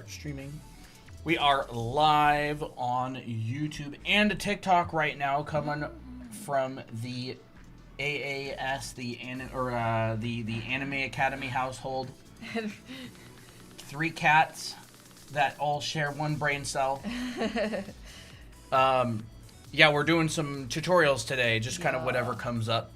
streaming. We are live on YouTube and TikTok right now, coming from the AAS, the Anime Academy household. 3 cats that all share one brain cell. Yeah, we're doing some tutorials today, just kind of whatever comes up.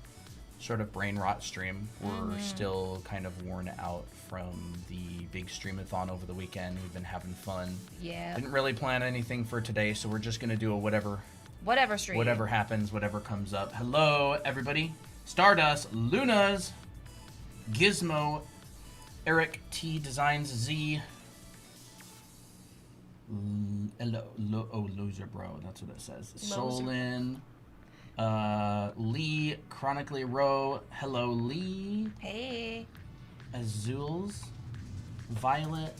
Sort of brain rot stream. We're still kind of worn out from the big streamathon over the weekend. We've been having fun. Yeah. Didn't really plan anything for today, so we're just gonna do a whatever stream. Whatever happens, whatever comes up. Hello, everybody. Stardust, Lunas, Gizmo, Eric T Designs Z. Loser bro. That's what it says. Solin. Lee, Chronically Row. Hello, Lee. Hey. Azules, Violet,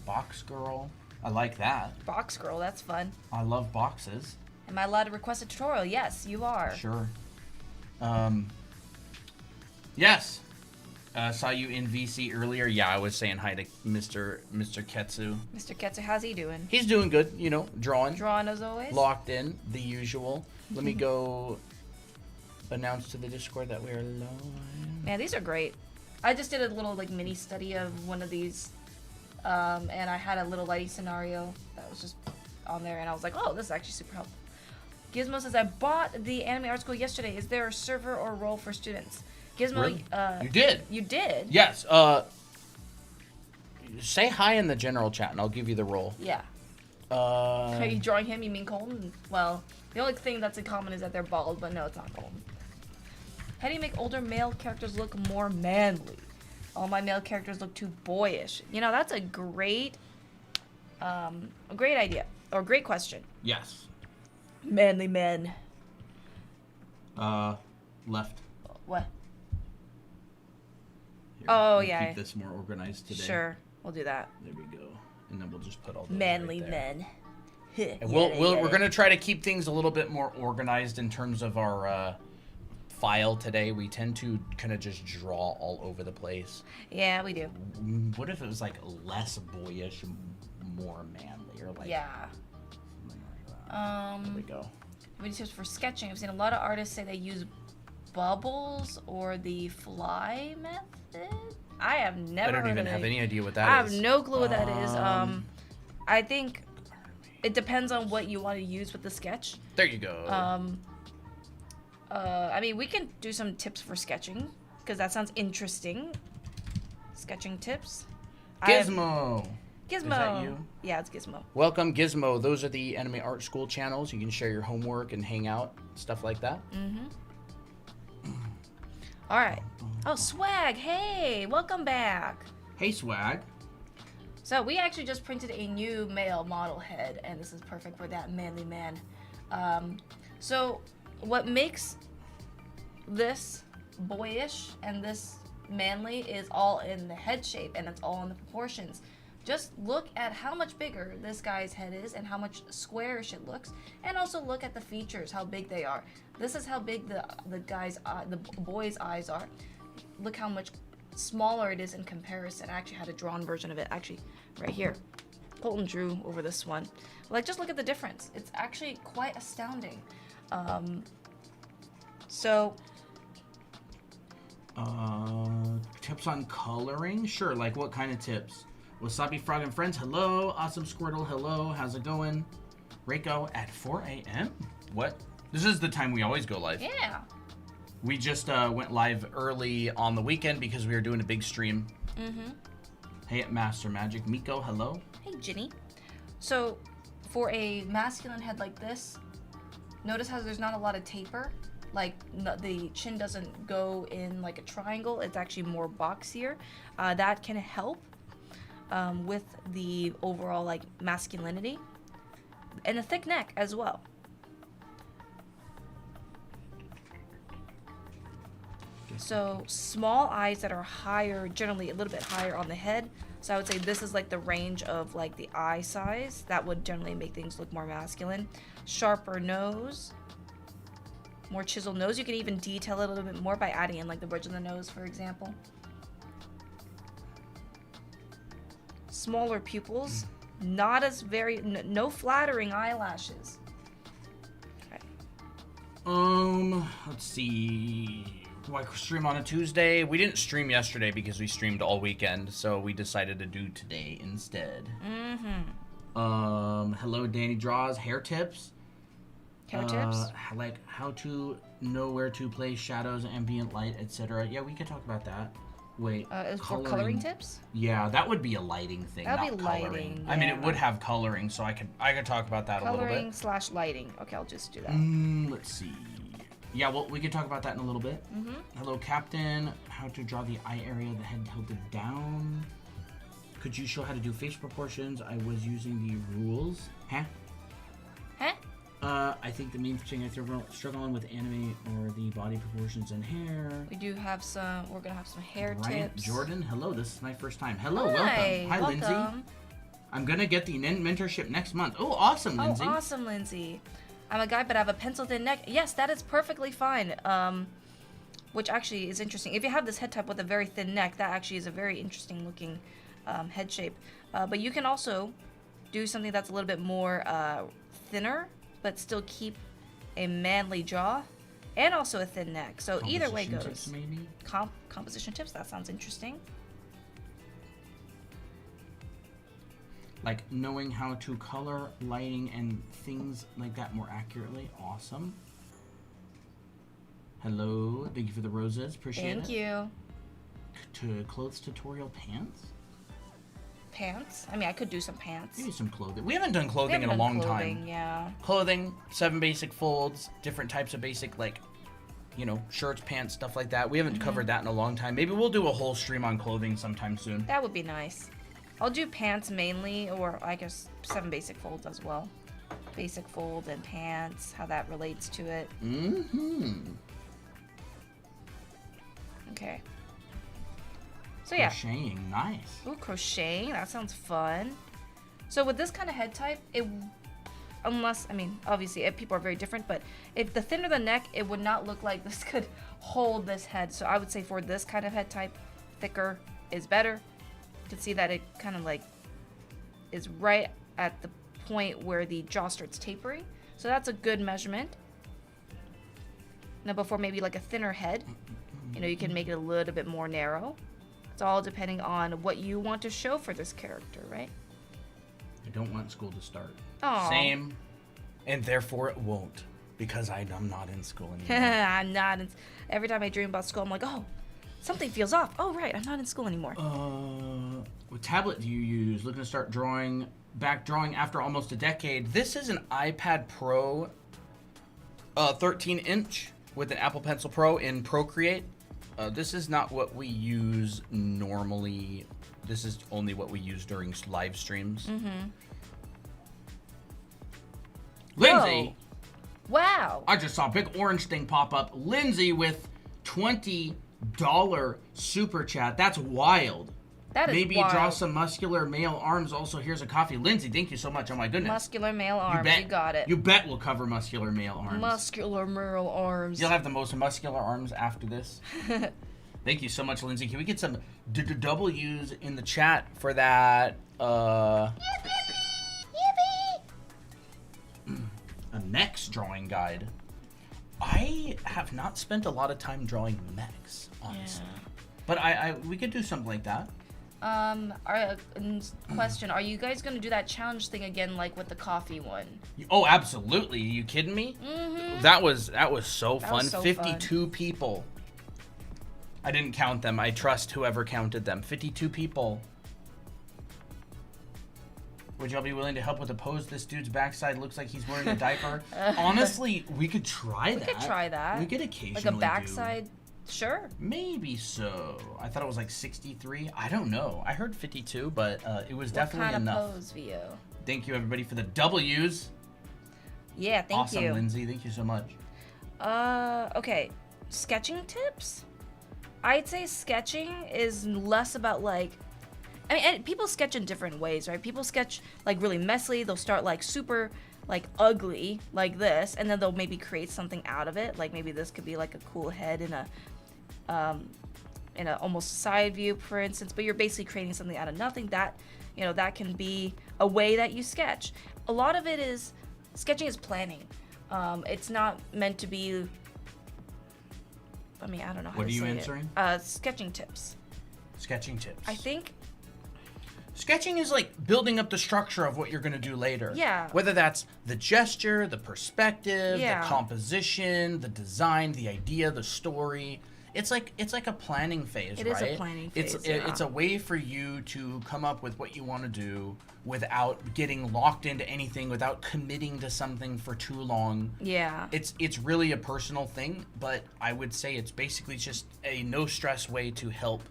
Box Girl. I like that. Box Girl, that's fun. I love boxes. Am I allowed to request a tutorial? Yes, you are. Sure. Yes. Saw you in VC earlier. Yeah, I was saying hi to Mr. Ketsu. Mr. Ketsu, how's he doing? He's doing good, you know, drawing. Drawing as always? Locked in, the usual. Let me go announce to the Discord that we are live. Man, these are great. I just did a little like mini study of one of these, and I had a little lighting scenario that was just on there, and I was like, oh, this is actually super helpful. Gizmo says, I bought the Anime Art School yesterday. Is there a server or role for students? Gizmo, Really? You did? You did? Yes. Say hi in the general chat, and I'll give you the role. Yeah. Are you drawing him? You mean Colton? Well, the only thing that's in common is that they're bald, but no, it's not Colton. How do you make older male characters look more manly? All my male characters look too boyish. You know, that's a great idea, or great question. Yes. Manly men. Left. What? Here, Oh, we'll yeah. Keep this more organized today. Sure, we'll do that. There we go. And then we'll just put all those Manly right there. men. And we're gonna try to keep things a little bit more organized in terms of our file today. We tend to kind of just draw all over the place. Yeah, we do. What if it was like less boyish, more manly, or like? Yeah. There we go. What tips for sketching? I've seen a lot of artists say they use bubbles or the fly method. I have never. I don't even have any idea what that is. I have no clue what that is. I think it depends on what you want to use with the sketch. There you go. I mean, we can do some tips for sketching because that sounds interesting. Sketching tips. Gizmo. Gizmo. Is that you? Yeah, it's Gizmo. Welcome, Gizmo. Those are the Anime Art School channels. You can share your homework and hang out, stuff like that. All right. Oh, Swag. Hey, welcome back. Hey, Swag. So we actually just printed a new male model head, and this is perfect for that manly man. So what makes this boyish and this manly is all in the head shape, and it's all in the proportions. Just look at how much bigger this guy's head is and how much squarish it looks, and also look at the features, how big they are. This is how big the boy's eyes are. Look how much smaller it is in comparison. I actually had a drawn version of it, actually, right here. Colton drew over this one. Like, just look at the difference. It's actually quite astounding. Tips on coloring? Sure, like what kind of tips? Wasabi Frog and Friends, hello. Awesome Squirtle, hello. How's it going? Reiko at 4 a.m.? What? This is the time we always go live. Yeah. We just went live early on the weekend because we were doing a big stream. Hey, at Master Magic. Miko, hello. Hey, Ginny. So, for a masculine head like this, notice how there's not a lot of taper. Like, the chin doesn't go in like a triangle. It's actually more boxier. That can help with the overall, like, masculinity. And a thick neck as well. So small eyes that are higher, generally a little bit higher on the head. So I would say this is like the range of like the eye size. That would generally make things look more masculine. Sharper nose. More chiseled nose. You can even detail it a little bit more by adding in like the bridge of the nose, for example. smaller pupils, not as no flattering eyelashes. Okay. Let's see. Do I stream on a Tuesday? We didn't stream yesterday because we streamed all weekend, so we decided to do today instead. Hello, Danny Draws. Hair tips. Hair tips? Like how to know where to place shadows, ambient light, etc. Yeah, we could talk about that. Wait, for coloring tips? Yeah, that would be a lighting thing, That'd not be coloring. lighting, I mean, it yeah. would have coloring, so I could talk about that a little bit. Coloring / lighting. Okay, I'll just do that. Let's see. Yeah, well, we could talk about that in a little bit. Hello, Captain. How to draw the eye area of the head tilted down. Could you show how to do face proportions? I was using the rules. Huh? I think the main thing I'm struggling with anime or the body proportions and hair. We do have some. We're gonna have some hair Bryant tips. Jordan, hello. This is my first time. Hello, Hi, welcome. Hi, welcome. Lindsay. I'm gonna get the mentorship next month. Oh, awesome, Lindsay. Oh, awesome, Lindsay. I'm a guy, but I have a pencil-thin neck. Yes, that is perfectly fine. Which actually is interesting. If you have this head type with a very thin neck, that actually is a very interesting looking head shape. But you can also do something that's a little bit more thinner, but still keep a manly jaw and also a thin neck. So either way goes. Tips, maybe? Composition tips, that sounds interesting. Like knowing how to color, lighting, and things like that more accurately. Awesome. Hello. Thank you for the roses. Appreciate it. Thank you. To clothes tutorial pants? Pants? I mean, I could do some pants. Maybe some clothing. We haven't done clothing in a long time. Yeah. Clothing, 7 basic folds, different types of basic, like, you know, shirts, pants, stuff like that. We haven't covered that in a long time. Maybe we'll do a whole stream on clothing sometime soon. That would be nice. I'll do pants mainly, or I guess 7 basic folds as well. Basic fold and pants, how that relates to it. Okay. So yeah. Crocheting, nice. Ooh, crocheting, that sounds fun. So with this kind of head type, unless, I mean, obviously people are very different, but if the thinner the neck, it would not look like this could hold this head. So I would say for this kind of head type, thicker is better. You can see that it kind of like is right at the point where the jaw starts tapering. So that's a good measurement. Now before maybe like a thinner head, you know, you can make it a little bit more narrow. It's all depending on what you want to show for this character, right? I don't want school to start. Aww. Same. And therefore it won't. Because I'm not in school anymore. I'm not. Every time I dream about school, I'm like, oh, something feels off. Oh, right, I'm not in school anymore. What tablet do you use? Looking to start drawing after almost a decade. This is an iPad Pro 13-inch with an Apple Pencil Pro in Procreate. This is not what we use normally. This is only what we use during live streams. Lindsay! Whoa. Wow! I just saw a big orange thing pop up. Lindsay with $20 super chat. That's wild. That is Maybe wild. draw some muscular male arms. Also, here's a coffee. Lindsay, thank you so much. Oh my goodness. Muscular male arms. You got it. You bet we'll cover muscular male arms. Muscular male arms. You'll have the most muscular arms after this. Thank you so much, Lindsay. Can we get some W's in the chat for that? Yippee! A mechs drawing guide. I have not spent a lot of time drawing mechs, honestly. Yeah. But we could do something like that. Question: are you guys gonna do that challenge thing again, like with the coffee one? Oh, absolutely. Are you kidding me? That was so fun. Was so 52 people. I didn't count them. I trust whoever counted them. 52 people. Would y'all be willing to help with the pose? This dude's backside looks like he's wearing a diaper. Honestly, we could try that. We could try that. We could occasionally like a backside. Sure. Maybe so. I thought it was like 63. I don't know. I heard 52, but it was definitely enough. What kind of pose, Vio? Thank you, everybody, for the W's. Yeah, thank awesome, you. Awesome, Lindsay. Thank you so much. Okay. Sketching tips? I'd say sketching is less about like... I mean, and people sketch in different ways, right? People sketch like really messily. They'll start like super like ugly like this, and then they'll maybe create something out of it. Like maybe this could be like a cool head in a almost side view, for instance. But you're basically creating something out of nothing. That you know, that can be a way that you sketch. A lot of it is, sketching is planning. It's not meant to be, I mean, I don't know how What to are you say answering? it. Sketching tips. Sketching tips. I think, Sketching is like building up the structure of what you're going to do later. Yeah. Whether that's the gesture, the perspective, Yeah. the composition, the design, the idea, the story. It's like a planning phase, It right? is a planning phase, It's a way for you to come up with what you want to do without getting locked into anything, without committing to something for too long. yeah. It's really a personal thing, but I would say it's basically just a no stress way to help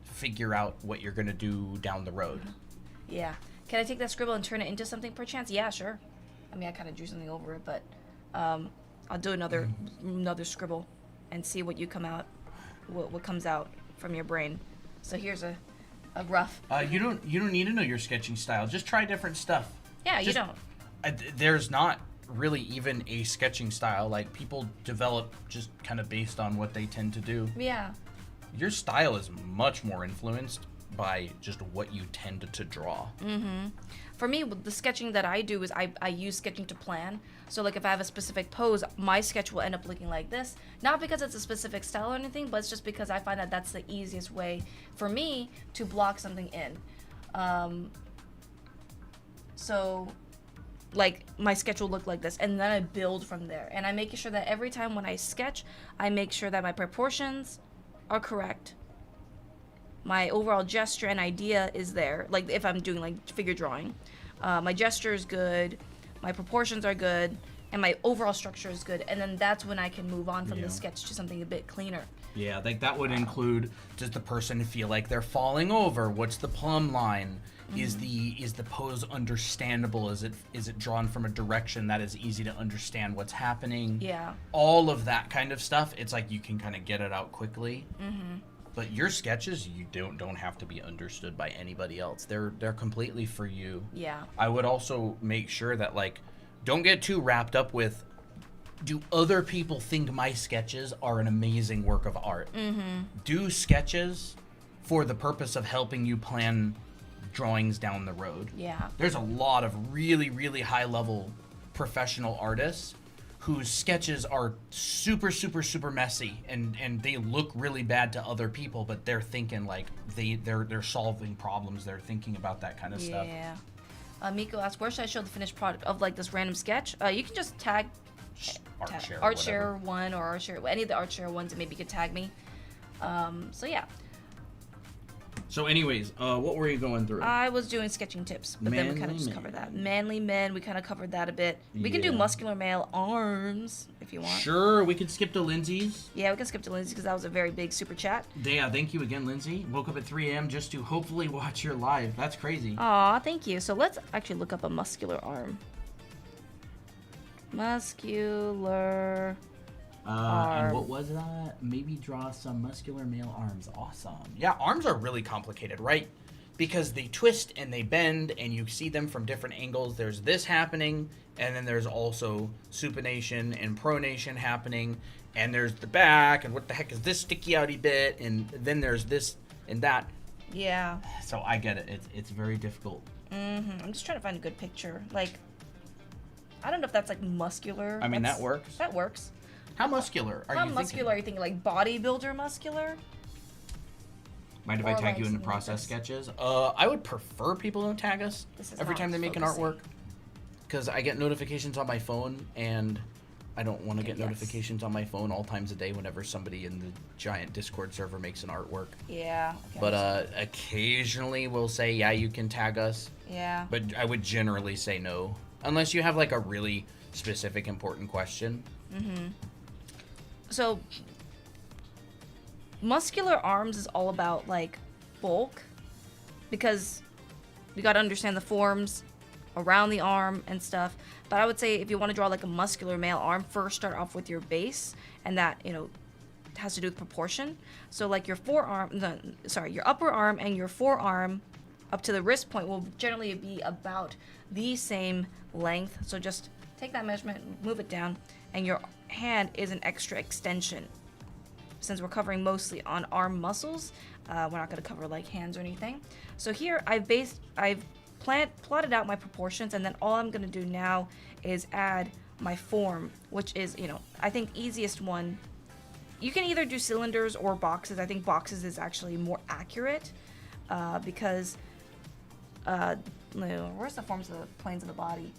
figure out what you're going to do down the road. Yeah. Can I take that scribble and turn it into something perchance? Yeah, sure. I mean, I kind of drew something over it, but I'll do another scribble and see what what comes out from your brain. So here's a rough. You don't need to know your sketching style. Just try different stuff. Yeah, you Just- don't. There's not really even a sketching style. Like, people develop just kind of based on what they tend to do. Yeah. Your style is much more influenced by just what you tend to draw. For me, the sketching that I do is I use sketching to plan. So like if I have a specific pose, my sketch will end up looking like this. Not because it's a specific style or anything, but it's just because I find that that's the easiest way for me to block something in. So like my sketch will look like this, and then I build from there. And I make sure that every time when I sketch, I make sure that my proportions are correct. My overall gesture and idea is there. Like if I'm doing like figure drawing, my gesture is good, my proportions are good, and my overall structure is good. And then that's when I can move on from Yeah. the sketch to something a bit cleaner. Yeah, like that would include, does the person feel like they're falling over? What's the plumb line? Is the pose understandable? Is it drawn from a direction that is easy to understand what's happening? Yeah. All of that kind of stuff. It's like you can kind of get it out quickly. But your sketches, you don't have to be understood by anybody else. They're completely for you. Yeah. I would also make sure that, like, don't get too wrapped up with, do other people think my sketches are an amazing work of art? Do sketches for the purpose of helping you plan drawings down the road. Yeah. There's a lot of really, really high level professional artists whose sketches are super, super, super messy and they look really bad to other people, but they're thinking like they're solving problems. They're thinking about that kind of stuff. Yeah. Miko asked, where should I show the finished product of like this random sketch? You can just tag ArtShare, one or ArtShare, any of the ArtShare ones, and maybe you could tag me. So yeah, So anyways, what were you going through? I was doing sketching tips, but then we kind of Manly just man. covered that. Manly men, we kind of covered that a bit. We can do Yeah. muscular male arms if you want. Sure, we can skip to Lindsay's. Yeah, we can skip to Lindsay because that was a very big super chat. Yeah, thank you again, Lindsay. Woke up at 3 a.m. just to hopefully watch your live. That's crazy. Aw, thank you. So let's actually look up a muscular arm. Muscular. And arm. what was that? Maybe draw some muscular male arms. Awesome. Yeah, arms are really complicated, right? Because they twist and they bend and you see them from different angles. There's this happening, and then there's also supination and pronation happening, and there's the back, and what the heck is this sticky outy bit, and then there's this and that. Yeah. So I get it. It's very difficult. I'm just trying to find a good picture. Like, I don't know if that's like muscular. I mean, That's- that works. That works. How muscular are How you muscular are you thinking? Like bodybuilder muscular? Mind if I Or tag like you in the something like process this? sketches? I would prefer people don't tag us This is every not time they make an focusing. artwork, because I get notifications on my phone, and I don't want to get Yes. notifications on my phone all times a day whenever somebody in the giant Discord server makes an artwork. Yeah. Okay, But occasionally we'll say, yeah, you can tag us, yeah. but I would generally say no, unless you have like a really specific important question. So muscular arms is all about like bulk, because you got to understand the forms around the arm and stuff. But I would say if you want to draw like a muscular male arm, first start off with your base, and that, you know, has to do with proportion. So like your your upper arm and your forearm up to the wrist point will generally be about the same length. So just take that measurement, move it down, and your hand is an extra extension. Since we're covering mostly on arm muscles, We're not going to cover like hands or anything. So here I've plotted out my proportions, and then all I'm going to do now is add my form, which is, I think easiest one. You can either do cylinders or boxes. I think boxes is actually more accurate because where's the forms of the planes of the body?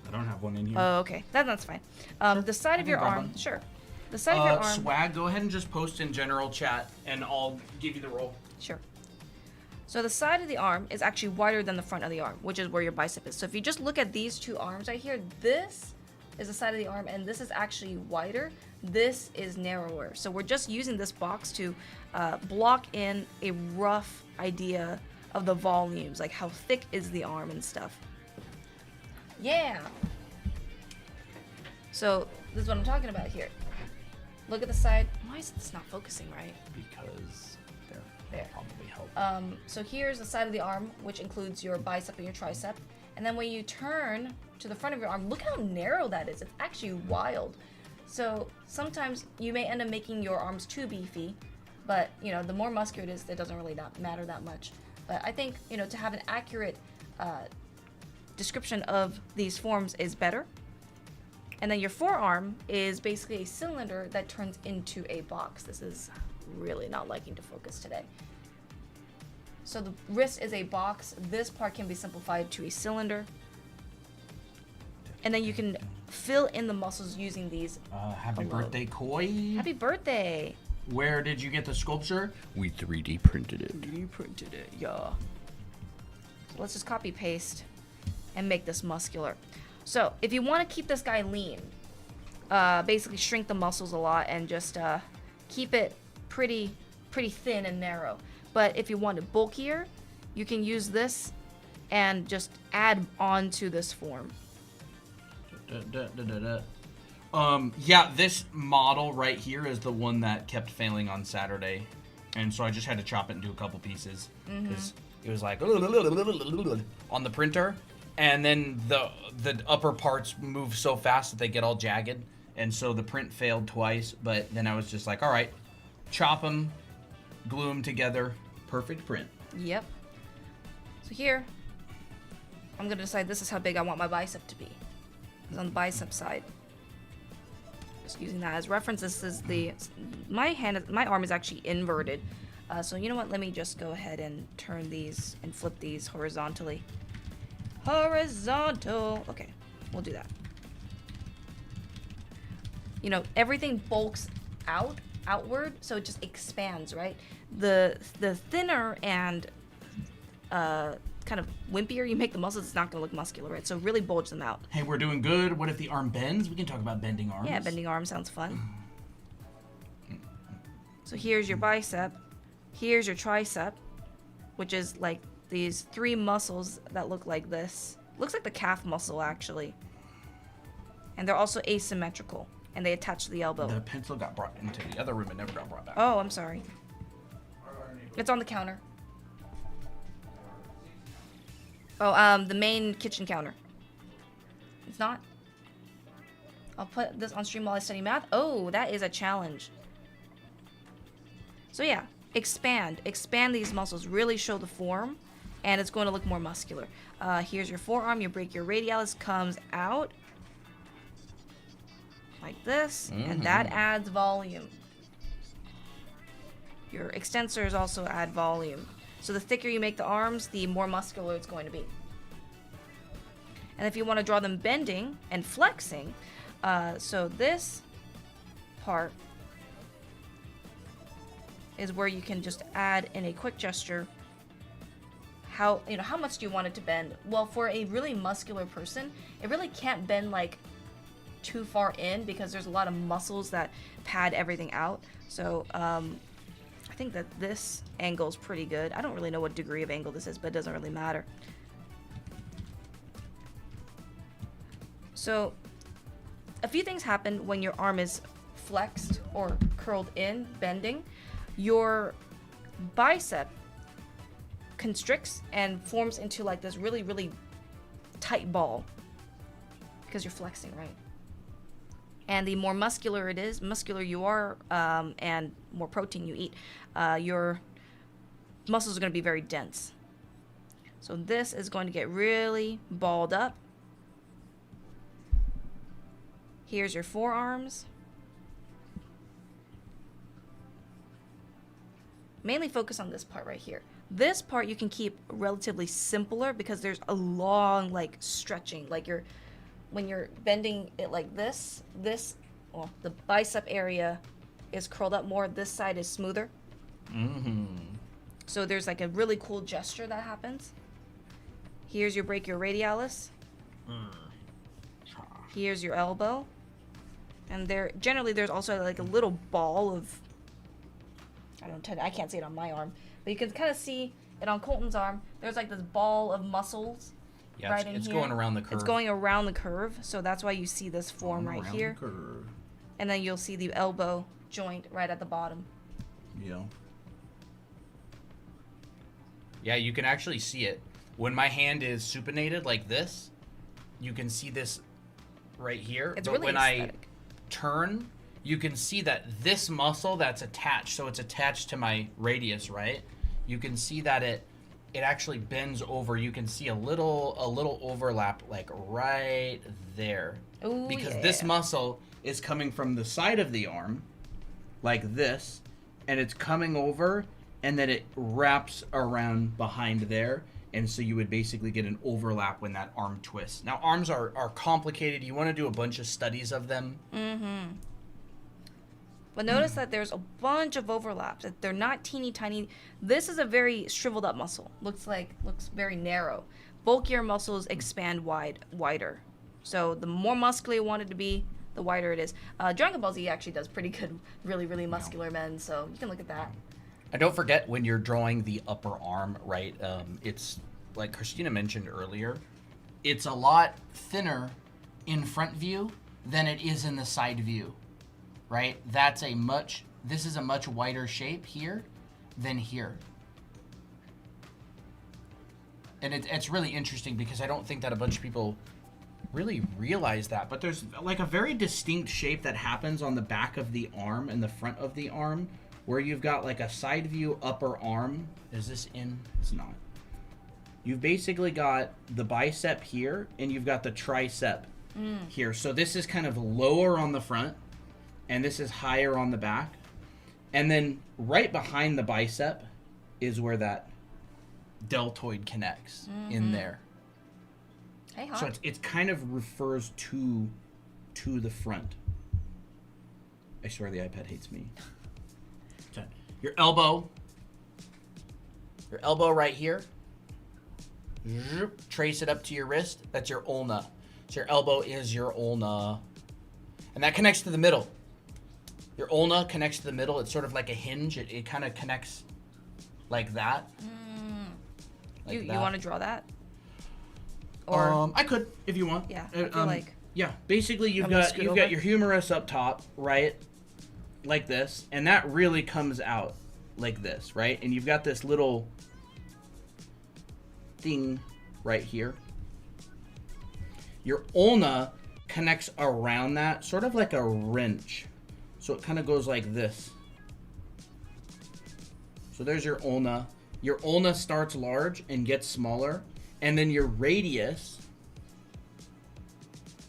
I don't have one in here. Oh, okay. That's fine. The side of your arm, sure. The side of your arm. Swag, go ahead and just post in general chat, and I'll give you the roll. Sure. So the side of the arm is actually wider than the front of the arm, which is where your bicep is. So if you just look at these two arms right here, this is the side of the arm, and this is actually wider. This is narrower. So we're just using this box to block in a rough idea of the volumes, like how thick is the arm and stuff. Yeah. So this is what I'm talking about here. Look at the side. Why is this not focusing right? Because there. Probably help. So here's the side of the arm, which includes your bicep and your tricep. And then when you turn to the front of your arm, look how narrow that is. It's actually wild. So sometimes you may end up making your arms too beefy, but the more muscular it is, it doesn't really not matter that much. But I think to have an accurate description of these forms is better. And then your forearm is basically a cylinder that turns into a box. This is really not liking to focus today. So the wrist is a box. This part can be simplified to a cylinder. And then you can fill in the muscles using these. Happy birthday, Koi. Happy birthday. Where did you get the sculpture? We 3D printed it. 3D printed it, yeah. So let's just copy paste and make this muscular. So if you want to keep this guy lean, basically shrink the muscles a lot and just keep it pretty thin and narrow. But if you want it bulkier, you can use this and just add on to this form. Yeah, this model right here is the one that kept failing on Saturday, and so I just had to chop it into a couple pieces because it was like on the printer, and then the upper parts move so fast that they get all jagged, and so the print failed twice. But then I was just like, all right, chop them, glue them together, perfect print. Yep. So here, I'm gonna decide this is how big I want my bicep to be. It's on the bicep side. Just using that as reference. This is my arm is actually inverted. So you know what? Let me just go ahead and turn these and flip these horizontally. Horizontal. Okay, we'll do that. Everything bulks outward, so it just expands, right? The thinner and kind of wimpier you make the muscles, it's not going to look muscular, right? So really bulge them out. Hey, we're doing good. What if the arm bends? We can talk about bending arms. Yeah, bending arm sounds fun. So here's your bicep. Here's your tricep, which is like these three muscles that look like this. Looks like the calf muscle, actually. And they're also asymmetrical, and they attach to the elbow. The pencil got brought into the other room and never got brought back. Oh, I'm sorry. It's on the counter. Oh, the main kitchen counter. It's not? I'll put this on stream while I study math. Oh, that is a challenge. So yeah, expand these muscles, really show the form, and it's going to look more muscular. Here's your forearm, you break your radialis, comes out like this, and that adds volume. Your extensors also add volume. So the thicker you make the arms, the more muscular it's going to be. And if you want to draw them bending and flexing, so this part is where you can just add in a quick gesture how much do you want it to bend. Well, for a really muscular person, it really can't bend like too far in because there's a lot of muscles that pad everything out. So I think that this angle is pretty good. I don't really know what degree of angle this is, but it doesn't really matter. So a few things happen when your arm is flexed or curled in, bending. Your bicep constricts and forms into like this really, really tight ball because you're flexing, right? And the more muscular you are, and more protein you eat, your muscles are going to be very dense. So this is going to get really balled up. Here's your forearms. Mainly focus on this part right here. This part you can keep relatively simpler because there's a long like stretching. Like when you're bending it like this, well, the bicep area is curled up more. This side is smoother. So there's like a really cool gesture that happens. Here's your brachioradialis. Here's your elbow. And generally there's also like a little ball of, I can't see it on my arm, but you can kind of see it on Colton's arm. There's like this ball of muscles. Yeah, right it's in going here. around the curve. It's going around the curve, so that's why you see this form right here. The curve. And then you'll see the elbow joint right at the bottom. Yeah. Yeah, you can actually see it. When my hand is supinated like this, you can see this right here. It's but really when aesthetic. I turn, you can see that this muscle that's attached, so it's attached to my radius, right? You can see that it actually bends over. You can see a little overlap like right there. Ooh, because yeah. this muscle is coming from the side of the arm like this, and it's coming over, and then it wraps around behind there, and so you would basically get an overlap when that arm twists. Now arms are complicated. You want to do a bunch of studies of them. But notice that there's a bunch of overlaps. That they're not teeny tiny. This is a very shriveled up muscle. Looks very narrow. Bulkier muscles expand wider. So the more muscular you want it to be, the wider it is. Dragon Ball Z actually does pretty good, really muscular men. So you can look at that. And don't forget when you're drawing the upper arm, right? It's like Christina mentioned earlier. It's a lot thinner in front view than it is in the side view. Right? This is a much wider shape here than here. And it's really interesting because I don't think that a bunch of people really realize that. But there's like a very distinct shape that happens on the back of the arm and the front of the arm where you've got like a side view upper arm. Is this in? It's not. You've basically got the bicep here and you've got the tricep here. So this is kind of lower on the front. And this is higher on the back. And then right behind the bicep is where that deltoid connects in there. Hey, so it kind of refers to the front. I swear the iPad hates me. Okay. Your elbow right here. Trace it up to your wrist. That's your ulna. So your elbow is your ulna. And that connects to the middle. Your ulna connects to the middle. It's sort of like a hinge. It kind of connects like that. Like you want to draw that? Or I could if you want. Yeah. I feel like. Yeah. Basically, you've got your humerus up top, right? Like this, and that really comes out like this, right? And you've got this little thing right here. Your ulna connects around that, sort of like a wrench. So it kind of goes like this. So there's your ulna. Your ulna starts large and gets smaller. And then your radius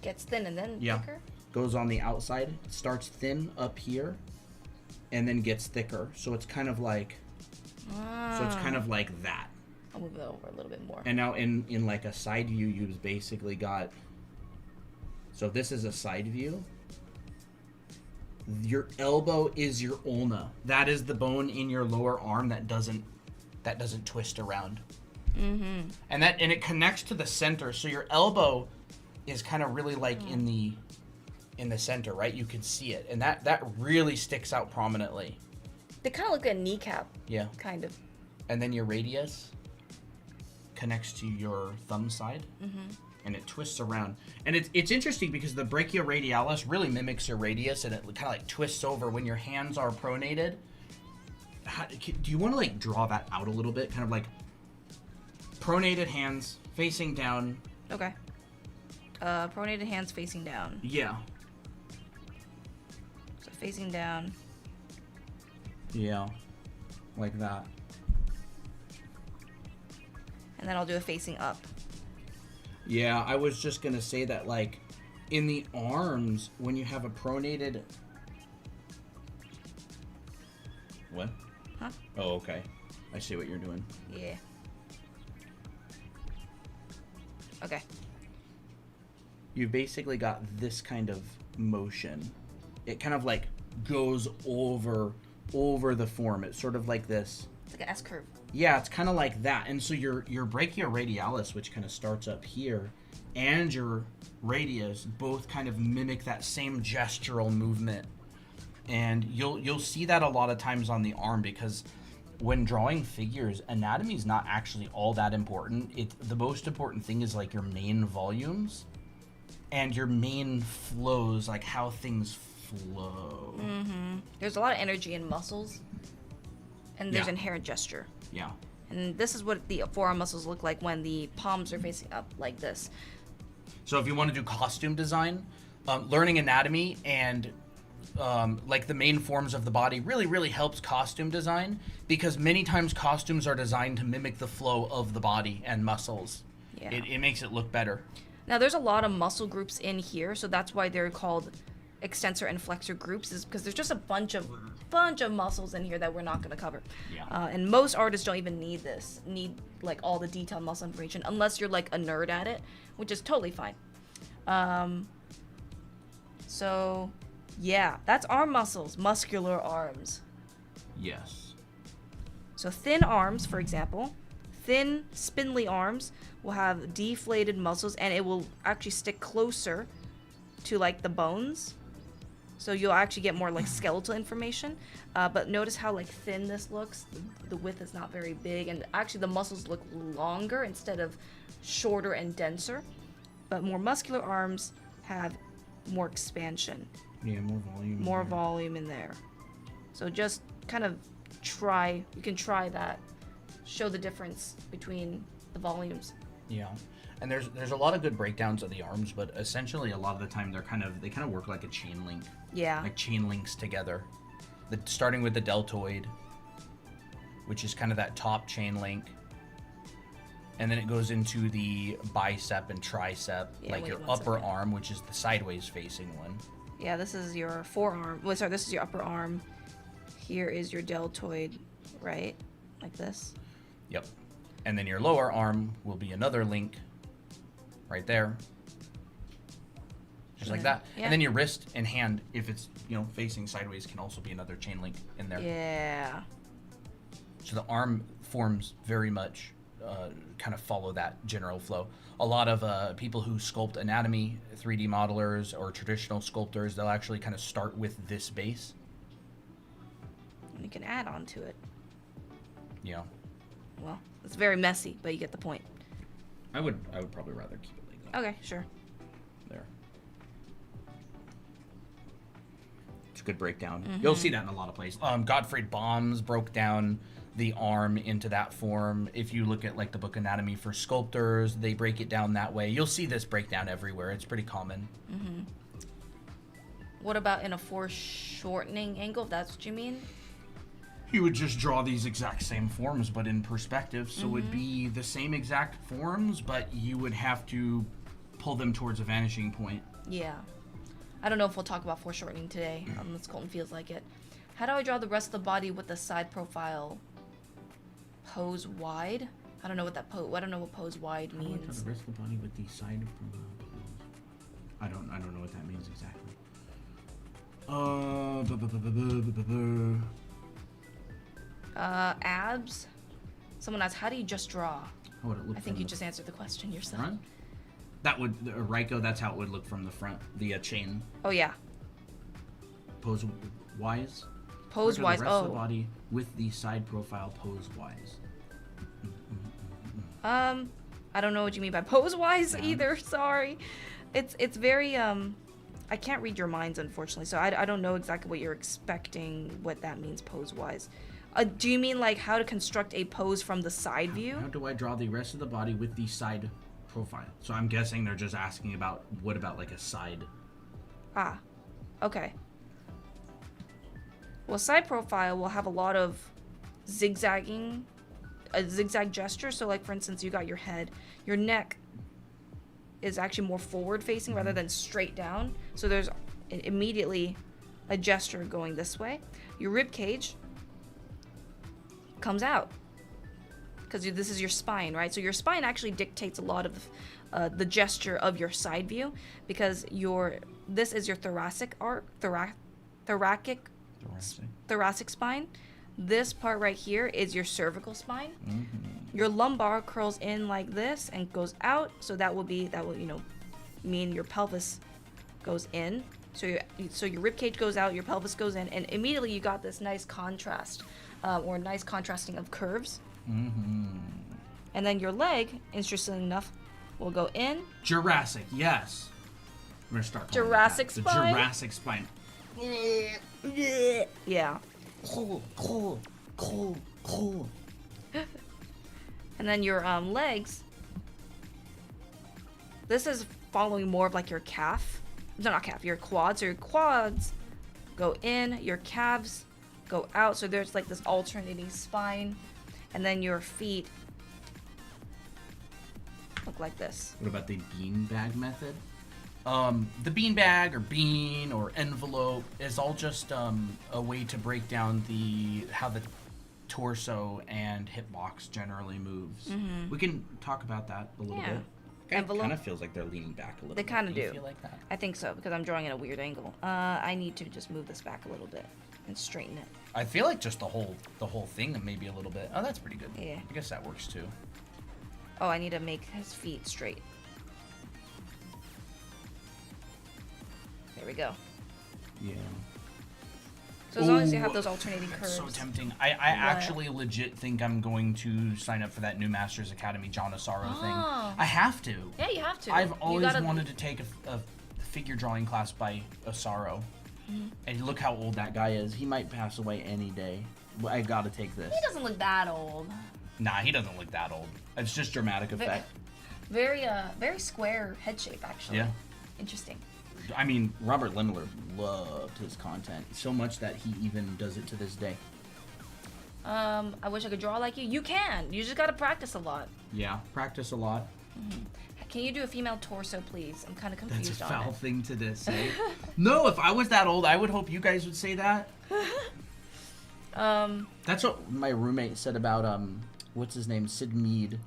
gets thin and then thicker? Goes on the outside. It starts thin up here and then gets thicker. So it's kind of like that. I'll move it over a little bit more. And now in like a side view, you've basically got, so this is a side view. Your elbow is your ulna. That is the bone in your lower arm that doesn't twist around. And it connects to the center. So your elbow is kind of really like in the center, right? You can see it, and that really sticks out prominently. They kind of look like a kneecap. Yeah. Kind of. And then your radius connects to your thumb side. And it twists around. And it's interesting because the brachioradialis really mimics your radius, and it kind of like twists over when your hands are pronated. Do you want to like draw that out a little bit? Kind of like pronated hands facing down. Okay. Pronated hands facing down. Yeah. So facing down. Yeah. Like that. And then I'll do a facing up. Yeah, I was just gonna say that, like, in the arms, when you have a pronated... What? Huh? Oh, okay. I see what you're doing. Yeah. Okay. You've basically got this kind of motion. It kind of, like, goes over the form. It's sort of like this. It's like an S curve. Yeah, it's kind of like that. And so your brachioradialis, which kind of starts up here, and your radius both kind of mimic that same gestural movement. And you'll see that a lot of times on the arm, because when drawing figures, anatomy is not actually all that important. The most important thing is like your main volumes and your main flows, like how things flow. Mm-hmm. There's a lot of energy in muscles, and there's inherent gesture. Yeah. And this is what the forearm muscles look like when the palms are facing up like this. So if you want to do costume design, learning anatomy and like the main forms of the body really helps costume design, because many times costumes are designed to mimic the flow of the body and muscles. Yeah. It makes it look better. Now there's a lot of muscle groups in here, so that's why they're called extensor and flexor groups, is because there's just a bunch of muscles in here that we're not going to cover. Yeah. And most artists don't even need like all the detailed muscle information unless you're like a nerd at it, which is totally fine. So yeah, that's arm muscles, muscular arms. Yes. So thin arms, for example, thin spindly arms will have deflated muscles, and it will actually stick closer to like the bones. So you'll actually get more like skeletal information. But notice how like thin this looks. The width is not very big, and actually the muscles look longer instead of shorter and denser. But more muscular arms have more expansion. Yeah, more volume. More volume in there. So just kind of you can try that. Show the difference between the volumes. Yeah. And there's a lot of good breakdowns of the arms, but essentially a lot of the time they kind of work like a chain link. Yeah. Like chain links together. Starting with the deltoid, which is kind of that top chain link. And then it goes into the bicep and tricep, like your upper arm, which is the sideways facing one. Yeah, this is your forearm. Well, sorry, this is your upper arm. Here is your deltoid, right? Like this. Yep. And then your lower arm will be another link right there. Just like that. Yeah. And then your wrist and hand, if it's, facing sideways, can also be another chain link in there. Yeah. So the arm forms very much kind of follow that general flow. A lot of people who sculpt anatomy, 3D modelers or traditional sculptors, they'll actually kind of start with this base. And you can add on to it. Yeah. Well, it's very messy, but you get the point. I would probably rather keep it like that. Okay, sure. There. It's a good breakdown. Mm-hmm. You'll see that in a lot of places. Gottfried Bombs broke down the arm into that form. If you look at like the book Anatomy for Sculptors, they break it down that way. You'll see this breakdown everywhere. It's pretty common. Mm-hmm. What about in a foreshortening angle, if that's what you mean? You would just draw these exact same forms, but in perspective. So it would be the same exact forms, but you would have to pull them towards a vanishing point. Yeah. I don't know if we'll talk about foreshortening today, unless Colton feels like it. How do I draw the rest of the body with the side profile pose wide? I don't know what I don't know what pose wide means. How do I draw the rest of the body with the side profile pose? I don't know what that means exactly. Abs. Someone asked, how do you just draw? How would it look? I think you just answered the question yourself. Front? That would Raiko. That's how it would look from the front. The chain Oh yeah. pose wise. Pose wise. The rest of the body with the side profile pose wise. I don't know what you mean by pose wise Yeah. either. Sorry. It's very I can't read your minds, unfortunately, so I don't know exactly what you're expecting, what that means pose wise. Do you mean like how to construct a pose from the side view? How do I draw the rest of the body with the side profile? So I'm guessing they're just asking about what about like a side. Ah, okay. Well, side profile will have a lot of zigzagging a zigzag gesture. So like for instance, you got your head, your neck is actually more forward facing rather than straight down. So there's immediately a gesture going this way. Your rib cage comes out because this is your spine, right? So your spine actually dictates a lot of the gesture of your side view, because this is your thoracic spine. This part right here is your cervical spine. Your lumbar curls in like this and goes out, so that will mean your pelvis goes in. So your rib cage goes out, your pelvis goes in, and immediately you got this nice contrast, or nice contrasting of curves. And then your leg, interestingly enough, will go in. Jurassic, yes. I'm gonna start calling Jurassic it spine. The Jurassic spine. Yeah. Cool. And then your legs. This is following more of like your calf. No, not calf. Your quads. So your quads go in. Your calves go out. So there's like this alternating spine. And then your feet look like this. What about the beanbag method? The beanbag or bean or envelope is all just a way to break down how the torso and hip box generally moves. We can talk about that a little bit. Envelope. It kind of feels like they're leaning back a little bit. They kind of do. You feel like that? I think so, because I'm drawing at a weird angle. I need to just move this back a little bit and straighten it. I feel like just the whole thing maybe a little bit. Oh, that's pretty good. Yeah. I guess that works too. Oh, I need to make his feet straight. There we go. Yeah. So as long as you have those alternating curves. So tempting. I actually legit think I'm going to sign up for that new Masters Academy John Asaro thing. I have to. Yeah, you have to. I've always wanted to take a figure drawing class by Asaro. And look how old that guy is. He might pass away any day. I gotta take this. He doesn't look that old. Nah, he doesn't look that old. It's just dramatic effect. Very square head shape, actually. Yeah. Interesting. I mean, Robert Limler loved his content so much that he even does it to this day. I wish I could draw like you. You can. You just gotta practice a lot. Yeah, practice a lot. Can you do a female torso, please? I'm kind of confused That's a on foul it. thing to say. No, if I was that old, I would hope you guys would say that. That's what my roommate said about what's his name, Sid Mead.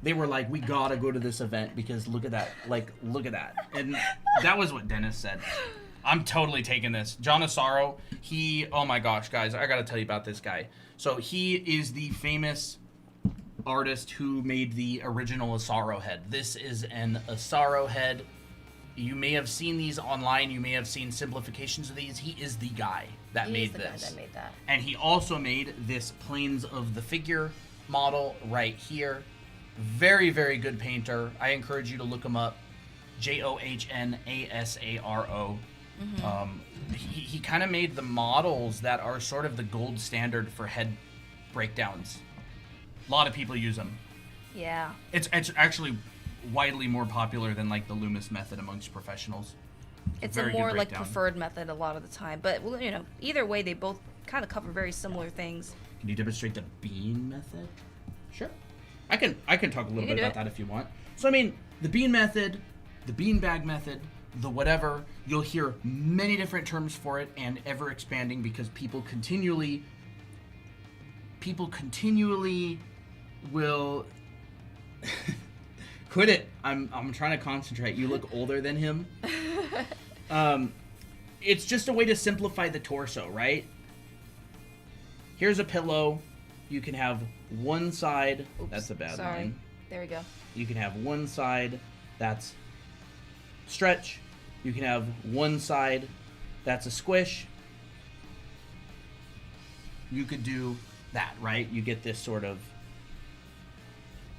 They were like, we gotta go to this event because look at that, and that was what Dennis said. I'm totally taking this. John Asaro, oh my gosh, guys, I gotta tell you about this guy. So he is the famous artist who made the original Asaro head. This is an Asaro head. You may have seen these online. You may have seen simplifications of these. He is the guy that made this. Guy that made that. And he also made this planes of the figure model right here. Very, very good painter. I encourage you to look him up. Johnasaro. He kind of made the models that are sort of the gold standard for head breakdowns. A lot of people use them. Yeah. It's actually widely more popular than like the Loomis method amongst professionals. It's a more like preferred method a lot of the time, but either way, they both kind of cover very similar things. Can you demonstrate the bean method? Sure. I can talk a little bit about that if you want. So I mean, the bean method, the beanbag method, the whatever, you'll hear many different terms for it and ever expanding because people continually will quit it. I'm trying to concentrate. You look older than him. It's just a way to simplify the torso, right? Here's a pillow. You can have one side. Oops, that's a bad sorry. line. There we go. You can have one side that's stretch. You can have one side that's a squish. You could do that, right? You get this sort of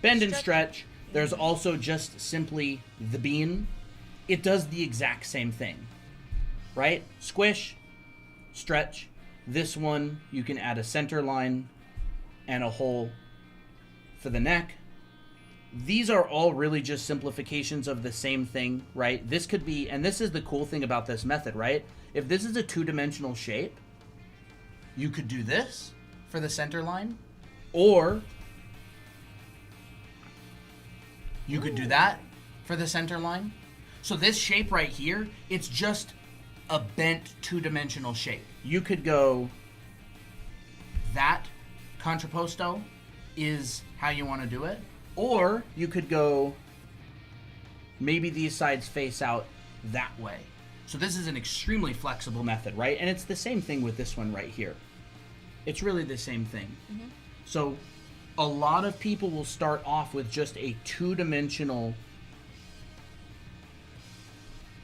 bend and stretch. There's also just simply the bean. It does the exact same thing, right? Squish, stretch. This one, you can add a center line and a hole for the neck. These are all really just simplifications of the same thing, right? This could be, and this is the cool thing about this method, right? If this is a two-dimensional shape, you could do this for the center line, or You could do that for the center line. So this shape right here, it's just a bent two-dimensional shape. You could go that contrapposto is how you want to do it. Or you could go maybe these sides face out that way. So this is an extremely flexible method, right? And it's the same thing with this one right here. It's really the same thing. Mm-hmm. So a lot of people will start off with just a two-dimensional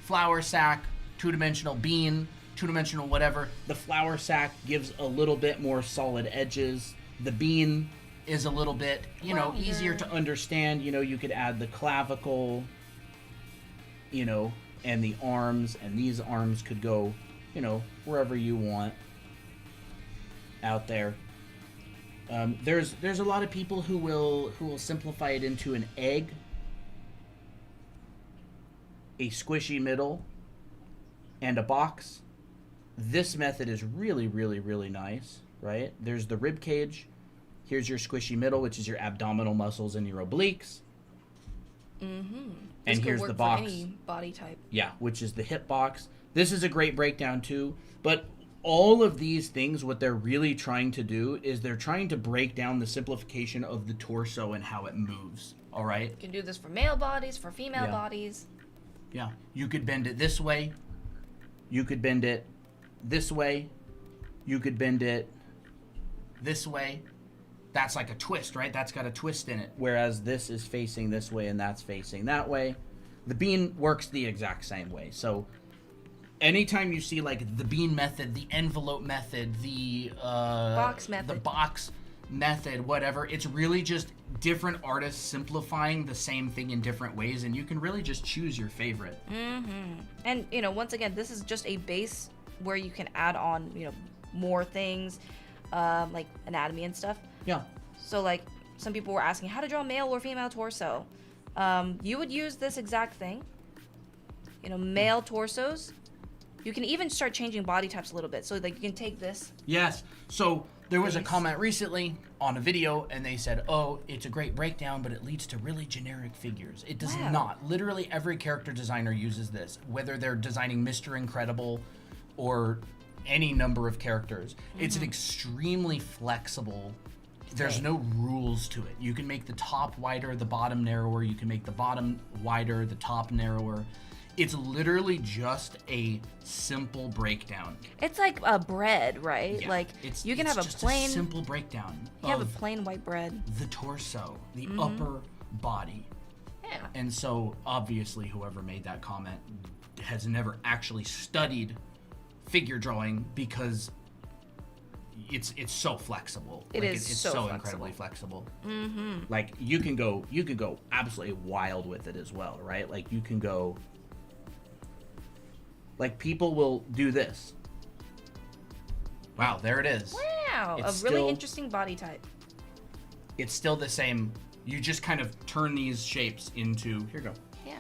flour sack, two-dimensional bean, two-dimensional whatever. The flour sack gives a little bit more solid edges. The bean is a little bit, easier to understand. You could add the clavicle, and the arms, and these arms could go, wherever you want out there. There's a lot of people who will simplify it into an egg, a squishy middle, and a box. This method is really, really, really nice, right? There's the rib cage. Here's your squishy middle, which is your abdominal muscles and your obliques. Mm-hmm. And here's the box. For any body type. Yeah, which is the hip box. This is a great breakdown too. But all of these things, what they're really trying to do is they're trying to break down the simplification of the torso and how it moves. All right? You can do this for male bodies, for female bodies. Yeah. You could bend it this way. You could bend it this way. You could bend it this way. That's like a twist, right? That's got a twist in it. Whereas this is facing this way and that's facing that way. The bean works the exact same way. So anytime you see like the bean method, the envelope method, the box method, whatever, it's really just different artists simplifying the same thing in different ways, and you can really just choose your favorite. Mm-hmm. And once again, this is just a base where you can add on more things, like anatomy and stuff. Yeah. So like some people were asking how to draw male or female torso. You would use this exact thing. Male torsos. You can even start changing body types a little bit. So like you can take this. Yes. So there was a comment recently on a video, and they said, "Oh, it's a great breakdown, but it leads to really generic figures." It does not. Literally every character designer uses this, whether they're designing Mr. Incredible or any number of characters. Mm-hmm. It's an extremely flexible. There's no rules to it. You can make the top wider, the bottom narrower. You can make the bottom wider, the top narrower. It's literally just a simple breakdown. It's like a bread, right? Yeah, like you can have a plain simple breakdown. You have a plain white bread. The torso, the upper body. Yeah. And so obviously whoever made that comment has never actually studied figure drawing, because it's so flexible. It's so incredibly flexible. Mm-hmm. Like you can go absolutely wild with it as well, right? Like you can go, like people will do this. Wow, there it is. Wow, a really interesting body type. It's still the same. You just kind of turn these shapes into, here you go. Yeah.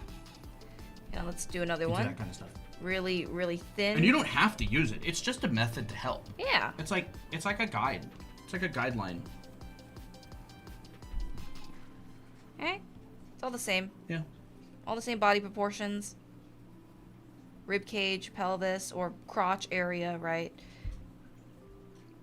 Yeah, let's do another one. That kind of stuff. Really, really thin. And you don't have to use it. It's just a method to help. Yeah. It's like a guide. It's like a guideline. Okay. It's all the same. Yeah. All the same body proportions. Rib cage, pelvis, or crotch area, right?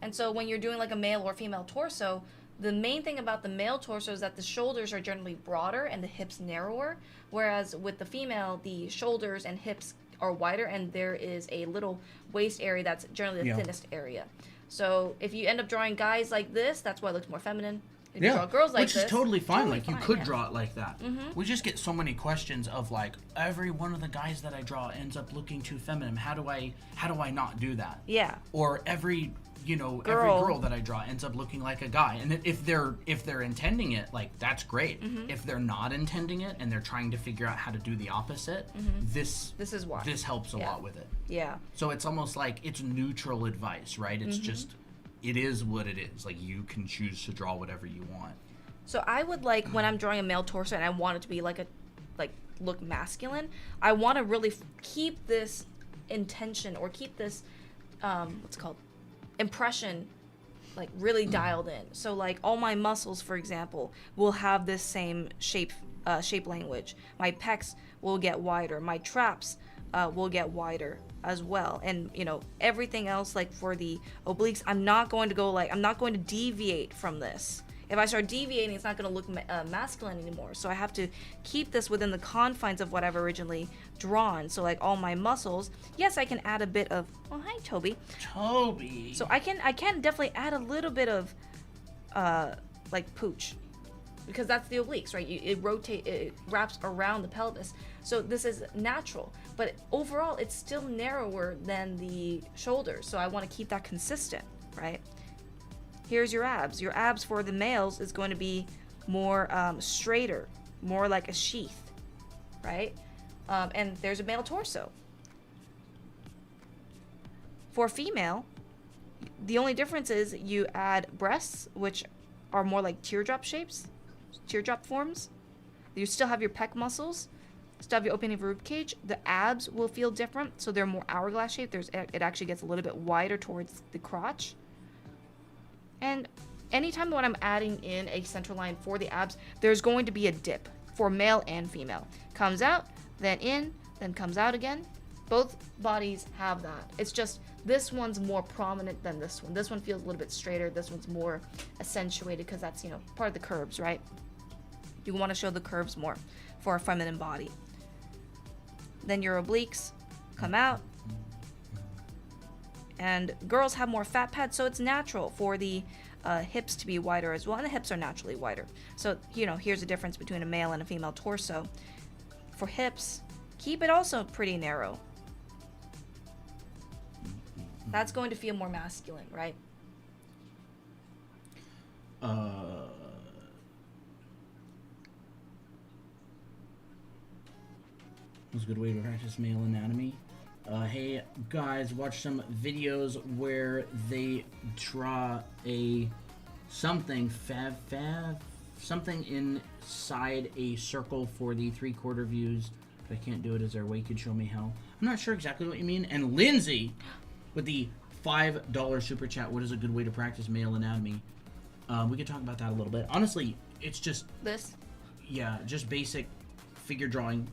And so when you're doing like a male or female torso, the main thing about the male torso is that the shoulders are generally broader and the hips narrower, whereas with the female, the shoulders and hips are wider, and there is a little waist area that's generally the thinnest area. So if you end up drawing guys like this, that's why it looks more feminine. If you draw girls like which this, is totally fine. Like you could yeah. draw it like that. Mm-hmm. We just get so many questions of like, every one of the guys that I draw ends up looking too feminine. How do I not do that? Yeah. Or every girl that I draw ends up looking like a guy. And if they're intending it, like that's great. Mm-hmm. If they're not intending it and they're trying to figure out how to do the opposite, this is why. This helps a lot with it. Yeah. So it's almost like it's neutral advice, right? It's just, it is what it is. Like you can choose to draw whatever you want. So I would like, when I'm drawing a male torso and I want it to be like look masculine, I want to really keep this intention, or keep this what's it called, impression, like really dialed in. So like all my muscles, for example, will have this same shape shape language. My pecs will get wider. My traps will get wider as well. And, you know, everything else, like for the obliques, I'm not going to deviate from this. If I start deviating, it's not going to look masculine anymore. So I have to keep this within the confines of what I've originally drawn. So like all my muscles, yes, I can add a bit of, oh, hi, Toby. Toby. So I can definitely add a little bit of, like pooch, because that's the obliques, right? It wraps around the pelvis. So this is natural, but overall it's still narrower than the shoulders. So I want to keep that consistent, right? Here's your abs. Your abs for the males is going to be more straighter, more like a sheath, right? And there's a male torso. For female, the only difference is you add breasts, which are more like teardrop shapes, teardrop forms. You still have your pec muscles, still have your opening of your rib cage. The abs will feel different, so they're more hourglass shaped. It actually gets a little bit wider towards the crotch. And anytime when I'm adding in a center line for the abs, there's going to be a dip for male and female. Comes out, then in, then comes out again. Both bodies have that. It's just this one's more prominent than this one. This one feels a little bit straighter. This one's more accentuated because that's, you know, part of the curves, right? You want to show the curves more for a feminine body. Then your obliques come out. And girls have more fat pads, so it's natural for the hips to be wider as well. And the hips are naturally wider. So, you know, here's the difference between a male and a female torso. For hips, keep it also pretty narrow. That's going to feel more masculine, right? That's a good way to practice male anatomy. Hey guys, watch some videos where they draw something inside a circle for the 3/4 views. If I can't do it, is there a way you could show me how? I'm not sure exactly what you mean. And Lindsay, with the $5 super chat, what is a good way to practice male anatomy? We could talk about that a little bit. Honestly, it's just this. Yeah, just basic figure drawing.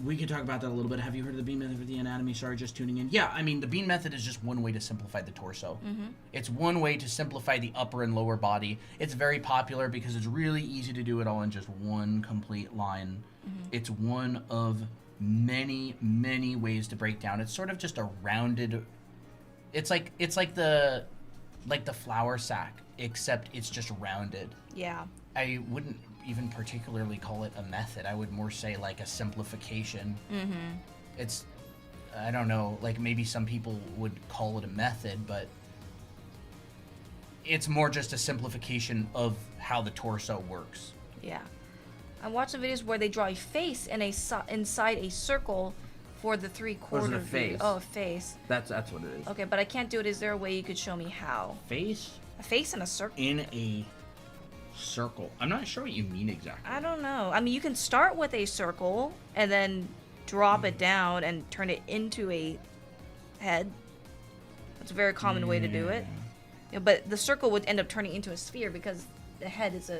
We could talk about that a little bit. Have you heard of the bean method for the anatomy? Sorry, just tuning in. Yeah, I mean, the bean method is just one way to simplify the torso. Mm-hmm. It's one way to simplify the upper and lower body. It's very popular because it's really easy to do it all in just one complete line. Mm-hmm. It's one of many, many ways to break down. It's sort of just a rounded. It's like the flour sack, except it's just rounded. Yeah. I wouldn't even particularly call it a method. I would more say like a simplification. Mm-hmm. It's, I don't know, like maybe some people would call it a method, but it's more just a simplification of how the torso works. Yeah. I watched some videos where they draw a face in inside a circle for the 3/4 view. Oh, a face. That's what it is. Okay, but I can't do it. Is there a way you could show me how? Face? A face in a circle? In a circle. I'm not sure what you mean exactly. I don't know. I mean, you can start with a circle and then drop it down and turn it into a head. That's a very common way to do it. Yeah, but the circle would end up turning into a sphere because the head is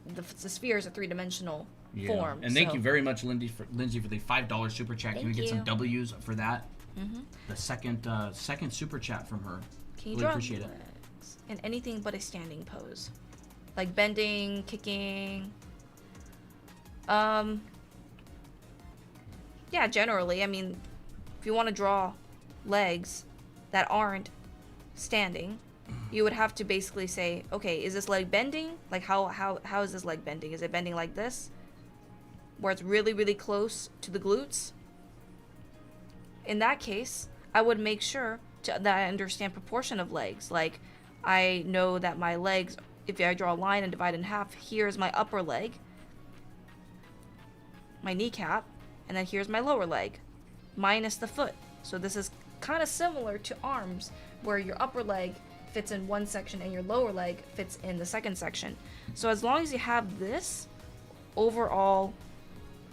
the sphere is a three-dimensional form. And thank you very much, Lindsay, for the $5 super chat. Can we get some W's for that? Mm-hmm. The second super chat from her. Can you really draw appreciate it. In anything but a standing pose, like bending, kicking. Yeah, generally. I mean, if you want to draw legs that aren't standing, you would have to basically say, okay, is this leg bending? Like how is this leg bending? Is it bending like this, where it's really, really close to the glutes? In that case, I would make sure that I understand proportion of legs. Like, I know that my legs, if I draw a line and divide in half, here's my upper leg, my kneecap, and then here's my lower leg, minus the foot. So this is kind of similar to arms, where your upper leg fits in one section and your lower leg fits in the second section. So as long as you have this overall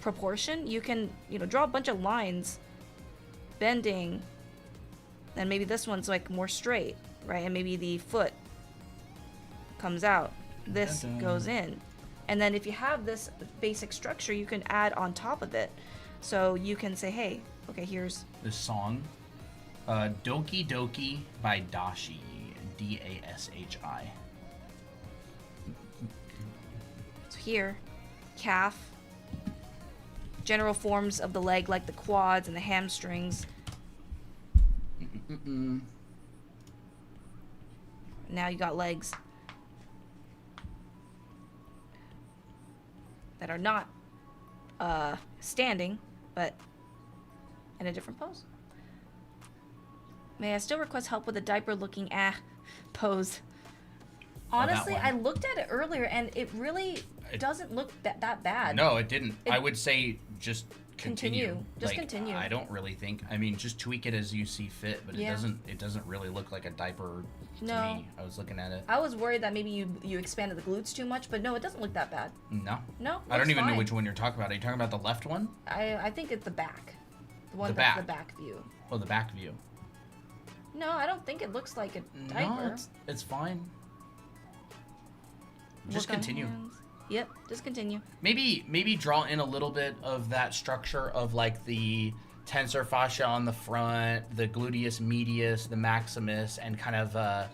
proportion, you can, draw a bunch of lines bending, and maybe this one's like more straight, right? And maybe the foot comes out, this goes in. And then if you have this basic structure, you can add on top of it. So you can say, hey, okay, here's this song, Doki Doki by Dashi, Dashi. So here, calf, general forms of the leg like the quads and the hamstrings. Now you got legs that are not standing, but in a different pose. May I still request help with a diaper-looking pose? Honestly, I looked at it earlier, and it really doesn't look that bad. No, it didn't. I would say just continue. Just continue. I don't really think. I mean, just tweak it as you see fit, but Yeah. it doesn't really look like a diaper to No. me. I was looking at it. I was worried that maybe you expanded the glutes too much, but no, it doesn't look that bad. No. No, I don't looks even know fine. which one you're talking about. Are you talking about the left one? I think it's the back. The one The that's back. the back view. Oh, the back view. No, I don't think it looks like a diaper. No, it's fine. Just Work on continue. hands. Yep, just continue. Maybe draw in a little bit of that structure of like the tensor fascia on the front, the gluteus medius, the maximus, and kind of the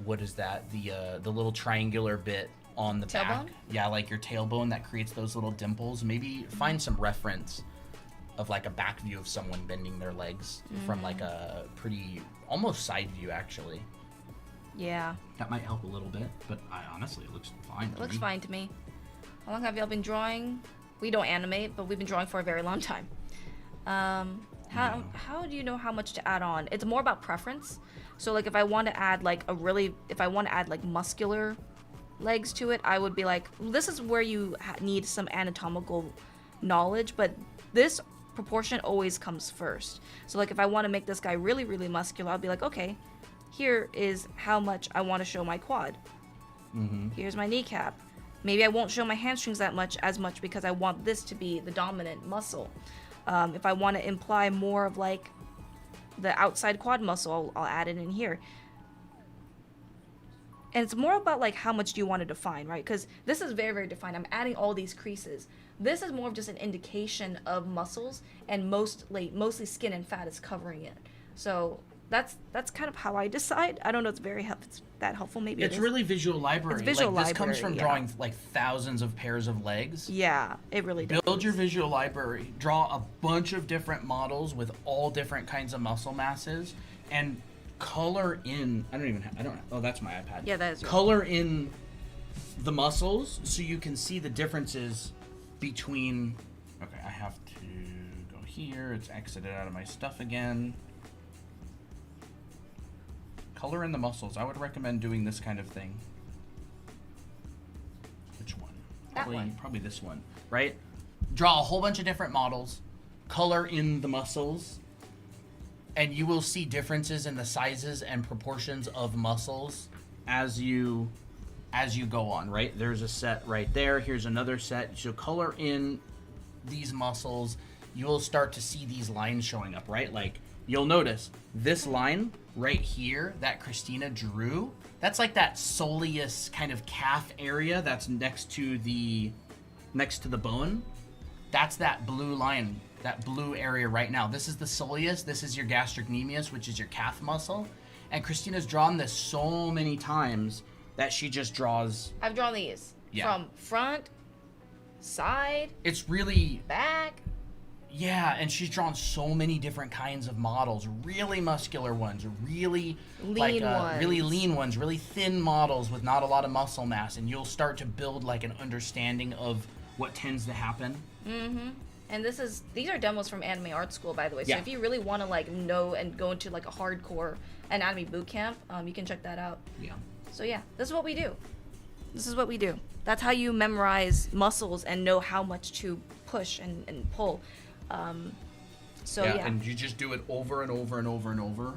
what is that? The little triangular bit on the back. Tailbone? Yeah, like your tailbone that creates those little dimples. Maybe find some reference of like a back view of someone bending their legs from like a pretty almost side view actually. Yeah, That might help a little bit, but honestly, it looks fine. it to looks me. fine to me. How long have y'all been drawing? We don't animate, but we've been drawing for a very long time. How do you know how much to add on? It's more about preference. So like if I want to add like muscular legs to it, I would be like, this is where you need some anatomical knowledge, but this proportion always comes first. So like if I want to make this guy really, really muscular, I'll be like, okay, here is how much I want to show my quad. Here's my kneecap. Maybe I won't show my hamstrings as much because I want this to be the dominant muscle. If I want to imply more of like the outside quad muscle, I'll add it in here. And it's more about like how much do you want to define, right? Because this is very, very defined. I'm adding all these creases. This is more of just an indication of muscles, and mostly skin and fat is covering it. So that's kind of how I decide. I don't know. It's that helpful. Maybe It's really visual library. It's visual This comes library, from yeah. drawing like thousands of pairs of legs. Yeah, it really does. Build your visual library. Draw a bunch of different models with all different kinds of muscle masses, and color in. Oh, that's my iPad. Yeah, that is yours. Color in the muscles so you can see the differences between. Okay, I have to go here. It's exited out of my stuff again. Color in the muscles. I would recommend doing this kind of thing. Which one? That one. Probably this one, right? Draw a whole bunch of different models, color in the muscles, and you will see differences in the sizes and proportions of muscles as you go on, right? There's a set right there. Here's another set. So color in these muscles. You will start to see these lines showing up, right? Like you'll notice this line right here that Christina drew, that's like that soleus kind of calf area that's next to the bone. That's that blue line, that blue area right now. This is the soleus, this is your gastrocnemius, which is your calf muscle. And Christina's drawn this so many times that she just draws. I've drawn these Yeah. from front, side, It's really, back. yeah, and she's drawn so many different kinds of models, really muscular ones, really Lean ones. really lean ones, really thin models with not a lot of muscle mass, and you'll start to build like an understanding of what tends to happen. And these are demos from Anime Art School, by the way. So Yeah. if you really want to like know and go into like a hardcore anatomy boot camp, you can check that out. Yeah. So yeah, this is what we do. That's how you memorize muscles and know how much to push and pull. So yeah. And you just do it over and over and over and over.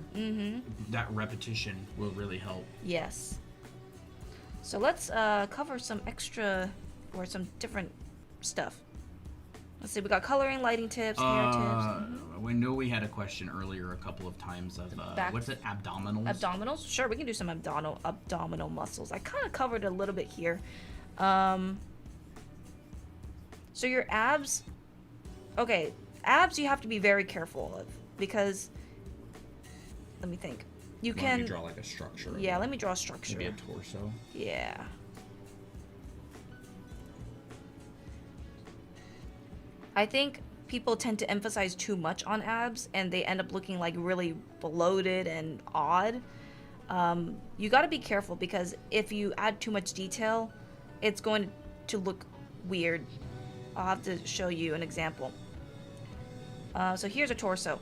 That repetition will really help. Yes. So let's cover some extra or some different stuff. Let's see, we got coloring, lighting tips, hair tips. We know we had a question earlier a couple of times of back- what's it, abdominals? Abdominals? Sure, we can do some abdominal muscles. I kind of covered a little bit here. So your abs, okay, abs you have to be very careful of because, let me think. You Why can don't you draw like a structure. Yeah, let me draw a structure. Maybe a torso. Yeah. I think people tend to emphasize too much on abs and they end up looking like really bloated and odd. You got to be careful because if you add too much detail, it's going to look weird. I'll have to show you an example. So here's a torso.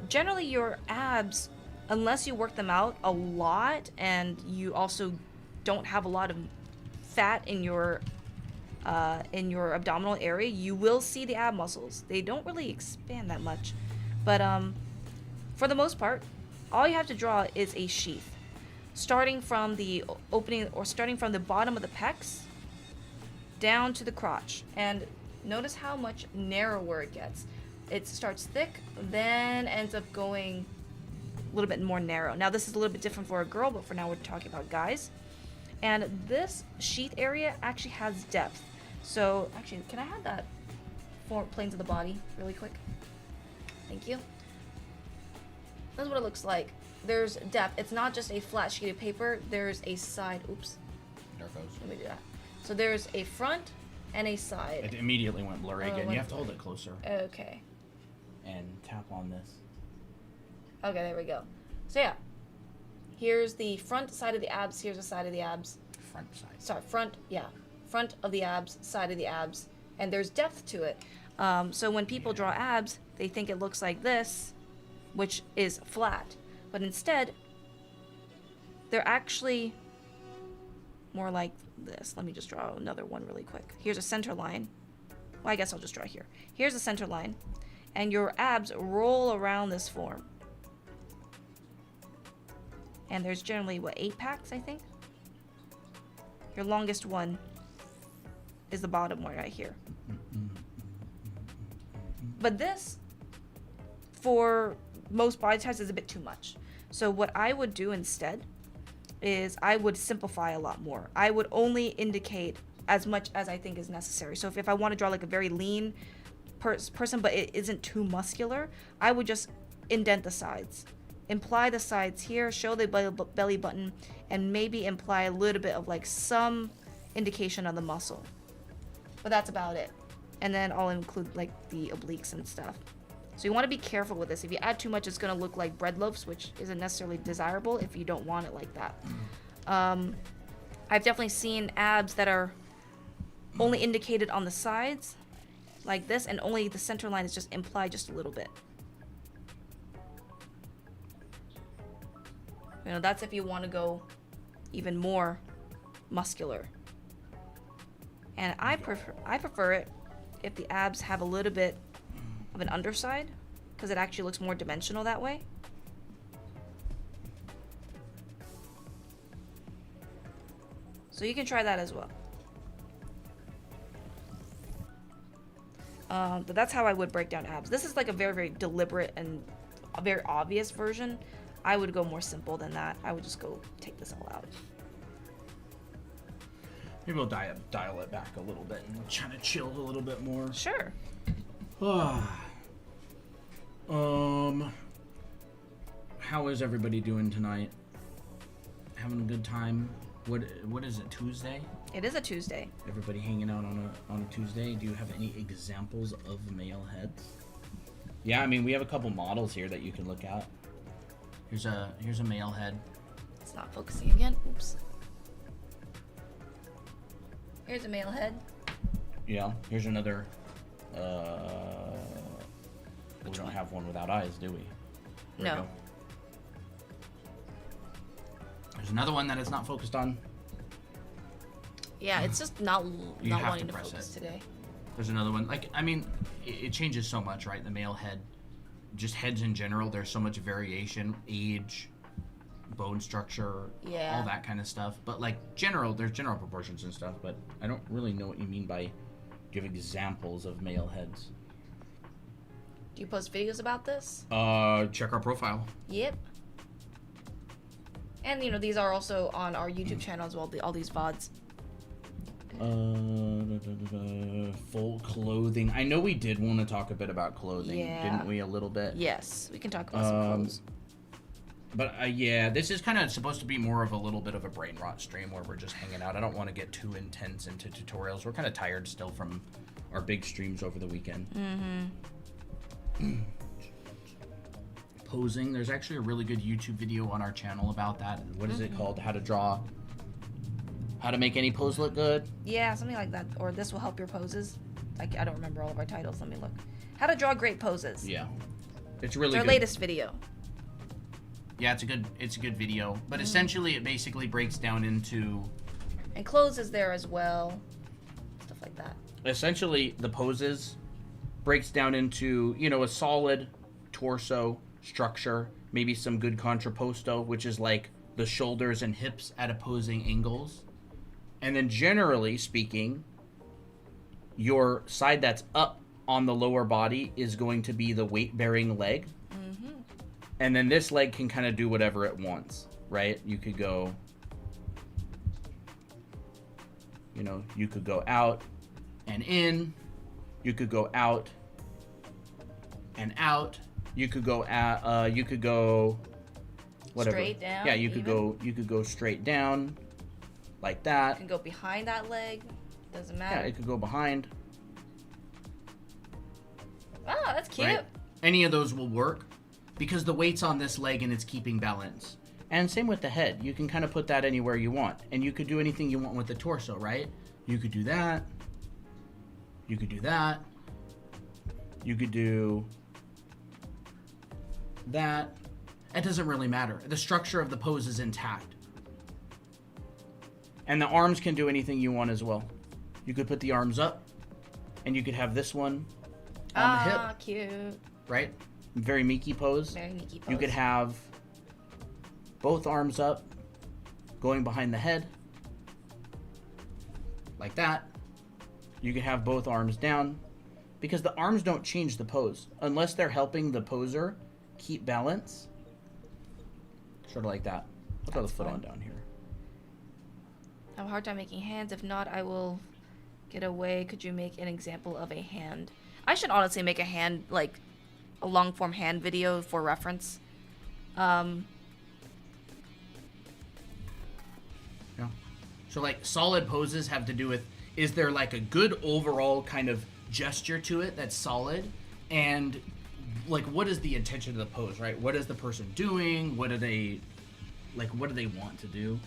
Generally, your abs, unless you work them out a lot and you also don't have a lot of fat in your abdominal area, you will see the ab muscles. They don't really expand that much, but for the most part, all you have to draw is a sheath, starting from the opening or starting from the bottom of the pecs down to the crotch. And notice how much narrower it gets. It starts thick, then ends up going a little bit more narrow. Now this is a little bit different for a girl, but for now we're talking about guys. And this sheath area actually has depth. So actually, can I have that for planes of the body really quick? Thank you. That's what it looks like. There's depth. It's not just a flat sheet of paper. There's a side. Oops. There it goes. Let me do that. So there's a front and a side. It immediately went blurry again. You have to hold it closer. Okay. And tap on this. Okay, there we go. So yeah. Here's the front side of the abs. Here's the side of the abs. Front side. Sorry, front. Yeah. Front of the abs, side of the abs. And there's depth to it. So when people draw abs, they think it looks like this, which is flat. But instead, they're actually more like this. Let me just draw another one really quick. Here's a center line. Well, I guess I'll just draw here. Here's a center line. And your abs roll around this form. And there's generally, what, 8 packs, I think? Your longest one is the bottom one right here. But this, for most body types, is a bit too much. So what I would do instead is I would simplify a lot more. I would only indicate as much as I think is necessary. So if I want to draw like a very lean person, but it isn't too muscular, I would just indent the sides. Imply the sides here, show the belly button, and maybe imply a little bit of like some indication of the muscle. But that's about it. And then I'll include like the obliques and stuff. So you want to be careful with this. If you add too much, it's going to look like bread loaves, which isn't necessarily desirable if you don't want it like that. I've definitely seen abs that are only indicated on the sides, like this, and only the center line is just implied just a little bit. You know, that's if you want to go even more muscular. And I prefer it if the abs have a little bit of an underside, because it actually looks more dimensional that way. So you can try that as well. But that's how I would break down abs. This is like a very, very deliberate and a very obvious version. I would go more simple than that. I would just go take this all out. Maybe we'll dial it back a little bit and try to chill a little bit more. Sure. How is everybody doing tonight? Having a good time? What is it, Tuesday? It is a Tuesday. Everybody hanging out on a Tuesday. Do you have any examples of male heads? Yeah, I mean, we have a couple models here that you can look at. Here's a male head. It's not focusing again. Oops. Here's a male head. Yeah, here's another. We don't have one without eyes, do we? There No. we go. There's another one that it's not focused on. Yeah, it's just not have wanting to to press focus it. today. There's another one. Like, I mean, it changes so much, right? The male head, just heads in general. There's so much variation, age, bone structure, Yeah. all that kind of stuff. But like there's general proportions and stuff. But I don't really know what you mean by give examples of male heads. Do you post videos about this? Check our profile. Yep. And you know, these are also on our YouTube channel as well. All these VODs. Full clothing. I know we did want to talk a bit about clothing, didn't we? A little bit. Yes, we can talk about some clothes. But yeah, this is kind of supposed to be more of a little bit of a brain rot stream where we're just hanging out. I don't want to get too intense into tutorials. We're kind of tired still from our big streams over the weekend. Posing. There's actually a really good YouTube video on our channel about that. What is it called? How to make any pose look good? Yeah, something like that. Or this will help your poses. Like, I don't remember all of our titles. Let me look. How to draw great poses. Yeah. It's really good. Our latest video. Yeah, it's a good video. But essentially it basically breaks down into... And clothes is there as well. Stuff like that. Essentially, the poses breaks down into, you know, a solid torso structure. Maybe some good contrapposto, which is like the shoulders and hips at opposing angles. And then generally speaking, your side that's up on the lower body is going to be the weight-bearing leg. And then this leg can kind of do whatever it wants, right? You could go, you know, you could go out and in. You could go out and out. You could go out, you could go whatever. Straight down. Yeah, you could go straight down like that. You can go behind that leg. Doesn't matter. Yeah, it could go behind. Oh, that's cute. Right? Any of those will work because the weight's on this leg and it's keeping balance. And same with the head. You can kind of put that anywhere you want. And you could do anything you want with the torso, right? You could do that. You could do that. You could do that. It doesn't really matter. The structure of the pose is intact. And the arms can do anything you want as well. You could put the arms up, and you could have this one on the hip. Ah, cute. Right? Very Miki pose. Very Miki pose. You could have both arms up, going behind the head, like that. You could have both arms down, because the arms don't change the pose unless they're helping the poser keep balance. Sort of like that. I'll throw the foot on down here. I have a hard time making hands. If not, I will get away. Could you make an example of a hand? I should honestly make a hand, like a long form hand video for reference. Yeah. So like solid poses have to do with, is there like a good overall kind of gesture to it that's solid? And like, what is the intention of the pose, right? What is the person doing? What do they want to do?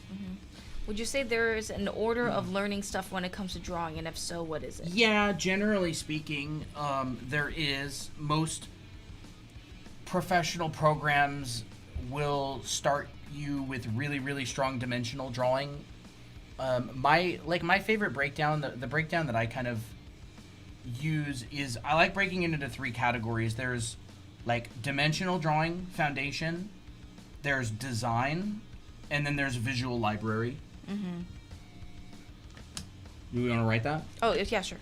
Would you say there is an order of learning stuff when it comes to drawing, and if so, what is it? Yeah, generally speaking, there is. Most professional programs will start you with really, really strong dimensional drawing. My favorite breakdown, the breakdown that I kind of use is, I like breaking it into three categories. There's like dimensional drawing foundation, there's design, and then there's visual library. Do we want to write that? Oh, yeah, sure.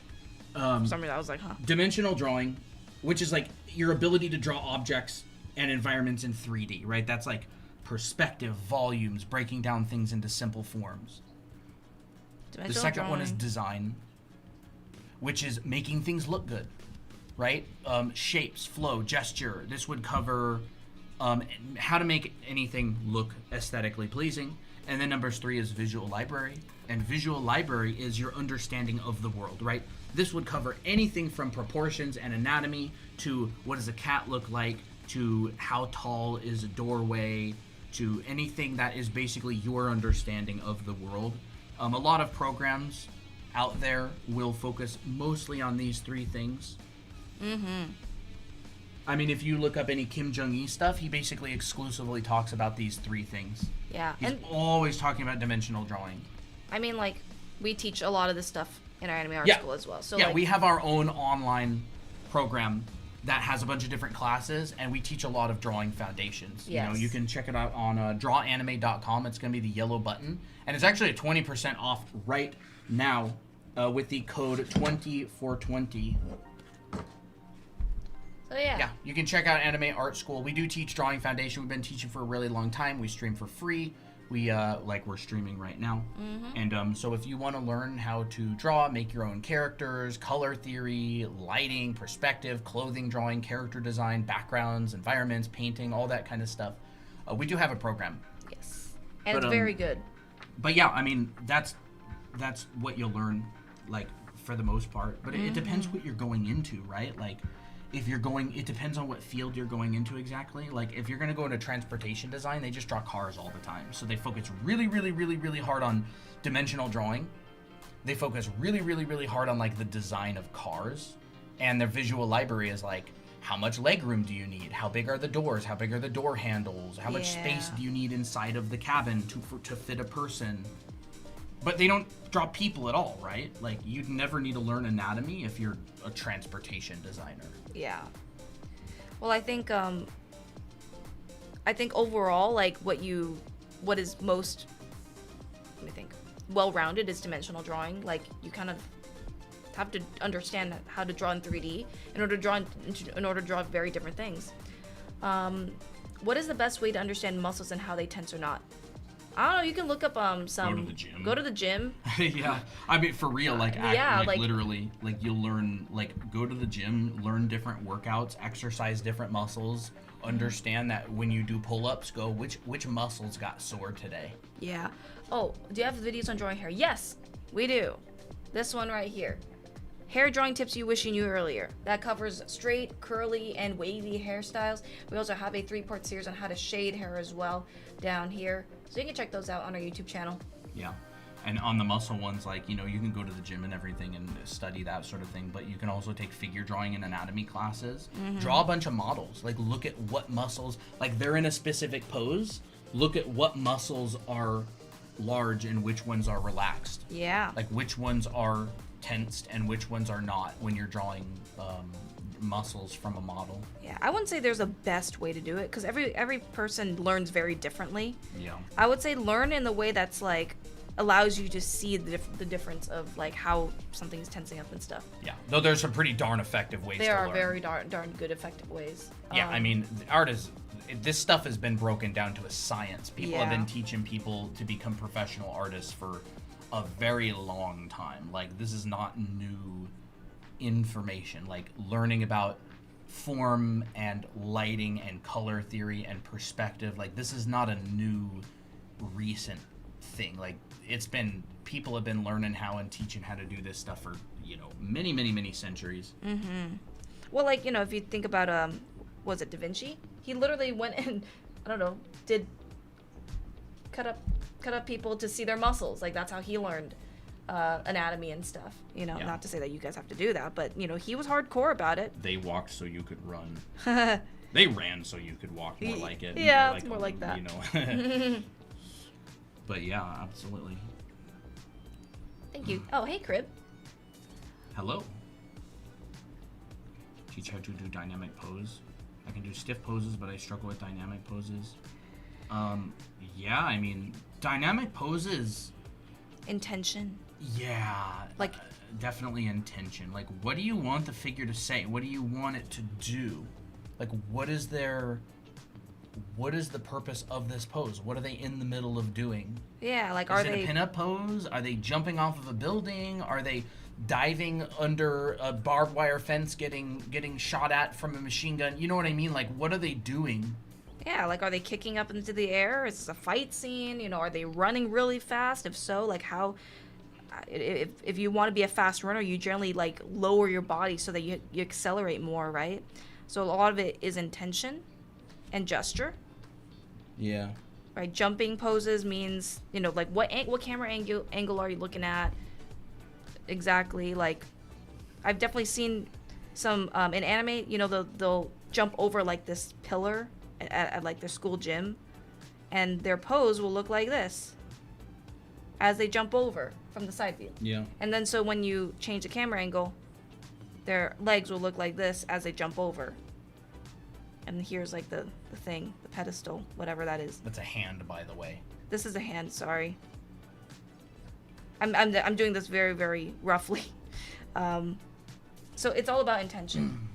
For some reason, I was like, huh. Dimensional drawing, which is like your ability to draw objects and environments in 3D, right? That's like perspective, volumes, breaking down things into simple forms. The second one is design, which is making things look good, right? Shapes, flow, gesture. This would cover how to make anything look aesthetically pleasing. And then number 3 is visual library. And visual library is your understanding of the world, right? This would cover anything from proportions and anatomy to what does a cat look like, to how tall is a doorway, to anything that is basically your understanding of the world. A lot of programs out there will focus mostly on these 3 things. I mean, if you look up any Kim Jong-il stuff, he basically exclusively talks about these 3 things. Yeah. He's always talking about dimensional drawing. I mean, like, we teach a lot of this stuff in our anime art school as well. So yeah, like, we have our own online program that has a bunch of different classes, and we teach a lot of drawing foundations. Yes. You know, you can check it out on drawanime.com. It's going to be the yellow button. And it's actually a 20% off right now with the code 20420. So yeah. Yeah, you can check out Anime Art School. We do teach Drawing Foundation. We've been teaching for a really long time. We stream for free. We like we're streaming right now, Mm-hmm. and so if you want to learn how to draw, make your own characters, color theory, lighting, perspective, clothing drawing, character design, backgrounds, environments, painting, all that kind of stuff, we do have a program. Yes. And But, it's very good. But yeah, I mean that's what you'll learn, like for the most part. But it depends what you're going into, right? Like if you're going, it depends on what field you're going into exactly. Like if you're going to go into transportation design, they just draw cars all the time. So they focus really, really, really, really hard on dimensional drawing. They focus really, really, really hard on like the design of cars, and their visual library is like, how much leg room do you need? How big are the doors? How big are the door handles? How much space Yeah. do you need inside of the cabin to fit a person? But they don't draw people at all, right? Like you'd never need to learn anatomy if you're a transportation designer. Yeah. Well, I think overall, like what is most, let me think, well-rounded is dimensional drawing. Like you kind of have to understand how to draw in 3D in order to draw very different things. What is the best way to understand muscles and how they tense or not? I don't know. You can look up some. Go to the gym. Go to the gym. Yeah, I mean for real, like, Yeah, like like- literally, like you'll learn, like go to the gym, learn different workouts, exercise different muscles, understand that when you do pull-ups, go which muscles got sore today. Yeah. Oh, do you have videos on drawing hair? Yes, we do. This one right here. Hair drawing tips you wish you knew earlier. That covers straight, curly, and wavy hairstyles. We also have a 3-part series on how to shade hair as well down here. So you can check those out on our YouTube channel. Yeah. And on the muscle ones, like, you know, you can go to the gym and everything and study that sort of thing, but you can also take figure drawing and anatomy classes. Draw a bunch of models. Like, look at what muscles, like, they're in a specific pose. Look at what muscles are large and which ones are relaxed. Yeah. Like, which ones are tensed and which ones are not when you're drawing muscles from a model. Yeah, I wouldn't say there's a best way to do it because every person learns very differently. Yeah. I would say learn in the way that's like allows you to see the difference of like how something's tensing up and stuff. Yeah. Though there's some pretty darn effective ways to There are learn. very darn good effective ways. Yeah, I mean, art is, this stuff has been broken down to a science. People have Yeah. been teaching people to become professional artists for a very long time. Like, this is not new information. Like, learning about form and lighting and color theory and perspective, like, this is not a new, recent thing. Like, it's been, people have been learning how and teaching how to do this stuff for, you know, many, many, many centuries. Well, like, you know, if you think about was it Da Vinci? He literally went and I don't know, did cut up people to see their muscles. Like that's how he learned anatomy and stuff. You know, Yeah. not to say that you guys have to do that, but you know, he was hardcore about it. They walked so you could run. They ran so you could walk, more like it. Yeah, it's more like that. You know. But yeah, absolutely. Thank you. Oh, hey, Crib. Hello. Teach how to do dynamic pose. I can do stiff poses, but I struggle with dynamic poses. Yeah, I mean, dynamic poses. Intention. Yeah. Like- definitely intention. Like, what do you want the figure to say? What do you want it to do? Like, what is the purpose of this pose? What are they in the middle of doing? Yeah, like Is are it they a pinup pose? Are they jumping off of a building? Are they diving under a barbed wire fence getting shot at from a machine gun? You know what I mean? Like, what are they doing? Yeah, like are they kicking up into the air? Is this a fight scene? You know, are they running really fast? If so, like how if you want to be a fast runner, you generally like lower your body so that you accelerate more, right? So a lot of it is intention and gesture, Yeah. right? Jumping poses means, you know, like what camera angle are you looking at? Exactly. Like I've definitely seen some in anime, you know, they'll jump over like this pillar at like their school gym, and their pose will look like this as they jump over from the side view. Yeah. And then so when you change the camera angle, their legs will look like this as they jump over. And here's like the thing, the pedestal, whatever that is. That's a hand, by the way. This is a hand, sorry. I'm doing this very, very roughly. So it's all about intention.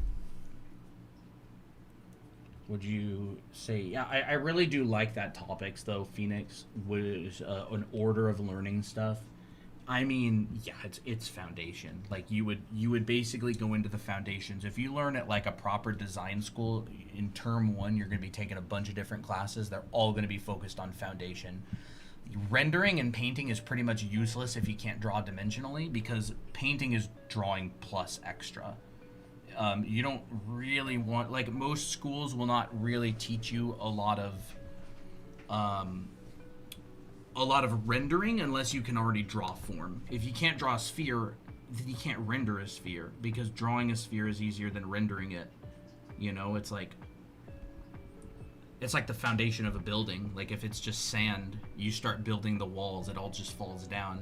Would you say? Yeah, I really do like that topics though. Phoenix was an order of learning stuff. I mean, yeah, it's foundation. Like you would basically go into the foundations. If you learn at like a proper design school in term 1, you're going to be taking a bunch of different classes. They're all going to be focused on foundation. Rendering and painting is pretty much useless if you can't draw dimensionally, because painting is drawing plus extra. You don't really want, like, most schools will not really teach you a lot of rendering unless you can already draw form. If you can't draw a sphere, then you can't render a sphere, because drawing a sphere is easier than rendering it. You know, it's like the foundation of a building. Like, if it's just sand, you start building the walls, it all just falls down.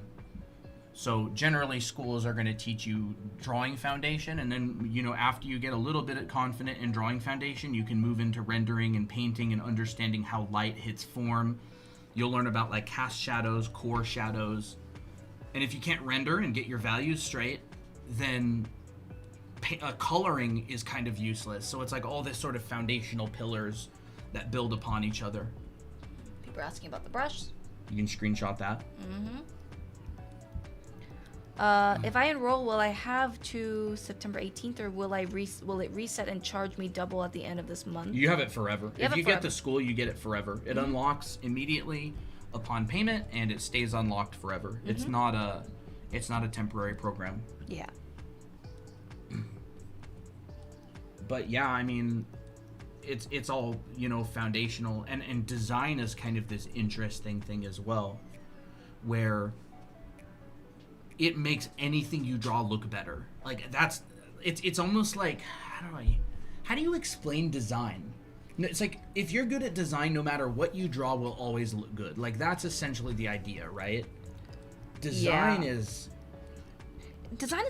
So generally schools are going to teach you drawing foundation, and then, you know, after you get a little bit confident in drawing foundation, you can move into rendering and painting and understanding how light hits form. You'll learn about like cast shadows, core shadows. And if you can't render and get your values straight, then coloring is kind of useless. So it's like all this sort of foundational pillars that build upon each other. People are asking about the brush. You can screenshot that. Mm-hmm. If I enroll, will I have to September 18th, or will it reset and charge me double at the end of this month? You have it forever. If you get to school, you get it forever. It unlocks immediately upon payment, and it stays unlocked forever. Mm-hmm. It's not a temporary program. Yeah. But yeah, I mean, it's all, you know, foundational, and design is kind of this interesting thing as well, where it makes anything you draw look better. Like, it's almost like, how do you explain design? It's like, if you're good at design, no matter what you draw will always look good. Like, that's essentially the idea, right? Design is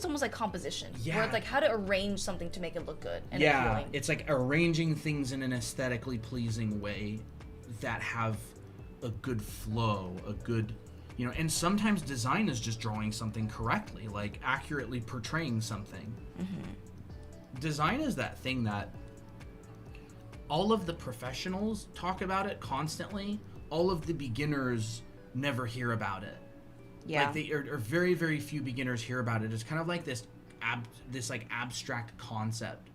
almost like composition. Yeah. Where it's like how to arrange something to make it look good and yeah, appealing. It's like arranging things in an aesthetically pleasing way that have a good flow, a good, you know, and sometimes design is just drawing something correctly, like accurately portraying something. Mm-hmm. Design is that thing that all of the professionals talk about it constantly. All of the beginners never hear about it. Yeah. Like, they are very, very few beginners hear about it. It's kind of like this like abstract concept.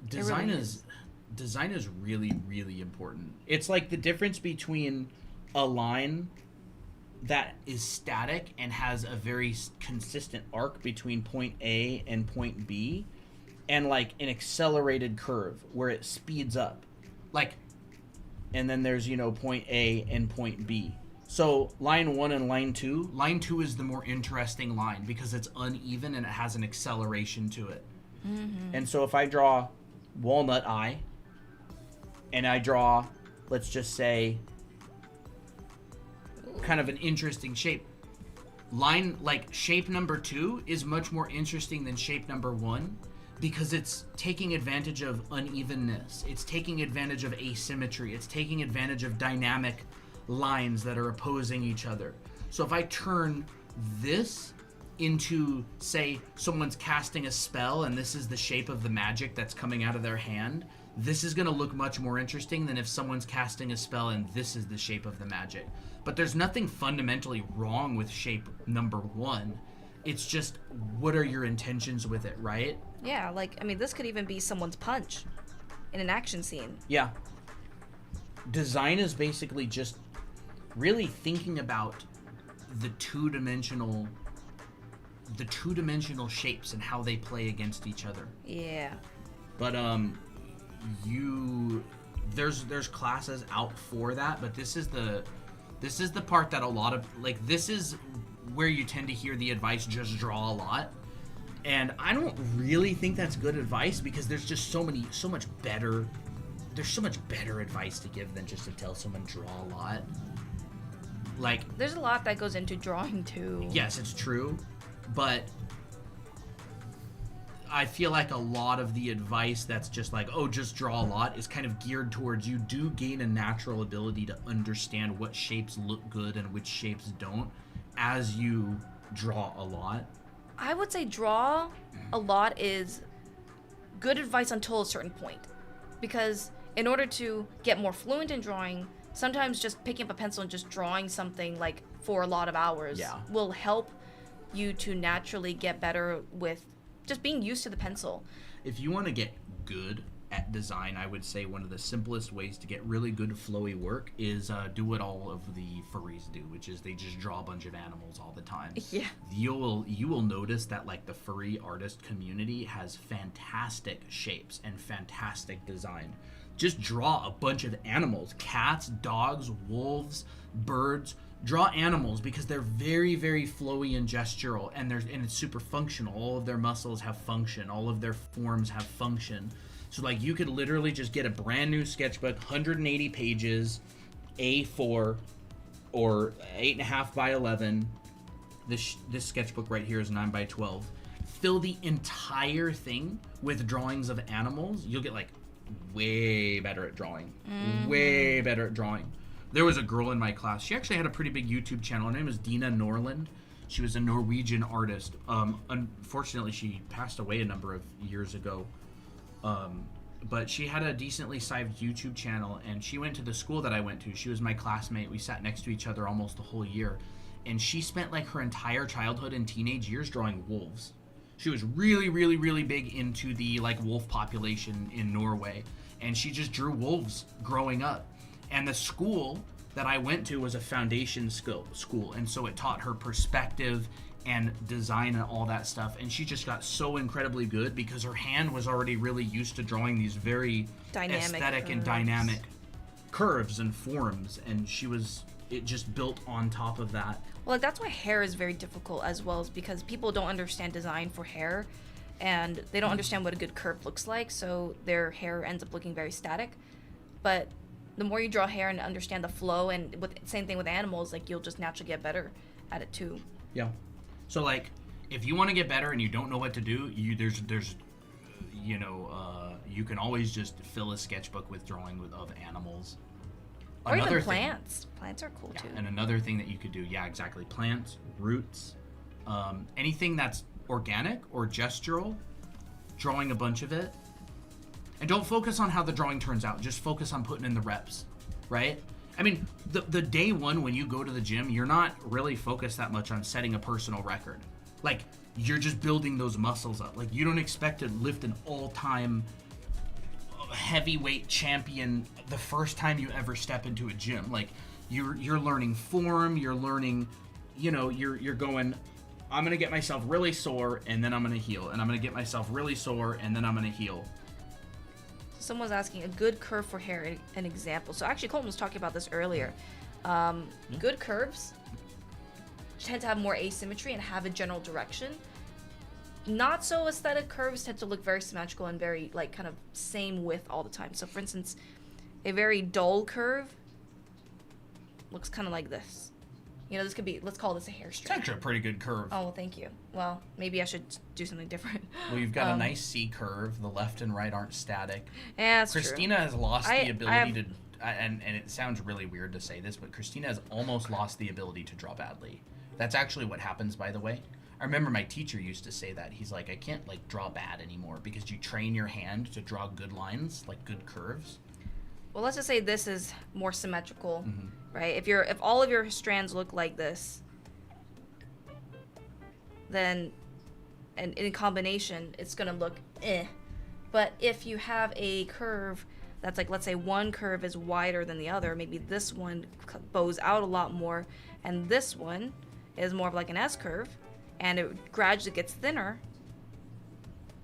Design is really, really important. It's like the difference between a line that is static and has a very consistent arc between point A and point B, and like an accelerated curve where it speeds up, like, and then there's, you know, point A and point B. So line 1 and line 2 is the more interesting line because it's uneven and it has an acceleration to it. Mm-hmm. And so if I draw walnut eye and I draw, let's just say, kind of an interesting shape, shape number 2 is much more interesting than shape number 1 because it's taking advantage of unevenness, it's taking advantage of asymmetry, it's taking advantage of dynamic lines that are opposing each other. So if I turn this into, say, someone's casting a spell and this is the shape of the magic that's coming out of their hand, this is going to look much more interesting than if someone's casting a spell and this is the shape of the magic. But there's nothing fundamentally wrong with shape number 1. It's just, what are your intentions with it, right? Yeah, like, I mean, this could even be someone's punch in an action scene. Yeah. Design is basically just really thinking about the two-dimensional shapes and how they play against each other. Yeah. But there's classes out for that, but this is the part that a lot of, like, this is where you tend to hear the advice, just draw a lot. And I don't really think that's good advice because there's just so much better advice to give than just to tell someone draw a lot. Like, there's a lot that goes into drawing too. Yes, it's true, but I feel like a lot of the advice that's just like, oh, just draw a lot, is kind of geared towards you do gain a natural ability to understand what shapes look good and which shapes don't as you draw a lot. I would say draw a lot is good advice until a certain point. Because in order to get more fluent in drawing, sometimes just picking up a pencil and just drawing something like for a lot of hours will help you to naturally get better with just being used to the pencil. If you want to get good at design, I would say one of the simplest ways to get really good flowy work is do what all of the furries do, which is they just draw a bunch of animals all the time. Yeah. You will notice that like the furry artist community has fantastic shapes and fantastic design. Just draw a bunch of animals, cats, dogs, wolves, birds. Draw animals because they're very, very flowy and gestural, and it's super functional. All of their muscles have function. All of their forms have function. So like you could literally just get a brand new sketchbook, 180 pages, A4, or 8.5 by 11. This sketchbook right here is 9 by 12. Fill the entire thing with drawings of animals. You'll get like way better at drawing. Way better at drawing. There was a girl in my class. She actually had a pretty big YouTube channel. Her name is Dina Norland. She was a Norwegian artist. Unfortunately, she passed away a number of years ago. But she had a decently sized YouTube channel, and she went to the school that I went to. She was my classmate. We sat next to each other almost the whole year. And she spent like her entire childhood and teenage years drawing wolves. She was really, really, really big into the like wolf population in Norway. And she just drew wolves growing up. And the school that I went to was a foundation school. And so it taught her perspective and design and all that stuff. And she just got so incredibly good because her hand was already really used to drawing these very dynamic aesthetic curves. And dynamic curves and forms. And it just built on top of that. Well, like that's why hair is very difficult as well, is because people don't understand design for hair, and they don't understand what a good curve looks like, so their hair ends up looking very static. But the more you draw hair and understand the flow, and same thing with animals, like you'll just naturally get better at it too. Yeah. So like, if you want to get better and you don't know what to do, you can always just fill a sketchbook with drawing of animals. Or even plants. Plants are cool too. And another thing that you could do, exactly, plants, roots, anything that's organic or gestural, drawing a bunch of it. And don't focus on how the drawing turns out. Just focus on putting in the reps, right? I mean, the day one when you go to the gym, you're not really focused that much on setting a personal record. Like, you're just building those muscles up. Like, you don't expect to lift an all-time heavyweight champion the first time you ever step into a gym. Like, you're learning form, you're learning, you're going, I'm going to get myself really sore, and then I'm going to heal. And I'm going to get myself really sore, and then I'm going to heal. Someone's asking a good curve for hair, an example. So actually Colton was talking about this earlier. Good curves tend to have more asymmetry and have a general direction. Not so aesthetic curves tend to look very symmetrical and very like kind of same width all the time. So for instance, a very dull curve looks kind of like this. This could be, let's call this a hair straight. It's actually a pretty good curve. Oh, well, thank you. Well, maybe I should do something different. Well, you've got a nice C curve. The left and right aren't static. Yeah, that's Christina true. has lost the ability to, and it sounds really weird to say this, but Christina has almost lost the ability to draw badly. That's actually what happens, by the way. I remember my teacher used to say that. He's like, I can't like draw bad anymore because you train your hand to draw good lines, like good curves. Well, let's just say this is more symmetrical, right? If all of your strands look like this, then and in combination, it's gonna look eh. But if you have a curve that's like, let's say one curve is wider than the other, maybe this one bows out a lot more, and this one is more of like an S curve, and it gradually gets thinner,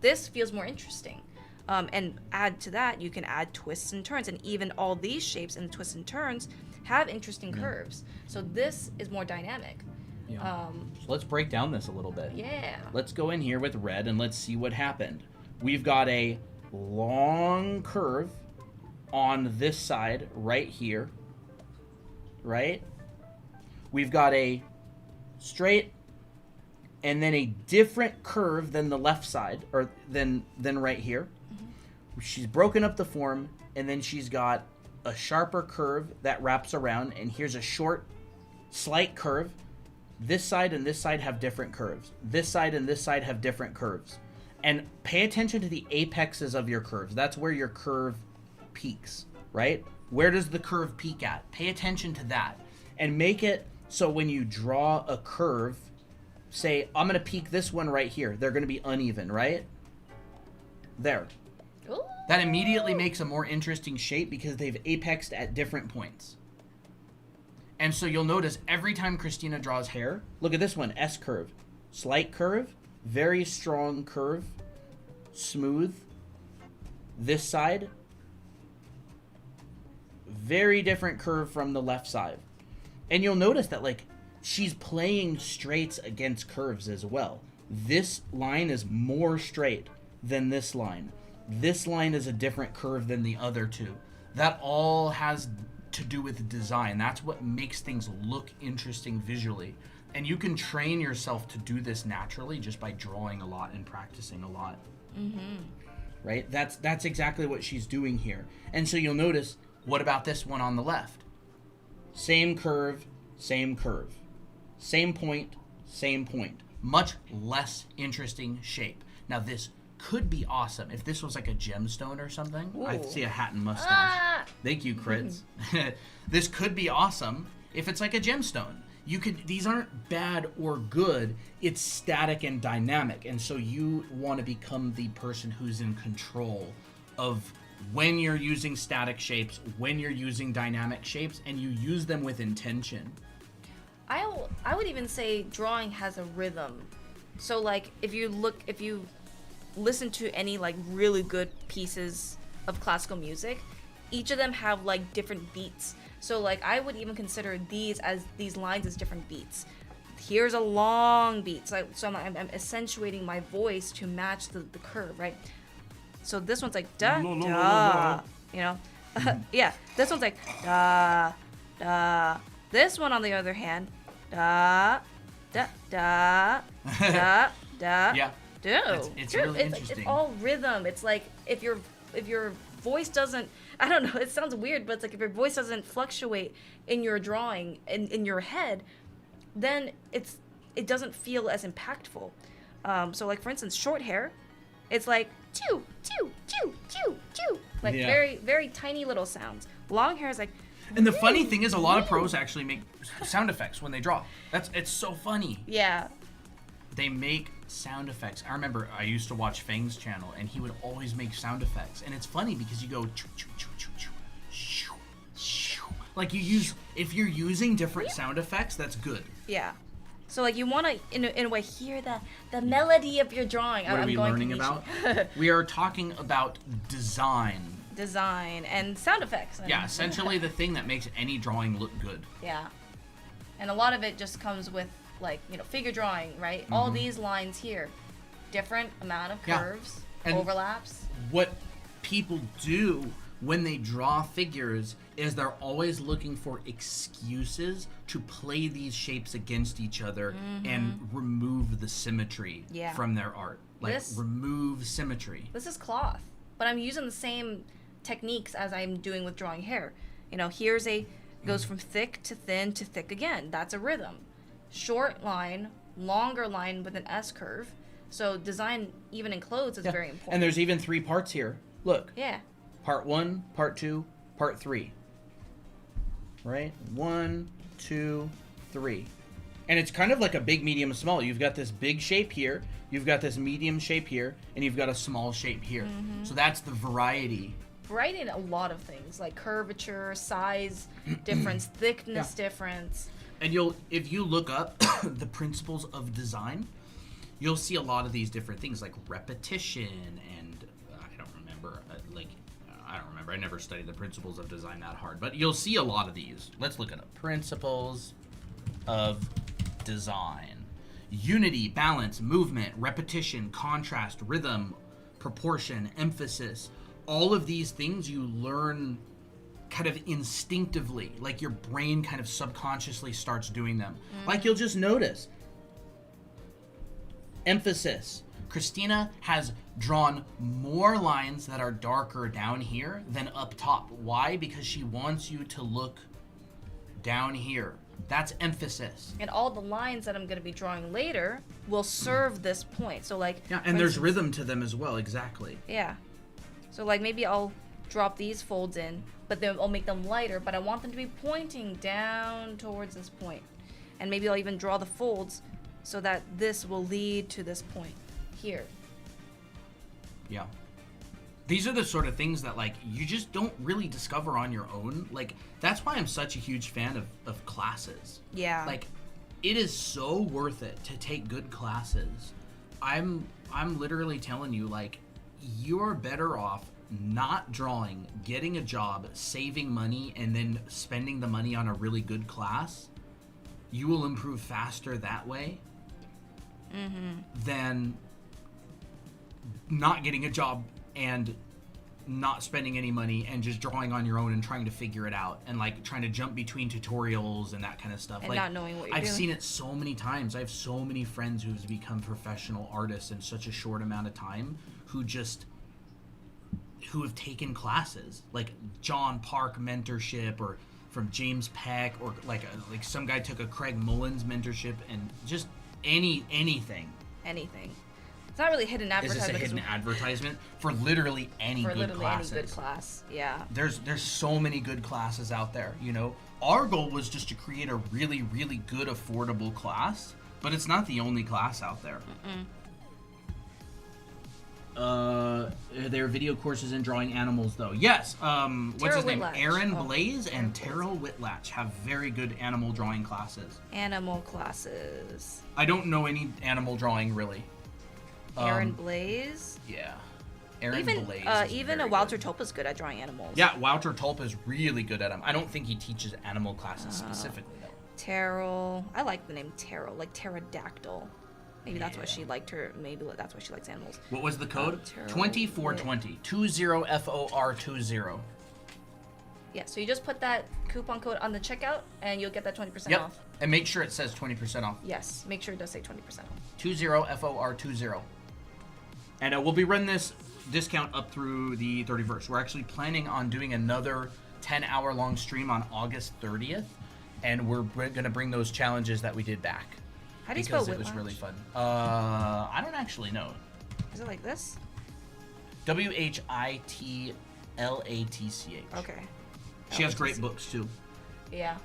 this feels more interesting. And add to that, you can add twists and turns, and even all these shapes and twists and turns have interesting curves. So this is more dynamic. Yeah. So let's break down this a little bit. Yeah. Let's go in here with red and let's see what happened. We've got a long curve on this side right here, right? We've got a straight and then a different curve than the left side, or than right here. She's broken up the form, and then she's got a sharper curve that wraps around, and here's a short, slight curve. This side and this side have different curves. This side and this side have different curves. And pay attention to the apexes of your curves. That's where your curve peaks, right? Where does the curve peak at? Pay attention to that. And make it so when you draw a curve, say, I'm going to peak this one right here. They're going to be uneven, right? There. Ooh. That immediately makes a more interesting shape because they've apexed at different points. And so you'll notice every time Christina draws hair, look at this one, S curve. Slight curve, very strong curve, smooth. This side, very different curve from the left side. And you'll notice that, like, she's playing straights against curves as well. This line is more straight than this line. This line is a different curve than the other two. That all has to do with design. That's what makes things look interesting visually. And you can train yourself to do this naturally just by drawing a lot and practicing a lot. Mm-hmm. Right? That's exactly what she's doing here. And so you'll notice, what about this one on the left? Same curve, same curve. Same point, same point. Much less interesting shape. Now this could be awesome. If this was like a gemstone or something, Ooh. I see a hat and mustache. Ah! Thank you, Crits. This could be awesome if it's like a gemstone. You could, these aren't bad or good, it's static and dynamic. And so you want to become the person who's in control of when you're using static shapes, when you're using dynamic shapes, and you use them with intention. I would even say drawing has a rhythm. So like if you listen to any like really good pieces of classical music, each of them have like different beats. So like I would even consider these lines as different beats. Here's a long beat. So I'm accentuating my voice to match the curve, right? So this one's like da da, you know? Yeah, this one's like da da. This one on the other hand, da da da da da. Yeah. Dude, it's really interesting. It's all rhythm. It's like if your voice doesn't, I don't know, it sounds weird, but it's like if your voice doesn't fluctuate in your drawing, in your head, then it doesn't feel as impactful. So like for instance, short hair, it's like choo choo choo choo choo, like very very tiny little sounds. Long hair is like. And the funny thing is, a lot of pros actually make sound effects when they draw. It's so funny. Yeah. They make sound effects. I remember I used to watch Fang's channel, and he would always make sound effects. And it's funny because you go choo choo choo choo choo shoo shoo. Like if you're using different sound effects, that's good. Yeah. So like you want to in a way hear the melody of your drawing. What are we learning about? We are talking about design and sound effects. Yeah, essentially the thing that makes any drawing look good. Yeah. And a lot of it just comes with like, figure drawing, right? All these lines here, different amount of curves, overlaps. What people do when they draw figures is they're always looking for excuses to play these shapes against each other and remove the symmetry from their art. Like remove symmetry. This is cloth, but I'm using the same techniques as I'm doing with drawing hair. Here's goes from thick to thin to thick again. That's a rhythm. Short line, longer line with an S curve. So design, even in clothes, is very important. And there's even 3 parts here. Look. Yeah. Part 1, part 2, part 3. Right? 1, 2, 3. And it's kind of like a big, medium, small. You've got this big shape here, you've got this medium shape here, and you've got a small shape here. So that's the variety. Variety in a lot of things, like curvature, size difference, thickness difference. And if you look up the principles of design, you'll see a lot of these different things like repetition and I don't remember. I never studied the principles of design that hard, but you'll see a lot of these. Let's look at it. Principles of design: unity, balance, movement, repetition, contrast, rhythm, proportion, emphasis. All of these things you learn kind of instinctively, like your brain kind of subconsciously starts doing them. Like you'll just notice. Emphasis. Christina has drawn more lines that are darker down here than up top. Why? Because she wants you to look down here. That's emphasis. And all the lines that I'm going to be drawing later will serve this point. So like Yeah, and there's rhythm to them as well, exactly. Yeah. So like maybe I'll drop these folds in, but then I'll make them lighter, but I want them to be pointing down towards this point. And maybe I'll even draw the folds so that this will lead to this point here. Yeah. These are the sort of things that, like, you just don't really discover on your own. Like, that's why I'm such a huge fan of classes. Yeah. Like, it is so worth it to take good classes. I'm literally telling you, like, you're better off not drawing, getting a job, saving money, and then spending the money on a really good class. You will improve faster that way than not getting a job and not spending any money and just drawing on your own and trying to figure it out and like trying to jump between tutorials and that kind of stuff. And like, not knowing what you're I've doing. seen it so many times. I have so many friends who've become professional artists in such a short amount of time who have taken classes like John Park mentorship or from James Peck or like some guy took a Craig Mullins mentorship and just anything. It's not really hidden Is advertisement. this a hidden advertisement for literally any good classes? Any good class, yeah. There's so many good classes out there, you know. Our goal was just to create a really, really good, affordable class, but it's not the only class out there. There are video courses in drawing animals, though. Yes. What's his name? Whitlatch. Aaron Blaze and Terrell Whitlatch have very good animal drawing classes. Animal classes. I don't know any animal drawing really. Aaron Blaze. Yeah. Aaron Even Blaze. Is even very Walter good. Topa's good at drawing animals. Yeah, Walter Tulp is really good at them. I don't think he teaches animal classes specifically, though. Terrell. I like the name Terrell, like pterodactyl. Maybe that's why she liked her. Maybe that's why she likes animals. What was the code? Terrell 2420. 20FOR20. Yeah, so you just put that coupon code on the checkout, and you'll get that 20% Yep. off. And make sure it says 20% off. Yes, make sure it does say 20% off. 20FOR20. And we'll be running this discount up through the 31st. We're actually planning on doing another 10-hour long stream on August 30th, and we're going to bring those challenges that we did back. How do you because spell it was Whitlatch? really fun. I don't actually know. Is it like this? WHITLATCH. Okay. She has great books too. Yeah.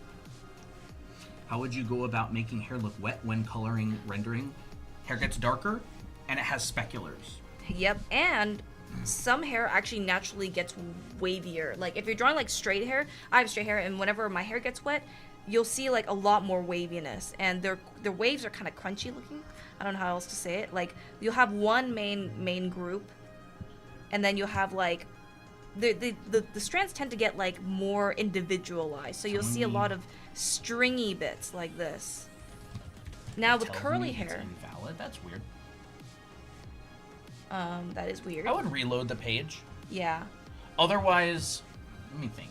How would you go about making hair look wet when coloring rendering? Hair gets darker, and it has speculars. Yep, and some hair actually naturally gets wavier. Like if you're drawing like straight hair, I have straight hair, and whenever my hair gets wet, you'll see like a lot more waviness, and their waves are kind of crunchy looking. I don't know how else to say it. Like you'll have one main group, and then you'll have like the strands tend to get like more individualized. So you'll see a lot of stringy bits like this. Now with Tells curly me it's hair, invalid. That's weird. that is weird. I would reload the page. Yeah. Otherwise, let me think.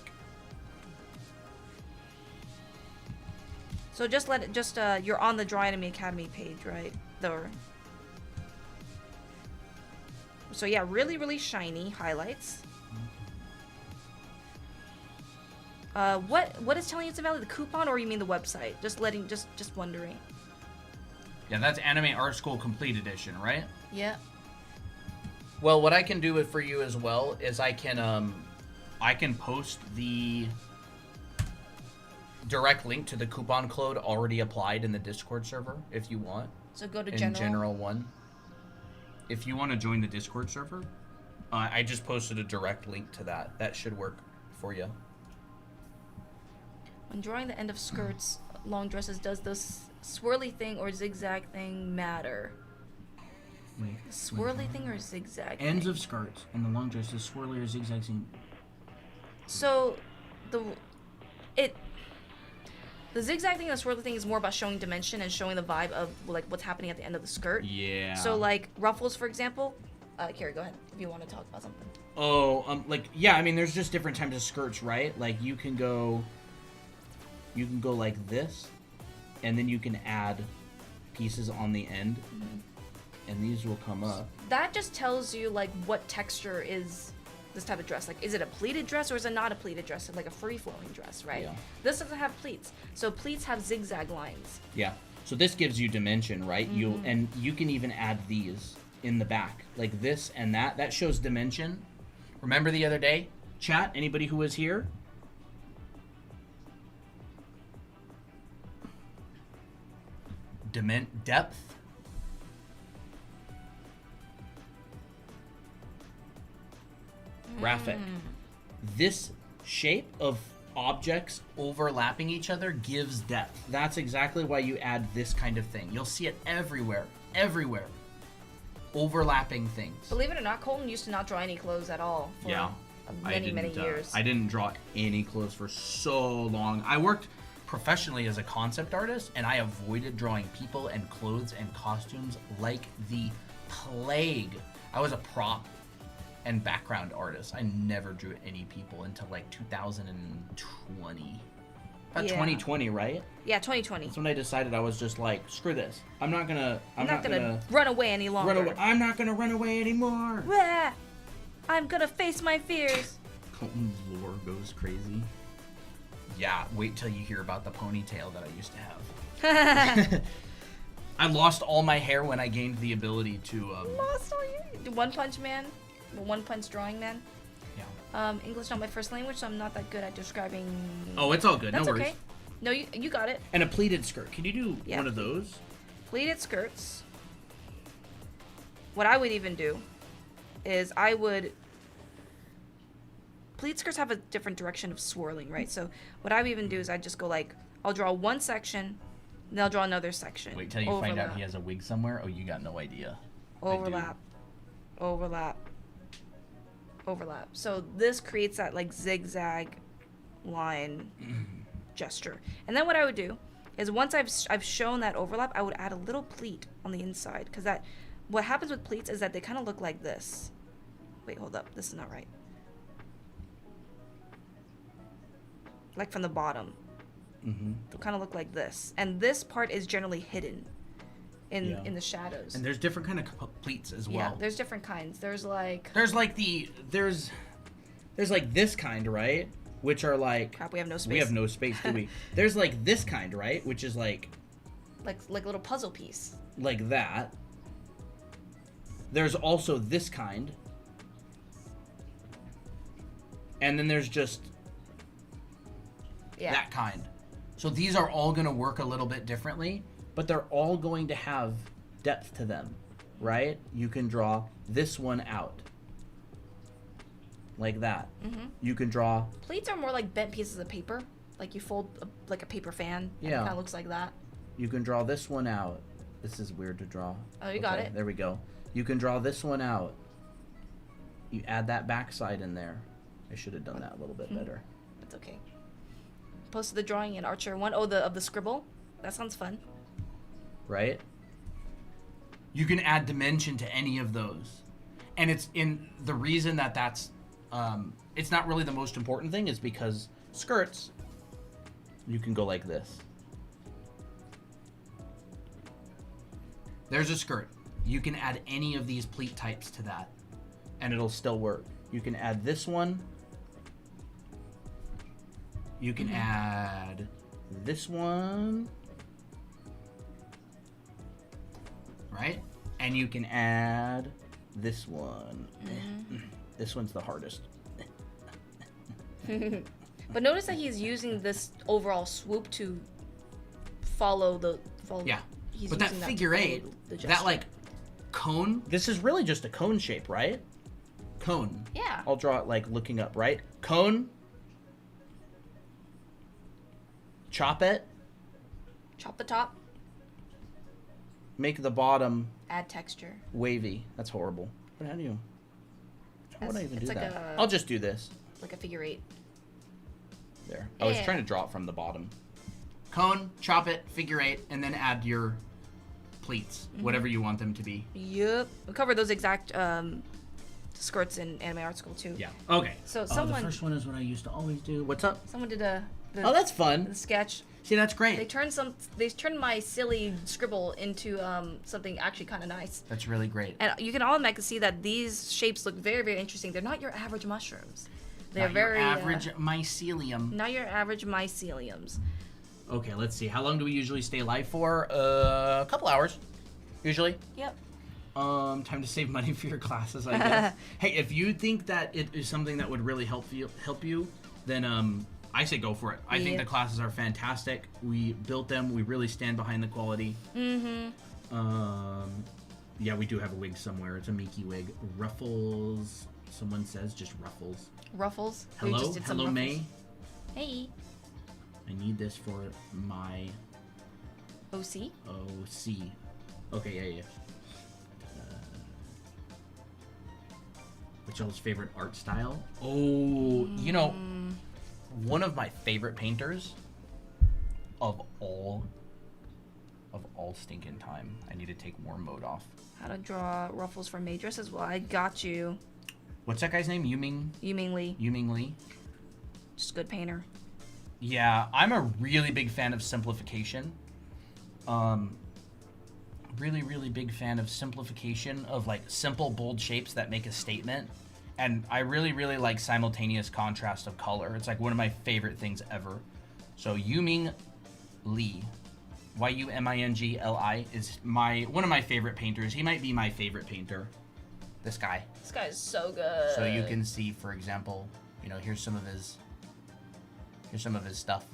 So just you're on the Draw Anime Academy page, right? So yeah, really, really shiny highlights. What is telling you it's invalid? The coupon, or you mean the website? Just wondering. Yeah, that's Anime Art School Complete Edition, right? Yeah. Well, what I can do for you as well is I can post the direct link to the coupon code already applied in the Discord server if you want. So go to in General 1. If you want to join the Discord server, I just posted a direct link to that. That should work for you. When drawing the end of skirts, long dresses, does this swirly thing or zigzag thing matter? Swirly thing or zigzag Ends thing? of skirts and the long dresses, swirly or zigzag thing. So the zigzag thing and the swirly thing is more about showing dimension and showing the vibe of like what's happening at the end of the skirt. Yeah. So like ruffles, for example. Carrie, go ahead if you want to talk about something. Oh, yeah. I mean, there's just different types of skirts, right? Like you can go like this, and then you can add pieces on the end, and these will come up. That just tells you like what texture is this type of dress. Like, is it a pleated dress or is it not a pleated dress? It's like a free-flowing dress, right? Yeah. This doesn't have pleats. So pleats have zigzag lines. Yeah. So this gives you dimension, right? And you can even add these in the back, like this and that. That shows dimension. Remember the other day, chat? Anybody who was here? Depth. Graphic. This shape of objects overlapping each other gives depth. That's exactly why you add this kind of thing. You'll see it everywhere. Overlapping things. Believe it or not, Colton used to not draw any clothes at all for many years. I didn't draw any clothes for so long. I worked professionally as a concept artist, and I avoided drawing people and clothes and costumes like the plague. I was a prop and background artist. I never drew any people until like 2020. About 2020, right? Yeah, 2020. That's when I decided I was just like, screw this. I'm not gonna run away any longer. I'm not gonna run away anymore. Blah! I'm gonna face my fears. Colton's lore goes crazy. Yeah, wait till you hear about the ponytail that I used to have. I lost all my hair when I gained the ability to. Lost all your One Punch Man, One Punch Drawing Man. Yeah. English not my first language, so I'm not that good at describing. Oh, it's all good. That's no worries. Okay. No, you got it. And a pleated skirt. Can you do one of those? Pleated skirts. What I would even do is I would. Pleat skirts have a different direction of swirling, right? So what I would even do is I just go like, I'll draw one section, then I'll draw another section. Wait till you find out he has a wig somewhere. Oh, you got no idea. Overlap. So this creates that like zigzag line gesture. And then what I would do is once I've shown that overlap, I would add a little pleat on the inside, because that what happens with pleats is that they kind of look like this. Wait, hold up. This is not right. Like from the bottom. They'll kind of look like this. And this part is generally hidden in the shadows. And there's different kind of pleats as well. Yeah, there's different kinds. There's like this kind, right? Which are like crap, we have no space. We have no space, do we? There's like this kind, right? Which is like a little puzzle piece. Like that. There's also this kind. And then there's just that kind. So these are all going to work a little bit differently, but they're all going to have depth to them, right? You can draw this one out. Like that. You can draw... Pleats are more like bent pieces of paper. Like you fold like a paper fan. Yeah. And it kind of looks like that. You can draw this one out. This is weird to draw. Oh, you got it. There we go. You can draw this one out. You add that backside in there. I should have done that a little bit better. That's okay. Posted the drawing in Archer 1. Oh, of the scribble. That sounds fun. Right? You can add dimension to any of those. And it's in the reason that's it's not really the most important thing is because skirts, you can go like this. There's a skirt. You can add any of these pleat types to that, and it'll still work. You can add this one. You can add this one. Right? And you can add this one. This one's the hardest. But notice that he's using this overall swoop to follow the... Yeah. He's but that figure eight, that like cone, this is really just a cone shape, right? Cone. Yeah. I'll draw it like looking up, right? Cone. Chop it. Chop the top. Make the bottom. Add texture. Wavy. That's horrible. But how do you... How would I even do like that? I'll just do this. Like a figure eight. There. I was trying to draw it from the bottom. Cone, chop it, figure eight, and then add your pleats, whatever you want them to be. Yep. We covered those exact skirts in anime art school too. Yeah. Okay. So the first one is what I used to always do. What's up? Someone did a Oh, that's fun. The sketch. See, that's great. They turned my silly scribble into something actually kind of nice. That's really great. And you can automatically see that these shapes look very, very interesting. They're not your average mushrooms. They're not very your average mycelium. Not your average myceliums. Okay, let's see. How long do we usually stay live for? A couple hours, usually. Yep. Time to save money for your classes, I guess. Hey, if you think that it is something that would really help you, then I say go for it. I think the classes are fantastic. We built them. We really stand behind the quality. Mm-hmm. Yeah, we do have a wig somewhere. It's a Mickey wig. Ruffles. Someone says just ruffles. Ruffles. Hello, hello, May. Hey. I need this for my OC. OC. Okay, yeah. What's y'all's favorite art style? Oh, you know, one of my favorite painters of all stinking time. I need to take more mode off. How to draw ruffles for maid dresses? Well, I got you. What's that guy's name? Yuming Lee. Yuming Lee. Just a good painter. Yeah, I'm a really big fan of simplification. Really big fan of simplification of like simple bold shapes that make a statement, and I really like simultaneous contrast of color. It's like one of my favorite things ever. So Yuming Lee, Yumingli, is one of my favorite painters. He might be my favorite painter. This guy. This guy is so good. So you can see, for example, you know, here's some of his stuff.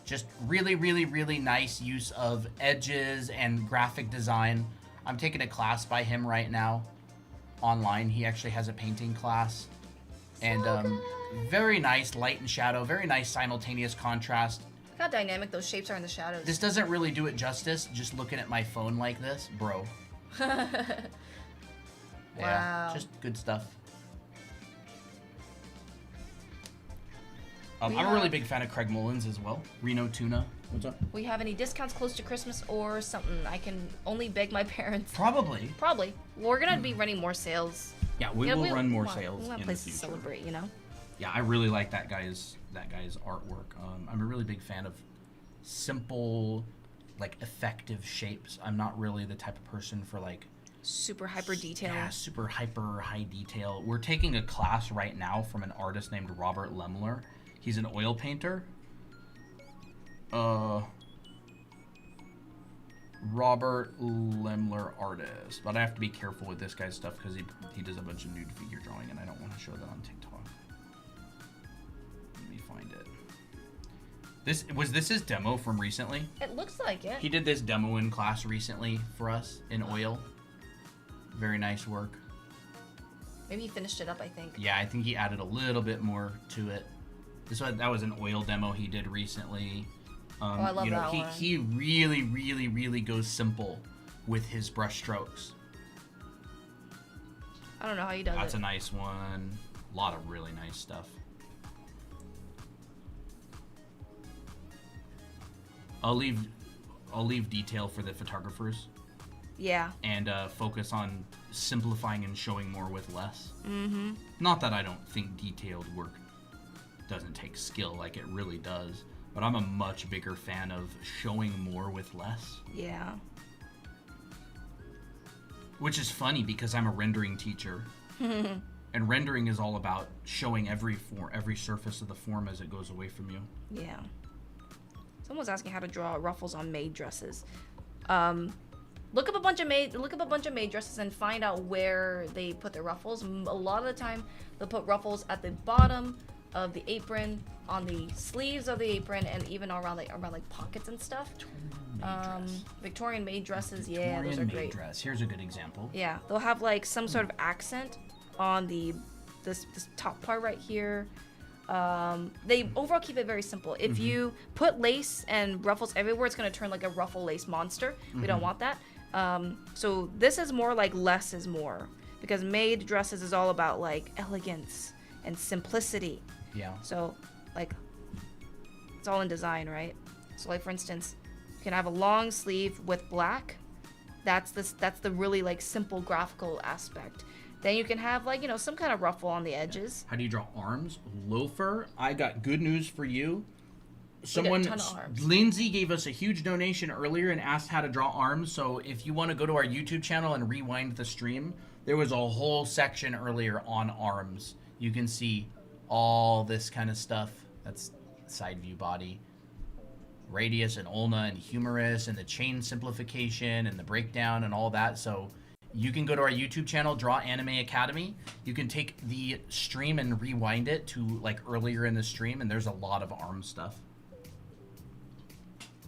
Just really nice use of edges and graphic design. I'm taking a class by him right now online. He actually has a painting class. And very nice light and shadow, very nice simultaneous contrast. Look how dynamic those shapes are in the shadows. This doesn't really do it justice, just looking at my phone like this, bro. Yeah, Wow. just good stuff. I'm a really big fan of Craig Mullins as well. Reno Tuna. What's up? We have any discounts close to Christmas or something? I can only beg my parents. Probably. Well, we're gonna be running more sales. Yeah, we will run more sales We want a in place the to future. celebrate, you know. Yeah, I really like that guy's artwork. I'm a really big fan of simple, like effective shapes. I'm not really the type of person for like Super hyper detail. Yeah, super hyper high detail. We're taking a class right now from an artist named Robert Lemler. He's an oil painter. Robert Lemler artist. But I have to be careful with this guy's stuff because he does a bunch of nude figure drawing and I don't want to show that on TikTok. Let me find it. Was this his demo from recently? It looks like it. He did this demo in class recently for us in oil. Very nice work. Maybe he finished it up, I think. Yeah, I think he added a little bit more to it. That was an oil demo he did recently. I love that one. He really goes simple with his brush strokes. I don't know how he does That's it. a nice one. A lot of really nice stuff. I'll leave detail for the photographers. Yeah. And focus on simplifying and showing more with less. Mm-hmm. Not that I don't think detailed work doesn't take skill, like it really does. But I'm a much bigger fan of showing more with less. Yeah. Which is funny because I'm a rendering teacher. And rendering is all about showing every surface of the form as it goes away from you. Yeah. Someone's asking how to draw ruffles on maid dresses. Look up a bunch of maid dresses and find out where they put their ruffles. A lot of the time, they'll put ruffles at the bottom of the apron, on the sleeves of the apron, and even around like pockets and stuff. Victorian maid dresses, yeah, those are Victorian maid great. dress. Here's a good example. Yeah, they'll have like some sort of accent on this top part right here. They overall keep it very simple. If you put lace and ruffles everywhere, it's gonna turn like a ruffle lace monster. We don't want that. So this is more like less is more, because maid dresses is all about like elegance and simplicity. Yeah. So like it's all in design, right? So like for instance, you can have a long sleeve with black. That's the really like simple graphical aspect. Then you can have like, some kind of ruffle on the edges. How do you draw arms? Loafer, I got good news for you. We got a ton of arms. Lindsay gave us a huge donation earlier and asked how to draw arms. So if you want to go to our YouTube channel and rewind the stream, there was a whole section earlier on arms. You can see all this kind of stuff. That's side view body, radius and ulna and humerus and the chain simplification and the breakdown and all that. So you can go to our YouTube channel, Draw Anime Academy. You can take the stream and rewind it to like earlier in the stream, and there's a lot of arm stuff.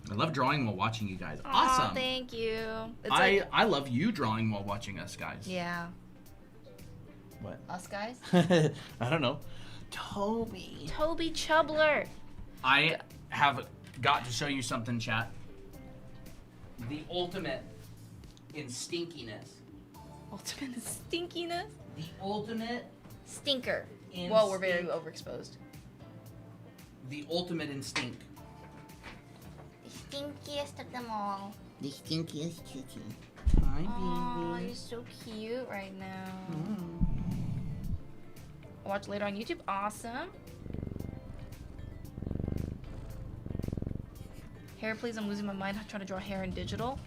I love drawing while watching you guys. Awesome. Aw, thank you. I love you drawing while watching us guys. Yeah. What? Us guys? I don't know. Toby Chubler. I have got to show you something, chat. The ultimate in stinkiness. Ultimate stinkiness? The ultimate Stinker. in Well, we're very stink. overexposed. The ultimate in stink. The stinkiest of them all. The stinkiest kitty. Hi, Oh, baby. you're so cute right now. Mm. Watch later on YouTube. Awesome. Hair, please. I'm losing my mind trying to draw hair in digital.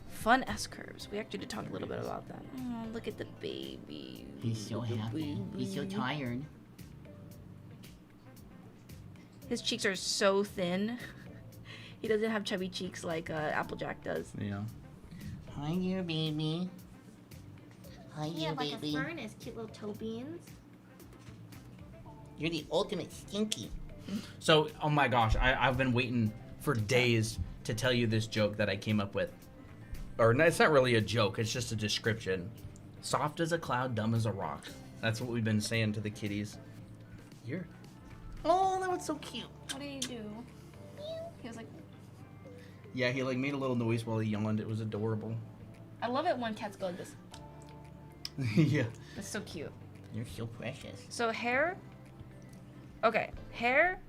Fun S-curves. We actually did talk a little bit about that. Oh, look at the baby. He's so happy. He's so tired. His cheeks are so thin. He doesn't have chubby cheeks like Applejack does. Yeah. Hi, you baby. Hi, Yeah, you like baby. a fern is cute little toe beans. You're the ultimate stinky. So, oh my gosh, I've been waiting for days to tell you this joke that I came up with. Or no, it's not really a joke, it's just a description. Soft as a cloud, dumb as a rock. That's what we've been saying to the kitties. You're... Oh, that was so cute. What did he do? He was like, Yeah, he like made a little noise while he yawned. It was adorable. I love it when cats go like this. Yeah. It's so cute. You're so precious. So hair. Okay, hair.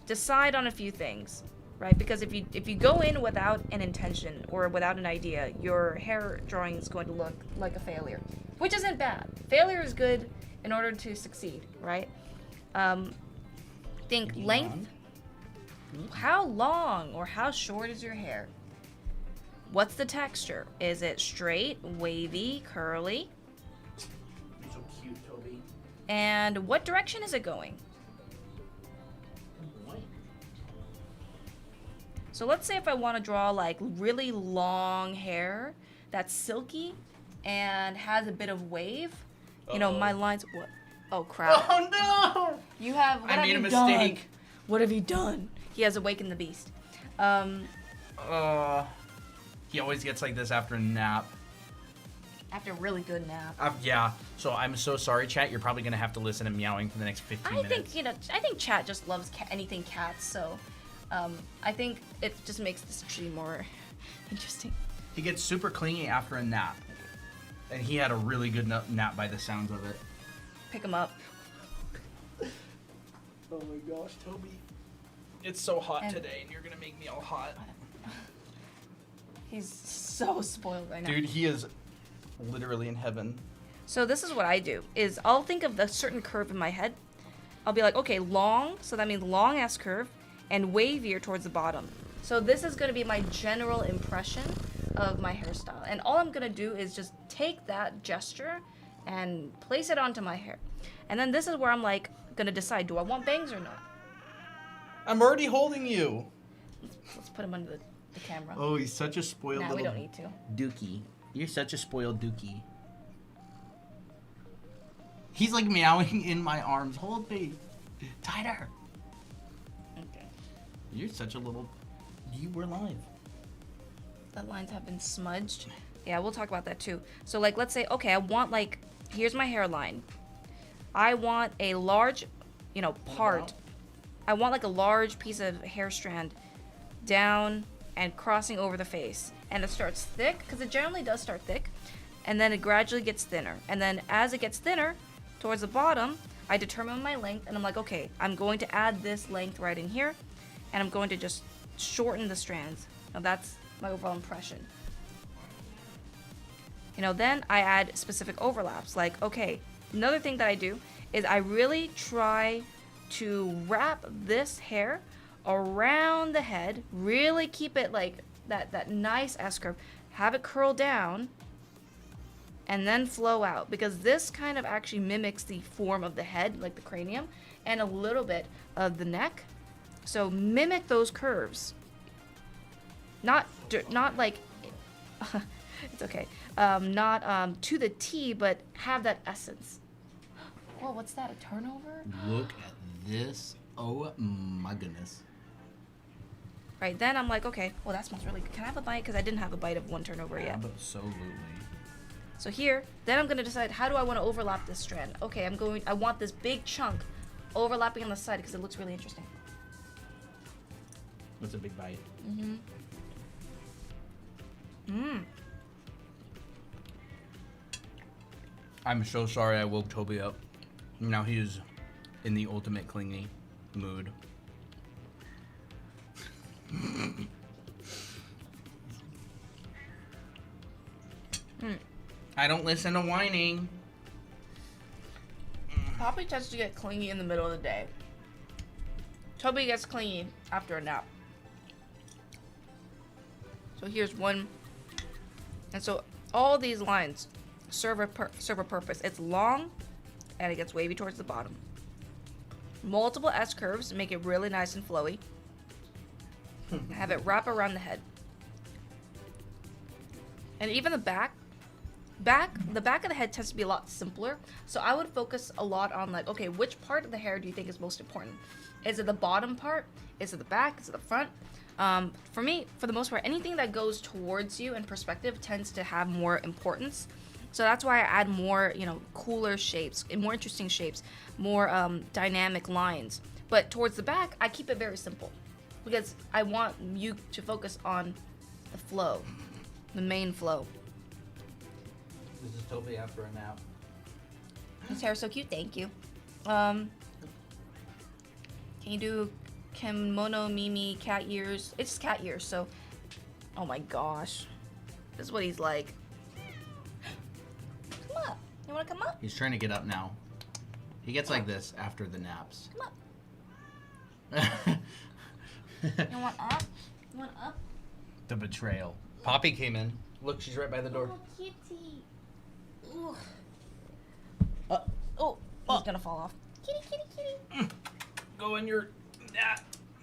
Decide on a few things, right? Because if you go in without an intention or without an idea, your hair drawing is going to look like a failure, which isn't bad. Failure is good in order to succeed, right? Think length. How long or how short is your hair? What's the texture? Is it straight, wavy, curly? You're so cute, Toby. And what direction is it going? So let's say if I want to draw like really long hair that's silky and has a bit of wave, you know, my lines. What? Oh crap! Oh no! You have. What I have made a you done? mistake. What have you done? He has awakened the beast. He always gets like this after a nap. After a really good nap. Yeah. So I'm so sorry, chat. You're probably gonna have to listen to meowing for the next 15 minutes. I think chat just loves anything cats. So, I think it just makes this stream more interesting. He gets super clingy after a nap, and he had a really good nap by the sounds of it. Pick him up. Oh my gosh, Toby. It's so hot And- today, and you're gonna make me all hot. He's so spoiled right now. Dude, he is literally in heaven. So this is what I do, is I'll think of the certain curve in my head. I'll be like, okay, long, so that means long S curve, and wavier towards the bottom. So this is gonna be my general impression of my hairstyle. And all I'm gonna do is just take that gesture and place it onto my hair. And then this is where I'm like, gonna decide, do I want bangs or not? I'm already holding you. Let's put him under the camera. Oh, he's such a spoiled Nah, we little don't need to. dookie. You're such a spoiled dookie. He's like meowing in my arms. Hold me. Tighter. Okay. You're such a little... You were live. The lines have been smudged. Yeah, we'll talk about that too. So like, let's say, okay, I want like, here's my hairline. I want a large, part. I want like a large piece of hair strand down and crossing over the face. And it starts thick, because it generally does start thick. And then it gradually gets thinner. And then as it gets thinner, towards the bottom, I determine my length. And I'm like, okay, I'm going to add this length right in here. And I'm going to just shorten the strands. Now that's my overall impression. You know, then I add specific overlaps. Like, okay, another thing that I do is I really try to wrap this hair around the head, really keep it like that nice S-curve, have it curl down, and then flow out, because this kind of actually mimics the form of the head, like the cranium, and a little bit of the neck. So mimic those curves. Not like, it's okay. Not to the T, but have that essence. Whoa, what's that? A turnover? Look at this. Oh my goodness. Right, then I'm like, okay, well, that smells really good. Can I have a bite? Because I didn't have a bite of one turnover yet. Absolutely. So here, then I'm gonna decide, how do I want to overlap this strand? Okay, I want this big chunk overlapping on the side because it looks really interesting. That's a big bite. Mm-hmm. Mmm. I'm so sorry I woke Toby up. Now he is in the ultimate clingy mood. I don't listen to whining. Poppy tends to get clingy in the middle of the day. Toby gets clingy after a nap. So here's one. And so all these lines serve a purpose. It's long and it gets wavy towards the bottom. Multiple S curves make it really nice and flowy. Have it wrap around the head. And even the back of the head tends to be a lot simpler. So I would focus a lot on like, okay, which part of the hair do you think is most important? Is it the bottom part? Is it the back? Is it the front? For me, for the most part, anything that goes towards you in perspective tends to have more importance. So that's why I add more, cooler shapes, more interesting shapes, more dynamic lines. But towards the back, I keep it very simple because I want you to focus on the flow, the main flow. This is Toby after a nap. His hair is so cute, thank you. Can you do kimono Mimi cat ears? It's just cat ears, so. Oh my gosh. This is what he's like. Come up. You wanna come up? He's trying to get up now. He gets like this after the naps. Come up. You want up? You want up? The betrayal. Poppy came in. Look, she's right by the door. Oh, kitty. Ooh. He's gonna fall off. Kitty. Go in your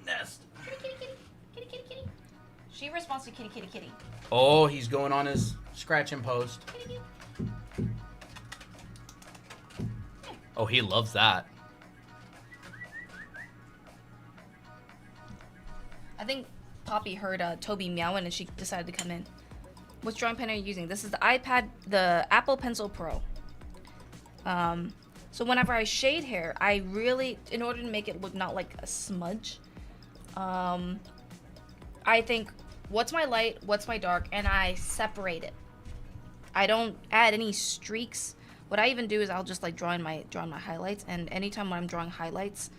nest. Kitty. She responds to kitty. Oh, he's going on his scratching post. Kitty. Oh, he loves that. I think Poppy heard Toby meowing and she decided to come in. Which drawing pen are you using? This is the Apple Pencil Pro. So whenever I shade hair, I really, in order to make it look not like a smudge, I think, what's my light, what's my dark, and I separate it. I don't add any streaks. What I even do is I'll just like draw in my highlights, and anytime when I'm drawing highlights,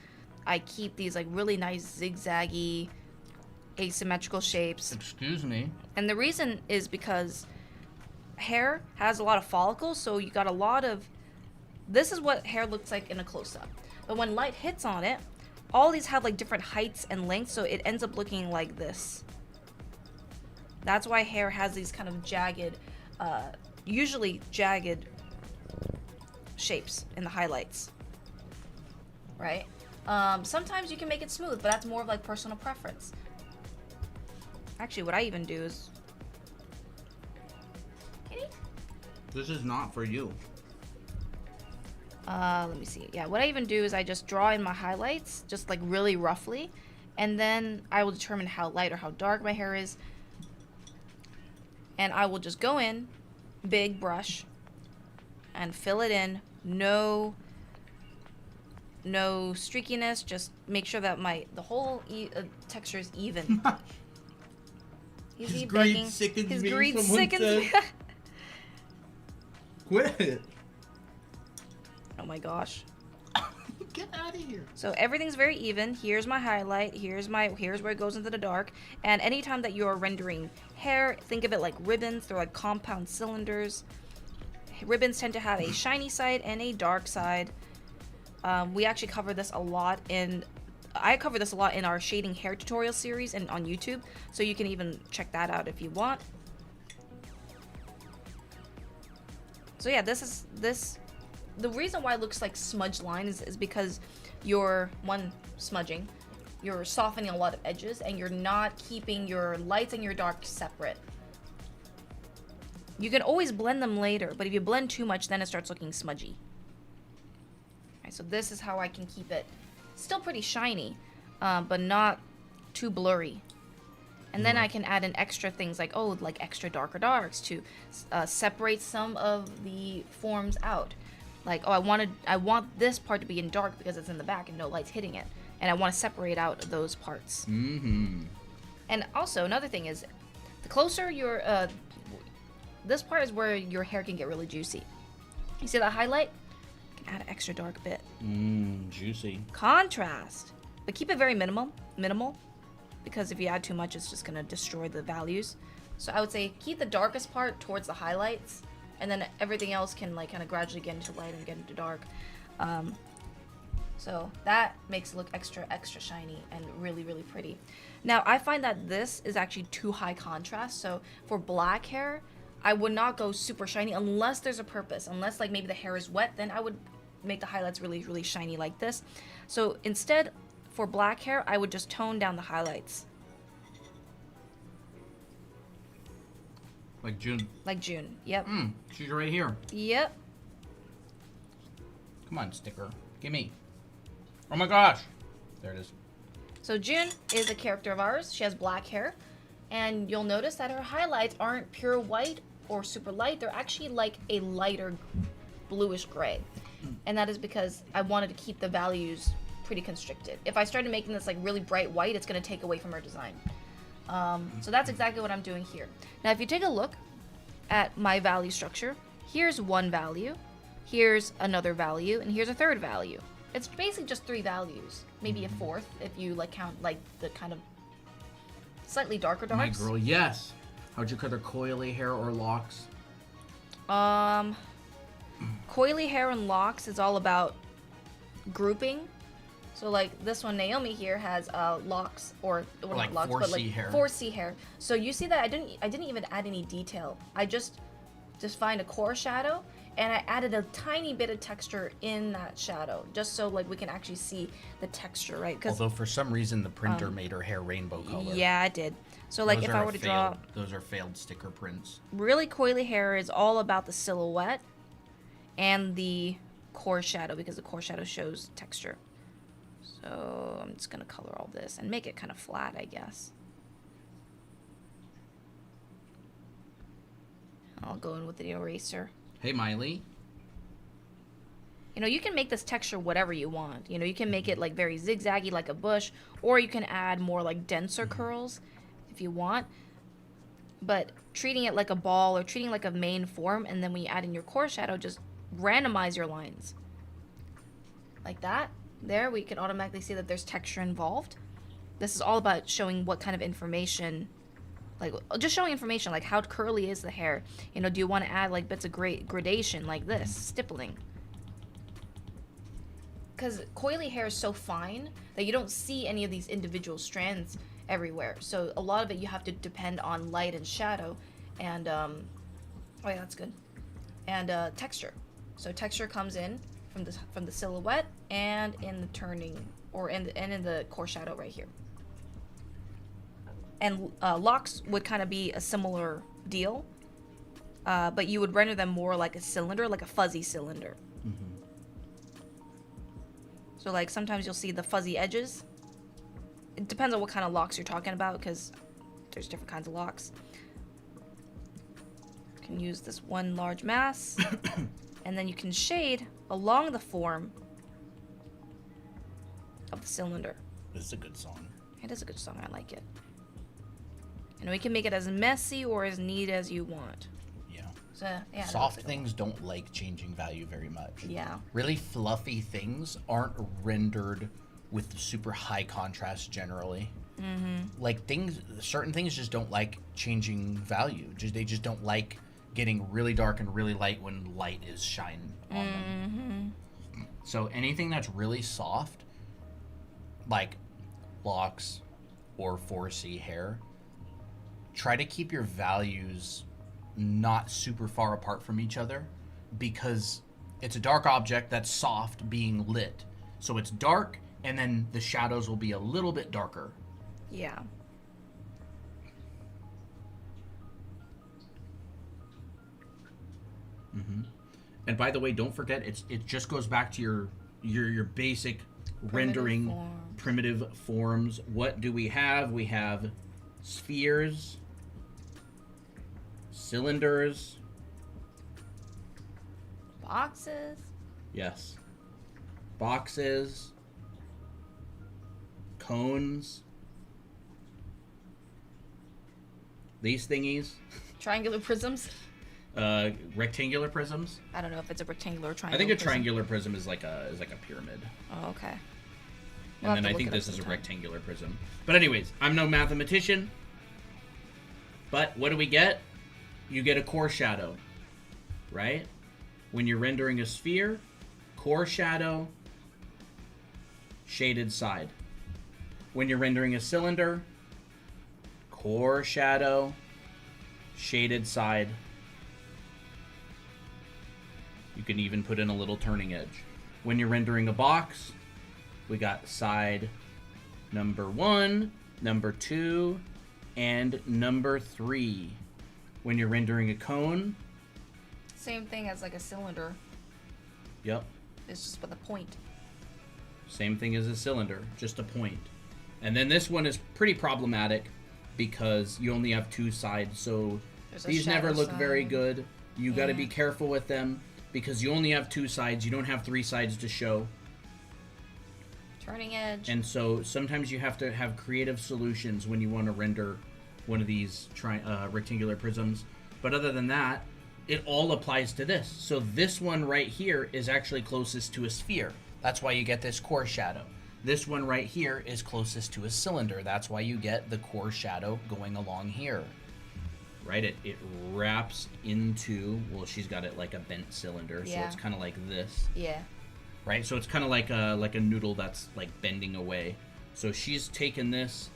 I keep these like really nice zigzaggy, asymmetrical shapes. Excuse me. And the reason is because hair has a lot of follicles, so you got a lot of, this is what hair looks like in a close-up. But when light hits on it, all these have like different heights and lengths, so it ends up looking like this. That's why hair has these kind of jagged, usually jagged shapes in the highlights, right? Sometimes you can make it smooth, but that's more of like personal preference. Actually, what I even do is... Kitty? This is not for you. Let me see. Yeah, what I even do is I just draw in my highlights, just like really roughly, and then I will determine how light or how dark my hair is. And I will just go in, big brush, and fill it in. No streakiness, just make sure that the whole texture is even. His greed sickens me. His greed sickens me. Quit it. Oh my gosh. Get out of here. So everything's very even. Here's my highlight. Here's where it goes into the dark. And anytime that you're rendering hair, think of it like ribbons. They're like compound cylinders. Ribbons tend to have a shiny side and a dark side. We actually cover this a lot I cover this a lot in our shading hair tutorial series and on YouTube, so you can even check that out if you want. So yeah, the reason why it looks like smudged lines is because you're smudging, you're softening a lot of edges, and you're not keeping your lights and your darks separate. You can always blend them later, but if you blend too much, then it starts looking smudgy. Alright, so this is how I can keep it still pretty shiny, but not too blurry. And then I can add in extra things like extra darker darks to separate some of the forms out. Like, I want this part to be in dark because it's in the back and no light's hitting it, and I want to separate out those parts. Mm-hmm. And also another thing is, the closer your this part is where your hair can get really juicy. You see that highlight? You can add an extra dark bit. Juicy. Contrast, but keep it very minimal, because if you add too much, it's just gonna destroy the values. So I would say keep the darkest part towards the highlights, and then everything else can like kind of gradually get into light and get into dark. So that makes it look extra shiny and really, really pretty. Now I find that this is actually too high contrast. So for black hair, I would not go super shiny unless there's a purpose. Unless like maybe the hair is wet, then I would make the highlights really, really shiny like this. So instead, for black hair, I would just tone down the highlights. Like June. Like June, yep. She's right here. Yep. Come on, sticker. Gimme. Oh my gosh. There it is. So June is a character of ours. She has black hair. And you'll notice that her highlights aren't pure white or super light. They're actually like a lighter bluish gray. And that is because I wanted to keep the values pretty constricted. If I started making this like really bright white, it's going to take away from her design. So that's exactly what I'm doing here. Now, if you take a look at my value structure, here's one value, here's another value, and here's a third value. It's basically just 3 values, maybe a fourth if you like count like the kind of slightly darker darks. My girl, yes. How'd you cut her coily hair or locks? Coily hair and locks is all about grouping. So like this one, Naomi here has locks, or well, like not locks, 4C but like hair. 4C hair. So you see that I didn't even add any detail. I just find a core shadow, and I added a tiny bit of texture in that shadow, just so like we can actually see the texture, right? Although for some reason the printer made her hair rainbow color. Yeah, it did. So like if I were to draw, those are failed sticker prints. Really coily hair is all about the silhouette and the core shadow, because the core shadow shows texture. So I'm just gonna color all this and make it kind of flat, I guess. I'll go in with the eraser. Hey, Miley. You know, you can make this texture whatever you want. You know, you can make it like very zigzaggy like a bush, or you can add more like denser curls if you want. But treating it like a ball or treating it like a main form, and then when you add in your core shadow, just randomize your lines. Like that. There, we can automatically see that there's texture involved. This is all about showing what kind of information, like just showing information, like how curly is the hair. You know, do you want to add like bits of gradation like this, stippling? Because coily hair is so fine that you don't see any of these individual strands everywhere. So a lot of it you have to depend on light and shadow, and oh yeah, that's good. And texture. So texture comes in from the silhouette and in the turning, or in the core shadow right here. And locks would kind of be a similar deal, but you would render them more like a cylinder, like a fuzzy cylinder. So like sometimes you'll see the fuzzy edges. It depends on what kind of locks you're talking about, because there's different kinds of locks. You can use this one large mass, and then you can shade along the form of the cylinder. This is a good song. It is a good song. I like it. And we can make it as messy or as neat as you want. Yeah. So, yeah, Soft things don't like changing value very much. Yeah. Really fluffy things aren't rendered with super high contrast generally. Like certain things just don't like changing value. They just don't like getting really dark and really light when light is shining on them. So anything that's really soft, like locks or 4C hair, try to keep your values not super far apart from each other, because it's a dark object that's soft being lit. So it's dark, and then the shadows will be a little bit darker. Yeah. And by the way, don't forget, it just goes back to your basic rendering primitive forms. What do we have? We have spheres, cylinders, Boxes. yes, boxes, cones, these thingies, Triangular prisms. rectangular prisms. I don't know if it's a rectangular or I triangular. think a prism. triangular prism is like a pyramid. Oh, okay. And then I think this is a rectangular prism. But anyways, I'm no mathematician. But what do we get? You get a core shadow, right? When you're rendering a sphere, core shadow, shaded side. When you're rendering a cylinder, core shadow, shaded side. You can even put in a little turning edge. When you're rendering a box, we got side number 1, number 2, and number 3. When you're rendering a cone, Same thing as like a cylinder. yep, It's just with a point. same thing as a cylinder, just a point. And then this one is pretty problematic because you only have 2 sides, so There's a these never shadow look very side. good. You got to Yeah. be careful with them because you only have 2 sides. You don't have 3 sides to show. Turning edge. And so sometimes you have to have creative solutions when you want to render one of these rectangular prisms. But other than that, it all applies to this. So this one right here is actually closest to a sphere. That's why you get this core shadow. This one right here is closest to a cylinder. That's why you get the core shadow going along here. Right? It wraps into, well, she's got it like a bent cylinder, so Yeah. it's kind of like this. Yeah. Right, so it's kind of like a noodle that's like bending away. So she's taken this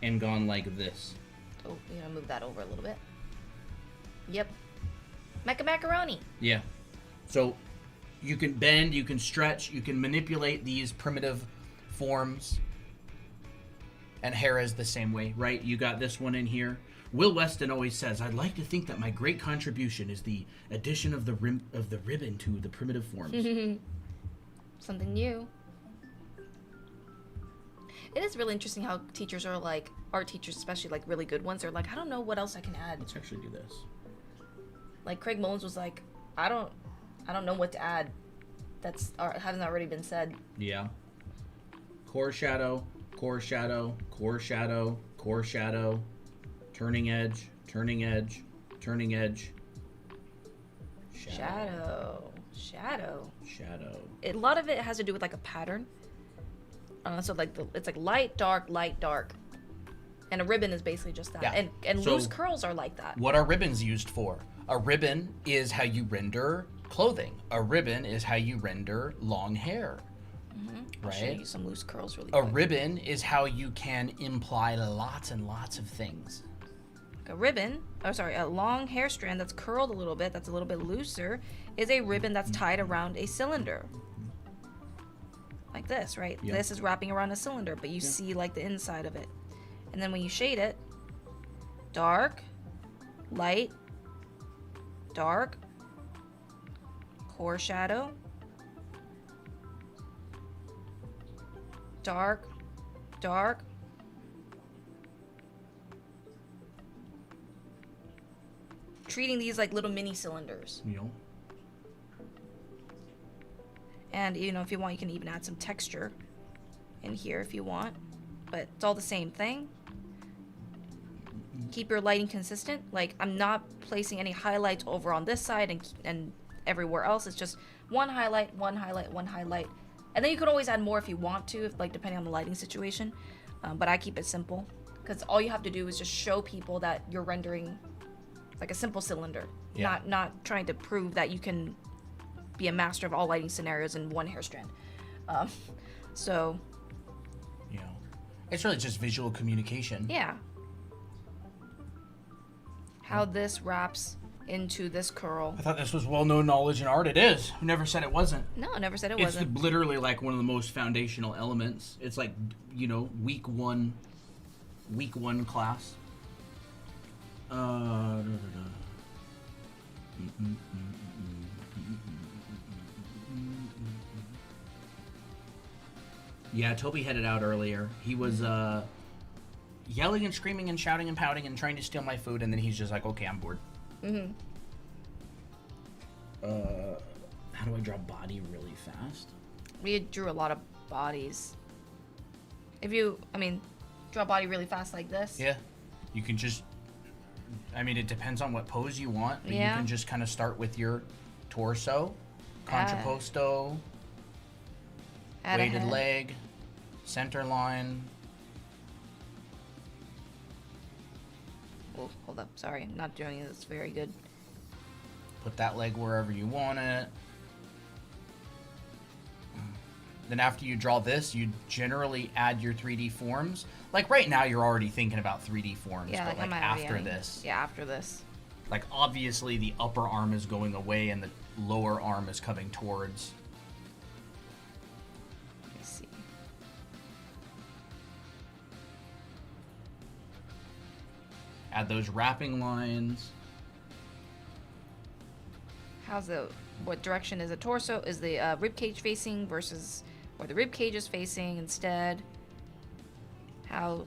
and gone like this. Oh, you're gonna move that over a little bit. Yep. Mecha macaroni. Yeah. So you can bend, you can stretch, you can manipulate these primitive forms. And hair is the same way, right? You got this one in here. Will Weston always says, "I'd like to think that my great contribution is the addition of the ribbon to the primitive forms." Something new. It is really interesting how teachers are like, art teachers especially, like really good ones, are like, I don't know what else I can add. Let's actually do this. Like Craig Mullins was like, I don't know what to add that's hasn't already been said. Yeah. Core shadow, core shadow, core shadow, core shadow, turning edge, turning edge, turning edge. Shadow. A lot of it has to do with like a pattern. So like it's like light, dark, and a ribbon is basically just that. Yeah. And So- loose curls are like that. What are ribbons used for? A ribbon is how you render clothing. A ribbon is how you render long hair. I'll show Right? you some loose curls really A quick. ribbon is how you can imply lots and lots of things. A ribbon, a long hair strand that's curled a little bit, that's a little bit looser, is a ribbon that's tied around a cylinder. Like this, right? Yeah. This is wrapping around a cylinder, but you see like the inside of it. And then when you shade it, dark, light, dark, core shadow, dark, dark, treating these like little mini cylinders. You know? And if you want, you can even add some texture in here if you want, but it's all the same thing. keep your lighting consistent. Like, I'm not placing any highlights over on this side and everywhere else. It's just one highlight, one highlight, one highlight. And then you could always add more if you want to, if, like, depending on the lighting situation. But I keep it simple, because all you have to do is just show people that you're rendering like a simple cylinder, not trying to prove that you can be a master of all lighting scenarios in one hair strand. So, you know, it's really just visual communication. Yeah. How this wraps into this curl. I thought this was well-known knowledge in art. It is. Who never said it wasn't? No, I never said it It's wasn't. literally like one of the most foundational elements. It's like, you know, week one class. Yeah, Toby headed out earlier. He was yelling and screaming and shouting and pouting and trying to steal my food, and then he's just like, okay, I'm bored. How do I draw body really fast? We drew a lot of bodies. If you, draw a body really fast like this. Yeah. You can just, it depends on what pose you want, but you can just kind of start with your torso, contrapposto, weighted leg, center line. Oh, hold up. Sorry, I'm not doing this very good. Put that leg wherever you want it. Then after you draw this, you generally add your 3D forms. Like right now, you're already thinking about 3D forms, but like after this. Yeah, after this. Like obviously the upper arm is going away and the lower arm is coming towards. Let me see. Add those wrapping lines. What direction is the torso? Is the rib cage facing versus where the rib cage is facing instead? How?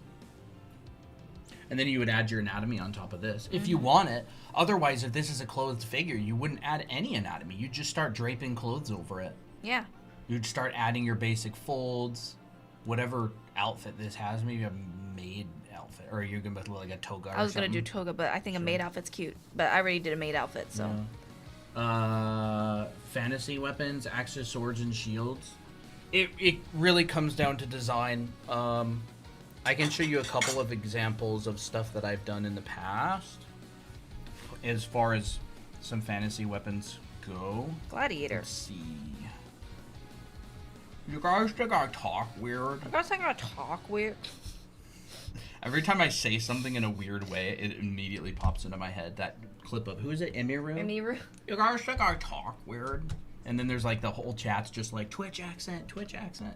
And then you would add your anatomy on top of this if you want it. Otherwise, if this is a clothed figure, you wouldn't add any anatomy. You'd just start draping clothes over it. Yeah. You'd start adding your basic folds, whatever outfit this has. Maybe a maid outfit, or you're gonna do like a toga. I was gonna do toga, but I think a maid outfit's cute. But I already did a maid outfit, so. Fantasy weapons, axes, swords, and shields. It really comes down to design. I can show you a couple of examples of stuff that I've done in the past as far as some fantasy weapons go. Gladiator. Let's see. You guys think I talk weird? You guys think I talk weird? Every time I say something in a weird way, it immediately pops into my head. That clip of, who is it? Emiru? Emiru. You guys think I talk weird? And then there's like the whole chat's just like, Twitch accent, Twitch accent.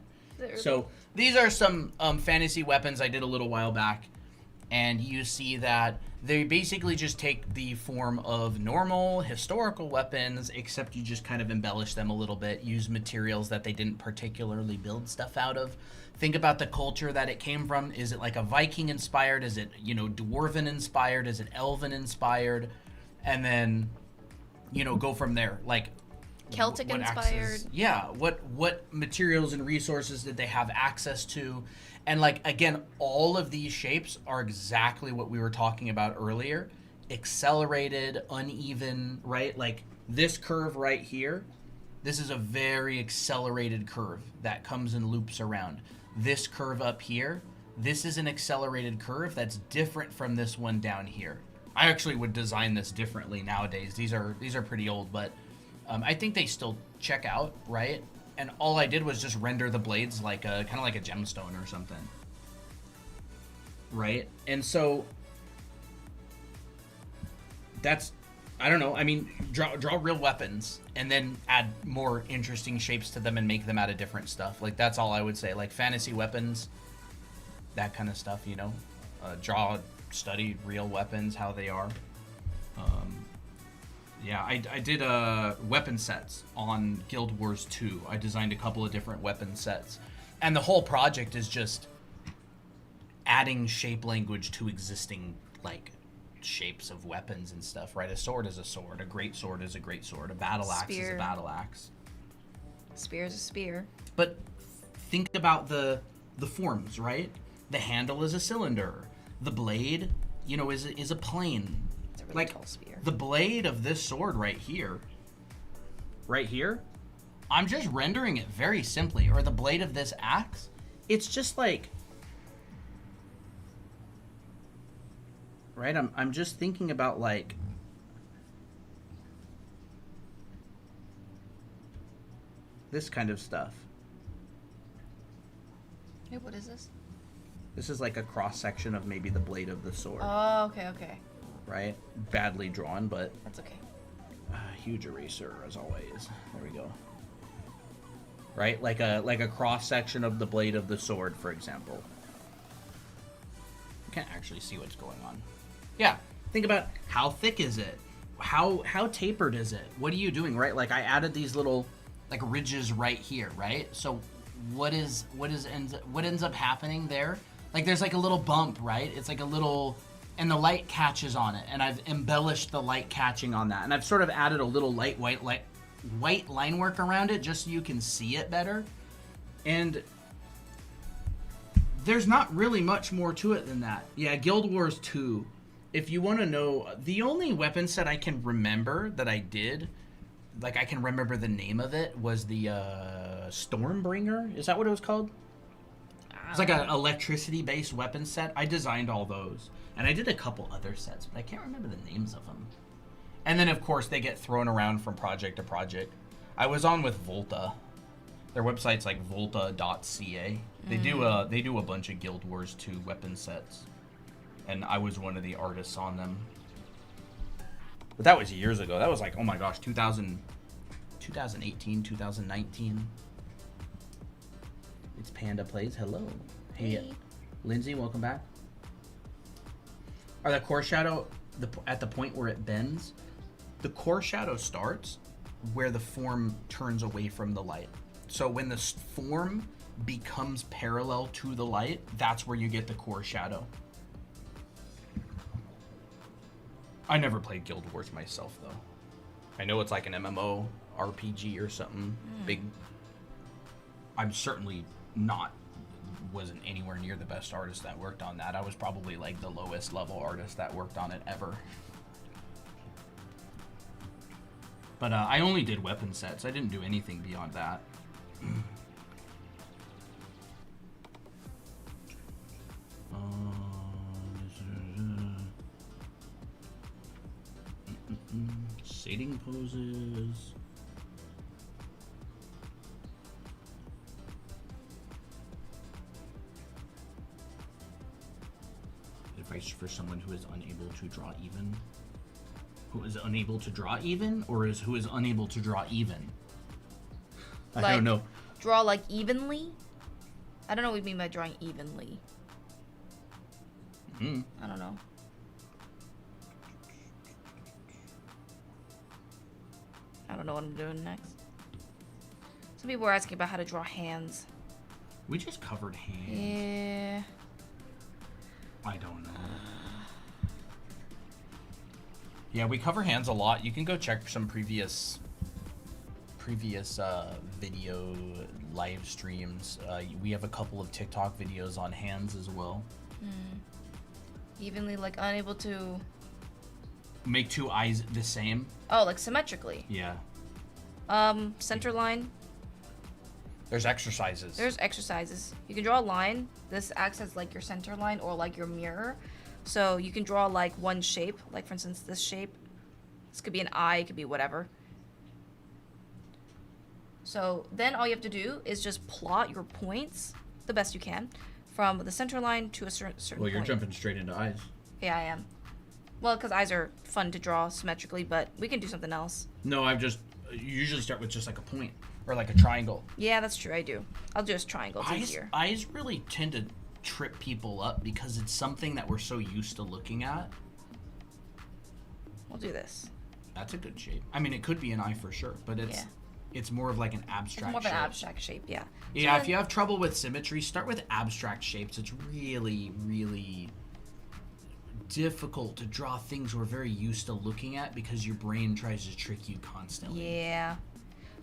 So these are some fantasy weapons I did a little while back, and you see that they basically just take the form of normal historical weapons, except you just kind of embellish them a little bit, use materials that they didn't particularly build stuff out of. Think about the culture that it came from. Is it like a Viking inspired? Is it, Dwarven inspired? Is it Elven inspired? And then, go from there. Like, Celtic what inspired. Axes, yeah, what materials and resources did they have access to? And like, again, all of these shapes are exactly what we were talking about earlier. Accelerated, uneven, right? Like this curve right here, this is a very accelerated curve that comes and loops around. This curve up here, this is an accelerated curve that's different from this one down here. I actually would design this differently nowadays. These are pretty old, but I think they still check out, right? And all I did was just render the blades like kind of like a gemstone or something, right? And so that's, I don't know. Draw real weapons and then add more interesting shapes to them and make them out of different stuff. Like that's all I would say. Like fantasy weapons, that kind of stuff. Study real weapons, how they are. Yeah, I did weapon sets on Guild Wars 2. I designed a couple of different weapon sets. And the whole project is just adding shape language to existing, like, shapes of weapons and stuff, right? A sword is a sword. A great sword is a great sword. A battle axe is a battle axe. Spear is a spear. But think about the forms, right? The handle is a cylinder. The blade, you know, is a plane. It's a really Like tall spear. the blade of this sword right here, I'm just rendering it very simply. Or the blade of this axe, it's just like, right? I'm just thinking about like, this kind of stuff. Hey, what is this? This is like a cross section of maybe the blade of the sword, Oh, okay. right? Badly drawn, but That's okay. huge eraser as always. There we go. Right, like a cross section of the blade of the sword, for example. You can't actually see what's going on. Yeah, think about how thick is it? How tapered is it? What are you doing, right? Like I added these little like ridges right here, right? So what ends up happening there? Like there's like a little bump, right? It's like a little, and the light catches on it, and I've embellished the light catching on that, and I've sort of added a little light white line work around it just so you can see it better. And there's not really much more to it than that. Yeah, Guild Wars 2. If you want to know, the only weapon set I can remember that I did, like I can remember the name of it, was the Stormbringer. Is that what it was called? It's like an electricity-based weapon set. I designed all those. And I did a couple other sets, but I can't remember the names of them. And then, of course, they get thrown around from project to project. I was on with Volta. Their website's like volta.ca. They do a bunch of Guild Wars 2 weapon sets. And I was one of the artists on them. But that was years ago. That was like, oh my gosh, 2018, 2019. It's Panda Plays. Hello. Hey. Lindsay, welcome back. Are the core shadow at the point where it bends? The core shadow starts where the form turns away from the light. So when the form becomes parallel to the light, that's where you get the core shadow. I never played Guild Wars myself, though. I know it's like an MMO RPG or something big. I'm certainly wasn't anywhere near the best artist that worked on that. I was probably like the lowest level artist that worked on it ever. But I only did weapon sets. I didn't do anything beyond that. Sating poses. Advice for someone who is unable to draw even. Who is unable to draw even, or who is unable to draw even? I don't know. Draw like evenly? I don't know what you mean by drawing evenly. I don't know. I don't know what I'm doing next. Some people were asking about how to draw hands. We just covered hands. Yeah. I don't know. Yeah, we cover hands a lot. You can go check some previous video live streams. We have a couple of TikTok videos on hands as well. Evenly, like unable to make two eyes the same. Oh, like symmetrically. Yeah. Center line. There's exercises. There's exercises. You can draw a line. This acts as like your center line or like your mirror. So you can draw like one shape, like for instance this shape. This could be an eye, it could be whatever. So then all you have to do is just plot your points the best you can from the center line to a certain Well, you're point. jumping straight into eyes. Yeah, I am. Well, because eyes are fun to draw symmetrically, but we can do something else. No, you usually start with just like a point or like a triangle. Yeah, that's true. I do. I'll do a triangle. It's easier. Eyes really tend to trip people up because it's something that we're so used to looking at. We'll do this. That's a good shape. I mean, it could be an eye for sure, but it's more of like an abstract It's more of an shape. abstract shape, yeah. Yeah, if you have trouble with symmetry, start with abstract shapes. It's really, really difficult to draw things we're very used to looking at because your brain tries to trick you constantly. Yeah.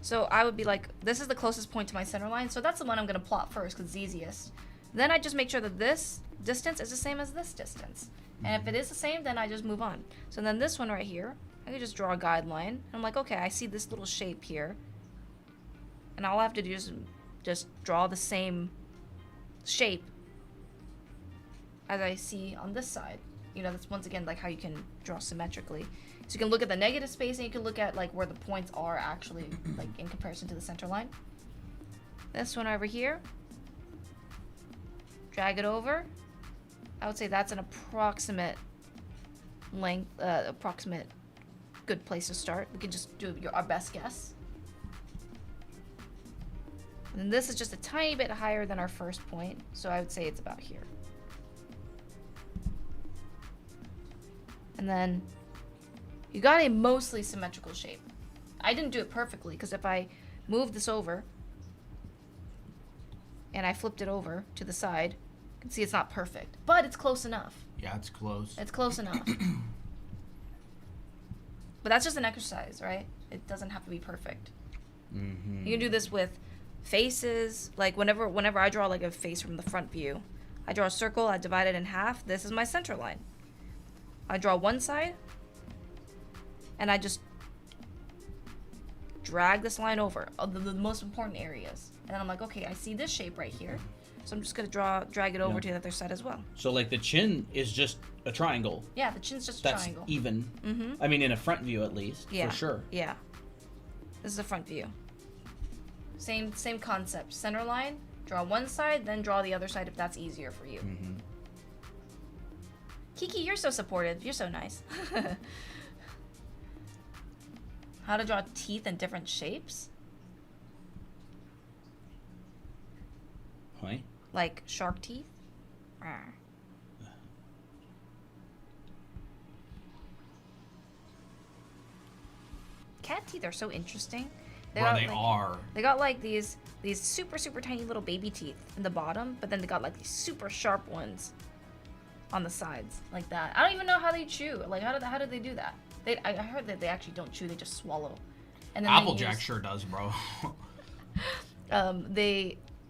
So I would be like, this is the closest point to my center line, so that's the one I'm going to plot first because it's easiest. Then I just make sure that this distance is the same as this distance. And if it is the same, then I just move on. So then this one right here, I can just draw a guideline. I'm like, okay, I see this little shape here. And all I have to do is just draw the same shape as I see on this side. You know, that's once again like how you can draw symmetrically. So you can look at the negative space and you can look at like where the points are actually like in comparison to the center line. This one over here, drag it over. I would say that's an approximate length, approximate good place to start. We can just do our best guess. And this is just a tiny bit higher than our first point, so I would say it's about here. And then you got a mostly symmetrical shape. I didn't do it perfectly, because if I move this over and I flipped it over to the side, you can see it's not perfect, but it's close enough. Yeah, it's close. It's close enough. But that's just an exercise, right? It doesn't have to be perfect. Mm-hmm. You can do this with faces. Like whenever I draw like a face from the front view, I draw a circle, I divide it in half. This is my center line. I draw one side, and I just drag this line over the most important areas. And then I'm like, okay, I see this shape right here. So I'm just going to drag it over to the other side as well. So, like, the chin is just a triangle. Yeah, the chin's just a That's triangle. even. Mm-hmm. I mean, in a front view, at least, Yeah. for sure. Yeah. This is the front view. Same concept. Center line, draw one side, then draw the other side if that's easier for you. Mm-hmm. Kiki, you're so supportive. You're so nice. How to draw teeth in different shapes? Hi. Like shark teeth? Cat teeth are so interesting. They are. They got like these super tiny little baby teeth in the bottom, but then they got like these super sharp ones on the sides, like that. I don't even know how they chew. Like how do they do that? I heard that they actually don't chew; they just swallow. And then Applejack sure does, bro.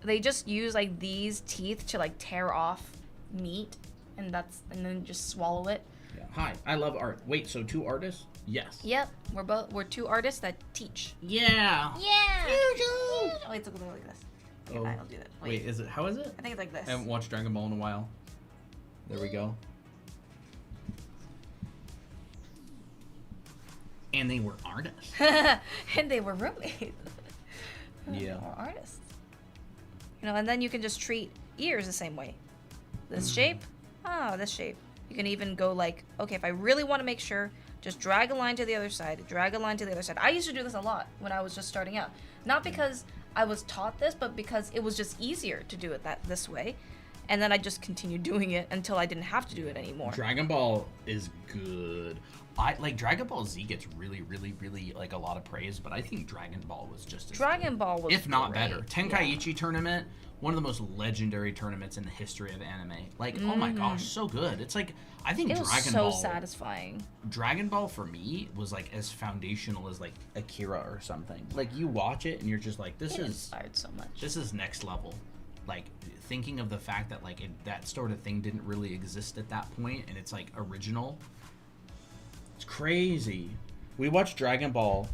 They just use like these teeth to like tear off meat, and then just swallow it. Yeah. Hi, I love art. Wait, so 2 artists? Yes. Yep, we're 2 artists that teach. Yeah. Yeah. Oh, wait, it's like this. Okay, Oh. I'll do that. Wait, is it? How is it? I think it's like this. I haven't watched Dragon Ball in a while. There we go. And they were artists. And they were roommates. Yeah. Or artists. You know, and then you can just treat ears the same way. This shape, this shape. You can even go like, okay, if I really want to make sure, just drag a line to the other side, drag a line to the other side. I used to do this a lot when I was just starting out. Not because I was taught this, but because it was just easier to do it this way. And then I just continued doing it until I didn't have to do it anymore. Dragon Ball is good. Dragon Ball Z gets really, really, really like a lot of praise, but I think Dragon Ball was just as Dragon good, Ball was if not great. better. Tenkaichi tournament, one of the most legendary tournaments in the history of anime. Like, oh my gosh, so good. It's like I think it was Dragon so Ball satisfying. Dragon Ball for me was like as foundational as like Akira or something. Like you watch it and you're just like, this It is inspired so much. this is next level. Like thinking of the fact that like that sort of thing didn't really exist at that point, and it's like original. It's crazy. We watched Dragon Ball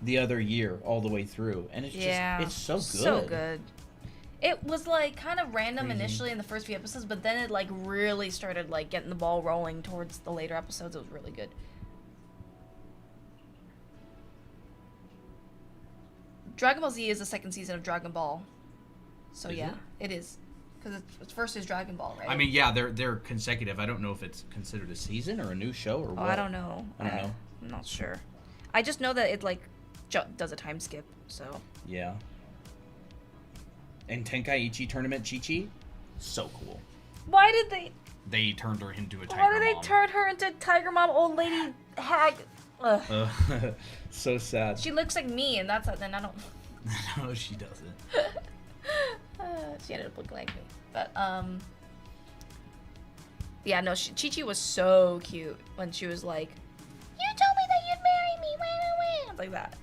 the other year all the way through, and it's it's so good. So good. It was like kind of random Crazy. initially in the first few episodes, but then it like really started like getting the ball rolling towards the later episodes. It was really good. Dragon Ball Z is the second season of Dragon Ball. So Is yeah, it is. Because it's first is Dragon Ball, right? I mean, yeah, they're consecutive. I don't know if it's considered a season or a new show or what. I don't know. I don't know. I'm not sure. I just know that it like does a time skip. So Yeah. And Tenkaichi tournament Chi-Chi, so cool. why did They turned her into a tiger why did they mom. turn her into Tiger Mom, old lady hag? Ugh. So sad. She looks like me, and that's then I don't. No, she doesn't. She ended up looking like me, but yeah, no, Chi-Chi was so cute when she was like, "You told me that you'd marry me, wah, wah, wah," like that.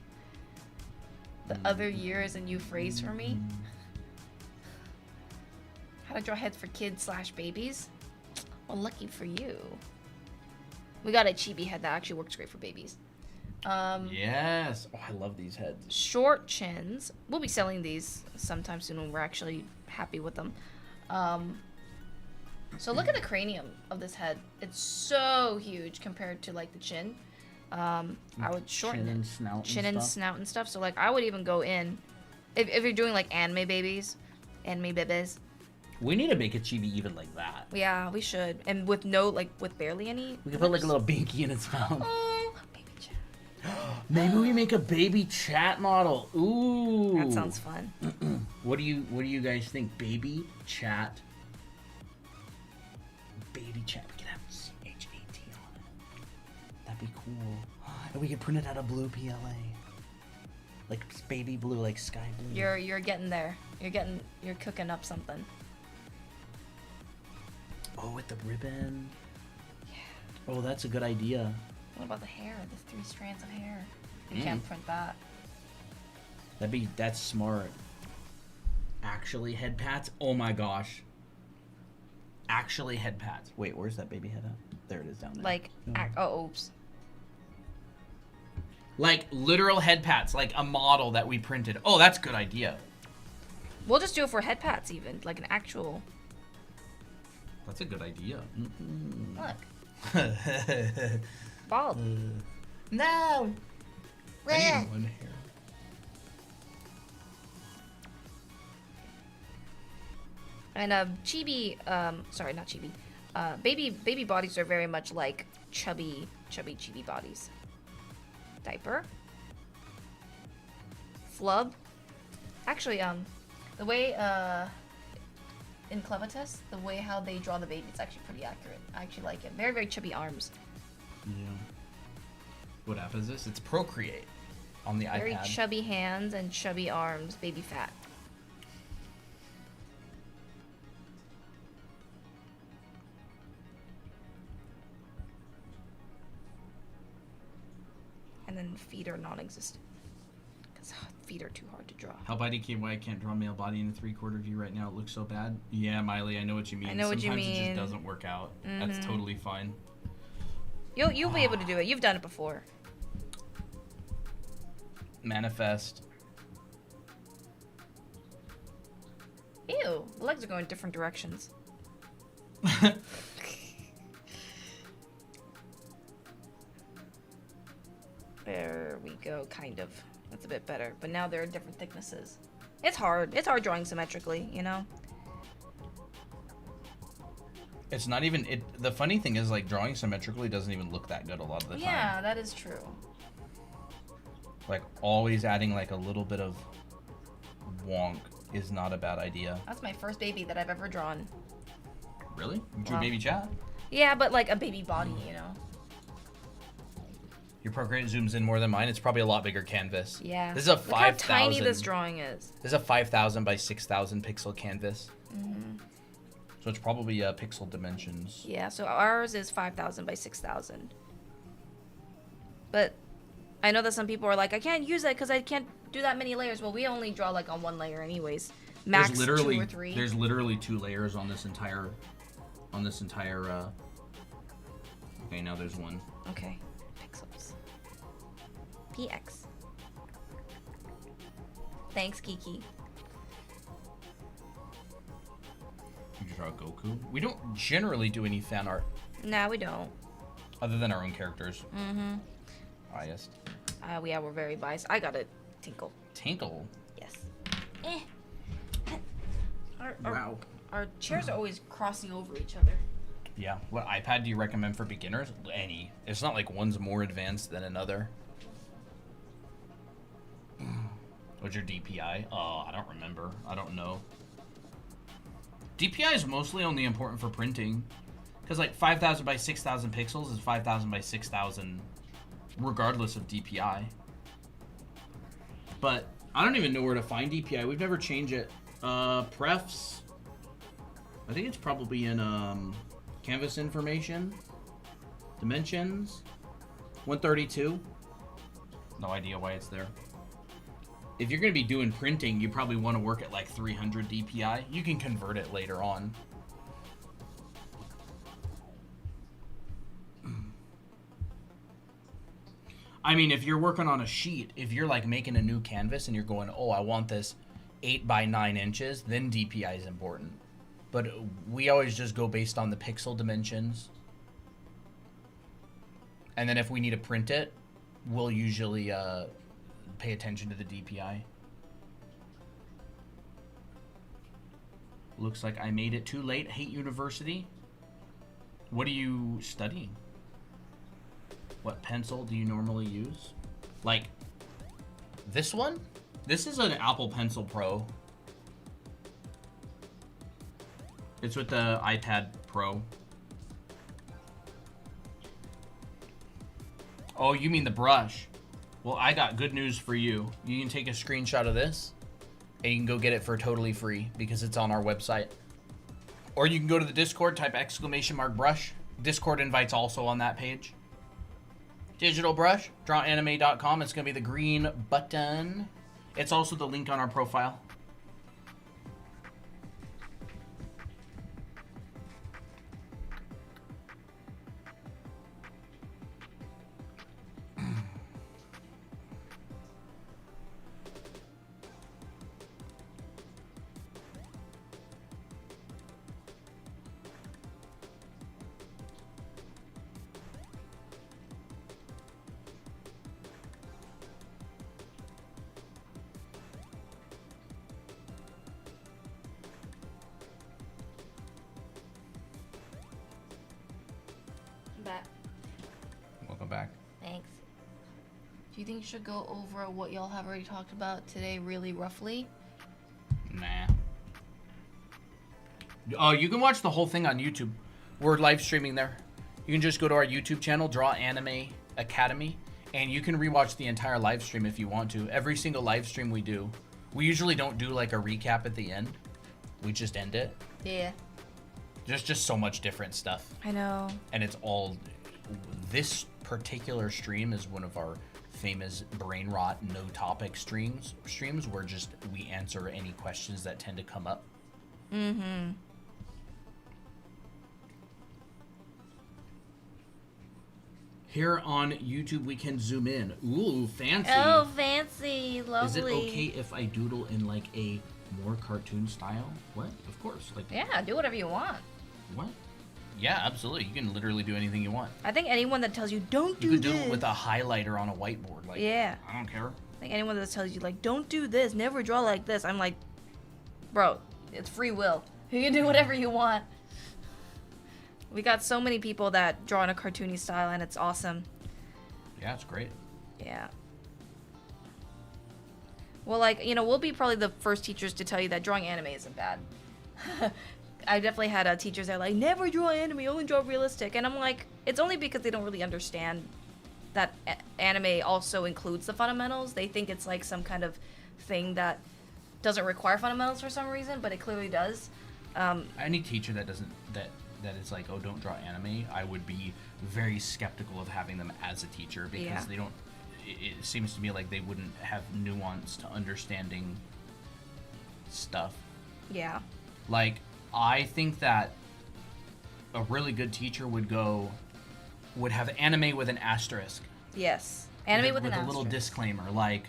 The other year is a new phrase for me. How to draw heads for kids/babies. Well, lucky for you. We got a chibi head that actually works great for babies. Yes. Oh, I love these heads. Short chins. We'll be selling these sometime soon when we're actually happy with them. So look at the cranium of this head. It's so huge compared to like the chin. I would shorten Chin it. and snout. Chin and and stuff. snout and stuff. So like I would even go in if you're doing like anime babies. We need to make a chibi even like that. Yeah, we should. And with barely any. We could put like a little binky in its mouth. Oh, baby chat. Maybe we make a baby chat model. Ooh. That sounds fun. What do you guys think? Baby chat. Baby chat. We could have CHAT on it. That'd be cool. And we could print it out of blue PLA. Like baby blue, like sky blue. You're getting there. You're cooking up something. Oh, with the ribbon. Yeah. Oh, that's a good idea. What about the hair? The 3 strands of hair. You can't print that. That's smart. Actually head pats? Oh my gosh. Actually head pats. Wait, where's that baby head at? There it is down there. Like, oops. Like literal head pats, like a model that we printed. Oh, that's a good idea. We'll just do it for head pats even, like an actual. That's a good idea. Look. Bald. No. I need one hair. And chibi, sorry, not chibi. Baby bodies are very much like chubby chibi bodies. Diaper. Flub. Actually, the way in Clevitus, the way how they draw the baby, it's actually pretty accurate. I actually like it. Very, very chubby arms. Yeah. What app is this? It's Procreate on the Very iPad. chubby hands and chubby arms, baby fat. And then feet are non-existent. Because feet are too hard to draw. How about DKY? I can't draw male body in a 3/4 view right now. It looks so bad. Yeah, Miley, I know what you mean. I know what you Sometimes it mean. just doesn't work out. That's totally fine. You'll be able to do it. You've done it before. Manifest. Ew, the legs are going different directions. There we go, kind of. That's a bit better. But now there are different thicknesses. It's hard. It's hard drawing symmetrically, you know? It's not even the funny thing is like drawing symmetrically doesn't even look that good a lot of the time. Yeah, that is true. Like always adding like a little bit of wonk is not a bad idea. That's my first baby that I've ever drawn. Really? You drew Wow. baby chat? Yeah, but like a baby body, you know? Your Procreate zooms in more than mine. It's probably a lot bigger canvas. Yeah. This is a Look how 5,000. tiny this drawing is. This is a 5,000 by 6,000 pixel canvas. Mm-hmm. So it's probably pixel dimensions. Yeah, so ours is 5,000 by 6,000. But I know that some people are like, I can't use that because I can't do that many layers. Well, we only draw like on one layer anyways. Max There's literally 2 or 3. There's literally 2 layers on this entire. Okay, now there's one. Okay. Pixels. PX. Thanks, Kiki. You draw Goku. We don't generally do any fan art Nah, we don't. other than our own characters. Mm-hmm. Biased. Yeah, we're very biased. I got a tinkle. Tinkle. Yes. Eh. Our, Wow. Our chairs are always crossing over each other. Yeah. What iPad do you recommend for beginners? Any. It's not like one's more advanced than another. What's your DPI? Oh, I don't remember. I don't know. DPI is mostly only important for printing. Because like 5,000 by 6,000 pixels is 5,000 by 6,000 regardless of DPI. But I don't even know where to find DPI. We've never changed it. Prefs. I think it's probably in canvas information. Dimensions. 132. No idea why it's there. If you're going to be doing printing, you probably want to work at like 300 DPI. You can convert it later on. I mean, if you're working on a sheet, if you're like making a new canvas and you're going, oh, I want this 8 by 9 inches, then DPI is important. But we always just go based on the pixel dimensions. And then if we need to print it, we'll usually pay attention to the DPI. Looks like I made it too late. Hate university. What are you studying? What pencil do you normally use? Like this one? This is an Apple Pencil Pro. It's with the iPad Pro. Oh, you mean the brush? Well, I got good news for you. You can take a screenshot of this and you can go get it for totally free because it's on our website. Or you can go to the Discord, type !brush. Discord invites also on that page. Digital brush, drawanime.com. It's going to be the green button. It's also the link on our profile. Welcome back. Thanks. Do you think you should go over what y'all have already talked about today really roughly? Nah. Oh, you can watch the whole thing on YouTube. We're live streaming there. You can just go to our YouTube channel, Draw Anime Academy, and you can rewatch the entire live stream if you want to. Every single live stream we do. We usually don't do like a recap at the end. We just end it. Yeah. There's just so much different stuff. I know. And it's all... This particular stream is one of our famous brain rot no topic streams where just we answer any questions that tend to come up. Mm-hmm. Here on YouTube we can zoom in. Ooh, fancy. Oh, fancy. Lovely. Is it okay if I doodle in like a more cartoon style? What? Of course. Like Yeah, do whatever you want. What? Yeah, absolutely. You can literally do anything you want. I think anyone that tells you don't do You could this. do it with a highlighter on a whiteboard. Like, yeah. I don't care. I think anyone that tells you like don't do this, never draw like this. I'm like, bro, it's free will. You can do whatever you want. We got so many people that draw in a cartoony style, and it's awesome. Yeah, it's great. Yeah. Well, like, you know, we'll be probably the first teachers to tell you that drawing anime isn't bad. I definitely had teachers that are like, never draw anime, only draw realistic. And I'm like, it's only because they don't really understand that anime also includes the fundamentals. They think it's like some kind of thing that doesn't require fundamentals for some reason, but it clearly does. Any teacher that doesn't, that is like, oh, don't draw anime, I would be very skeptical of having them as a teacher because they don't, it seems to me like they wouldn't have nuance to understanding stuff. Yeah. Like, I think that a really good teacher would have anime with an asterisk. Yes. Anime with an asterisk. A little disclaimer, like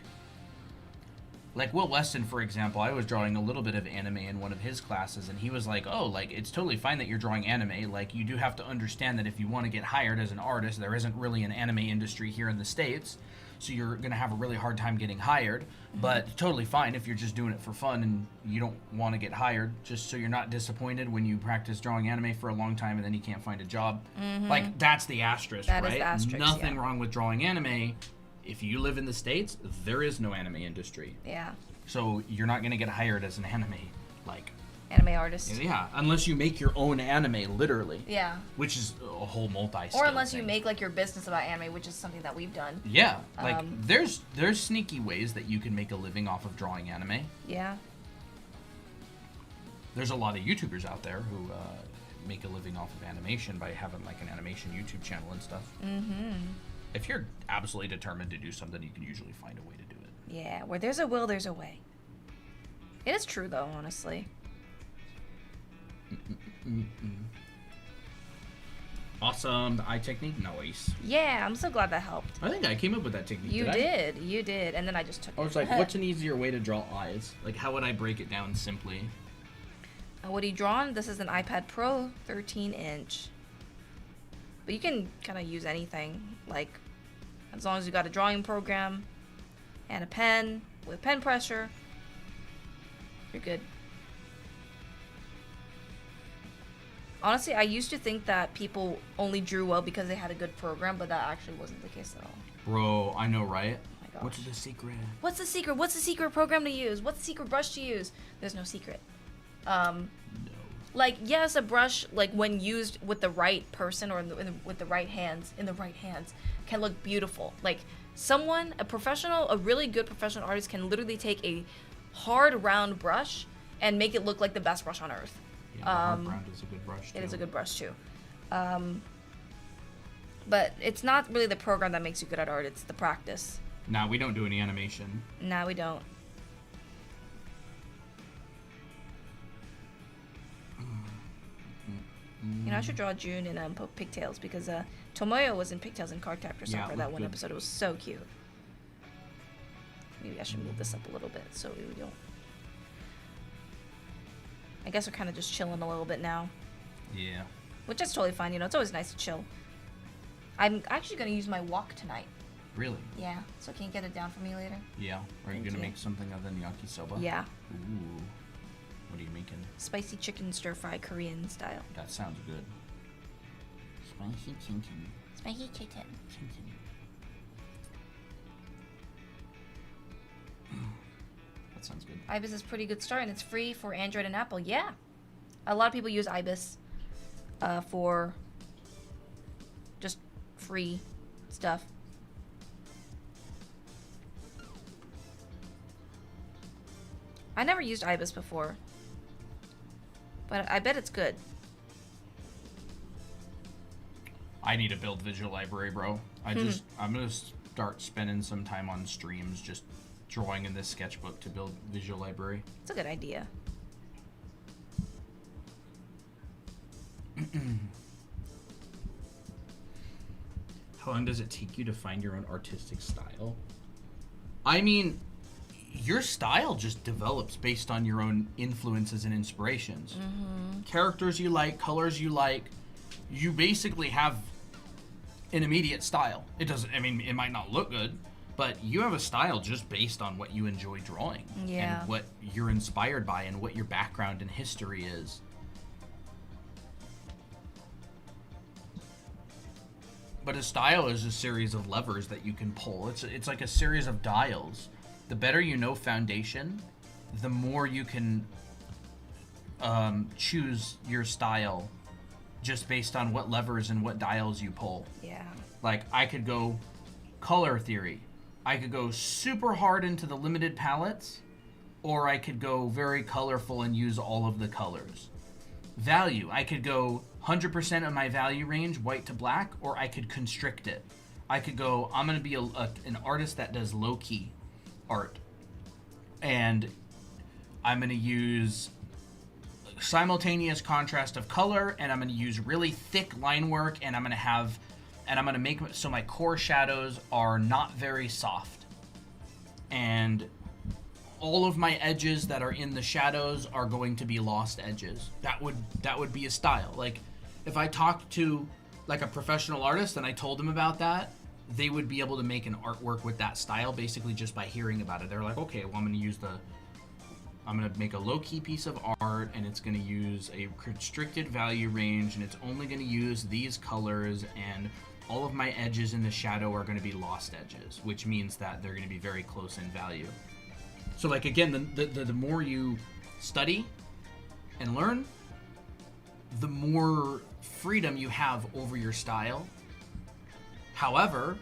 Will Weston, for example. I was drawing a little bit of anime in one of his classes, and he was like, oh, like, it's totally fine that you're drawing anime. Like, you do have to understand that if you want to get hired as an artist, there isn't really an anime industry here in the States, so you're going to have a really hard time getting hired. Mm-hmm. But totally fine if you're just doing it for fun and you don't want to get hired, just so you're not disappointed when you practice drawing anime for a long time and then you can't find a job. Mm-hmm. Like, that's the asterisk, that right? Is the asterisk, Nothing wrong with drawing anime. If you live in the States, there is no anime industry. Yeah. So you're not going to get hired as an anime, anime artist. Yeah, unless you make your own anime, literally. Yeah. Which is a whole multi-skill Or unless thing. you make like your business about anime, which is something that we've done. Yeah, like there's sneaky ways that you can make a living off of drawing anime. Yeah. There's a lot of YouTubers out there who make a living off of animation by having like an animation YouTube channel and stuff. Mm-hmm. If you're absolutely determined to do something, you can usually find a way to do it. Yeah, where there's a will, there's a way. It is true, though, honestly. Awesome. The eye technique, nice. Yeah, I'm so glad that helped. I think I came up with that technique. You did, and then I just took it. I was like, what's an easier way to draw eyes? Like, how would I break it down simply? What he drawn? This is an iPad Pro 13-inch. But you can kind of use anything, like, as long as you got a drawing program and a pen with pen pressure, you're good. Honestly, I used to think that people only drew well because they had a good program, but that actually wasn't the case at all. Bro, I know, right? Oh my gosh. What's the secret? What's the secret? What's the secret program to use? What's the secret brush to use? There's no secret. No. Like, yes, a brush, like, when used with the right person or with the right hands, can look beautiful. Like, a professional, a really good professional artist can literally take a hard, round brush and make it look like the best brush on earth. Yeah, the hard round is a good brush, too. It is a good brush, too. But it's not really the program that makes you good at art, it's the practice. Nah, we don't do any animation. Nah, we don't. You know, I should draw June in pigtails because Tomoyo was in pigtails in Cardcaptor Software that one episode. It was so cute. Maybe I should move this up a little bit so we don't. I guess we're kind of just chilling a little bit now. Yeah. Which is totally fine. You know, it's always nice to chill. I'm actually going to use my wok tonight. Really? Yeah. So can you get it down for me later? Yeah. Are you going to make something other than yakisoba? Yeah. Ooh. What are you making? Spicy chicken stir fry Korean style. That sounds good. Spicy chicken. Spicy chicken. That sounds good. Ibis is a pretty good start, and it's free for Android and Apple. Yeah. A lot of people use Ibis for just free stuff. I never used Ibis before, but I bet it's good. I need to build Visual Library, bro. I'm gonna start spending some time on streams just drawing in this sketchbook to build Visual Library. It's a good idea. How long does it take you to find your own artistic style? I mean, your style just develops based on your own influences and inspirations. Characters you like, colors you like. You basically have an immediate style. It doesn't, I mean, it might not look good, but you have a style just based on what you enjoy drawing. Yeah. And what you're inspired by and what your background and history is. But a style is a series of levers that you can pull. It's like a series of dials. The better you know foundation, the more you can choose your style just based on what levers and what dials you pull. Yeah. Like, I could go color theory. I could go super hard into the limited palettes, or I could go very colorful and use all of the colors. Value. I could go 100% of my value range, white to black, or I could constrict it. I could go, I'm going to be an artist that does low-key art. And I'm going to use simultaneous contrast of color, and I'm going to use really thick line work, and I'm going to make so my core shadows are not very soft. And all of my edges that are in the shadows are going to be lost edges. That would be a style. Like, if I talked to like a professional artist and I told them about that, they would be able to make an artwork with that style basically just by hearing about it. They're like, okay, well, I'm going to make a low-key piece of art, and it's going to use a constricted value range, and it's only going to use these colors, and all of my edges in the shadow are going to be lost edges, which means that they're going to be very close in value. So, like, again, the more you study and learn, the more freedom you have over your style. However,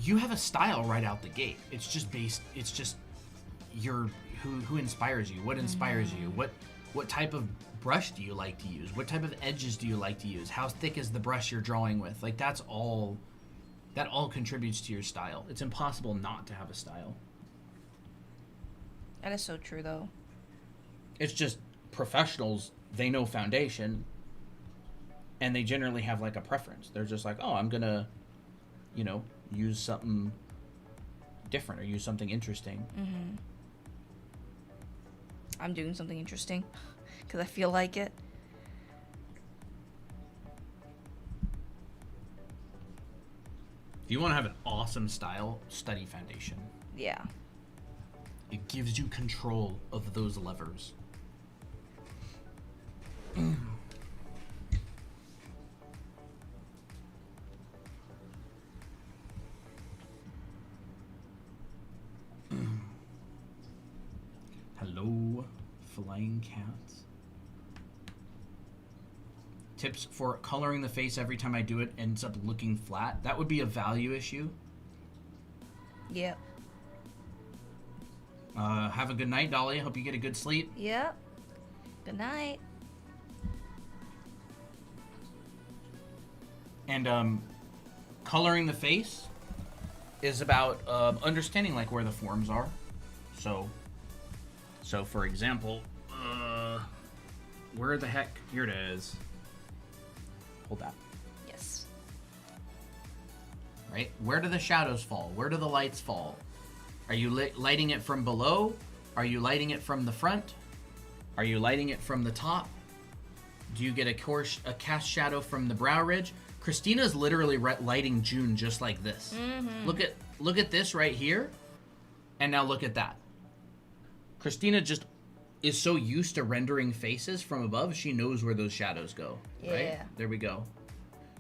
you have a style right out the gate. It's just who inspires you, what inspires you, what type of brush do you like to use, what type of edges do you like to use, how thick is the brush you're drawing with. Like, that's all That all contributes to your style. It's impossible not to have a style. That is so true, though. It's just professionals, they know foundation, and they generally have like a preference. They're just like, oh, I'm gonna, use something different or use something interesting. Mm-hmm. I'm doing something interesting because I feel like it. If you want to have an awesome style, study foundation. Yeah. It gives you control of those levers. Hello, flying cats. Tips for coloring the face every time I do it ends up looking flat. That would be a value issue. Yep. Have a good night, Dolly. I hope you get a good sleep. Yep. Good night. And coloring the face is about understanding like where the forms are. So for example, where the heck? Here it is. Hold that. Yes. Right? Where do the shadows fall? Where do the lights fall? Are you lighting it from below? Are you lighting it from the front? Are you lighting it from the top? Do you get a cast shadow from the brow ridge? Christina's literally lighting June just like this. Mm-hmm. Look at this right here, and now look at that. Christina just is so used to rendering faces from above, she knows where those shadows go. Yeah. Right? There we go.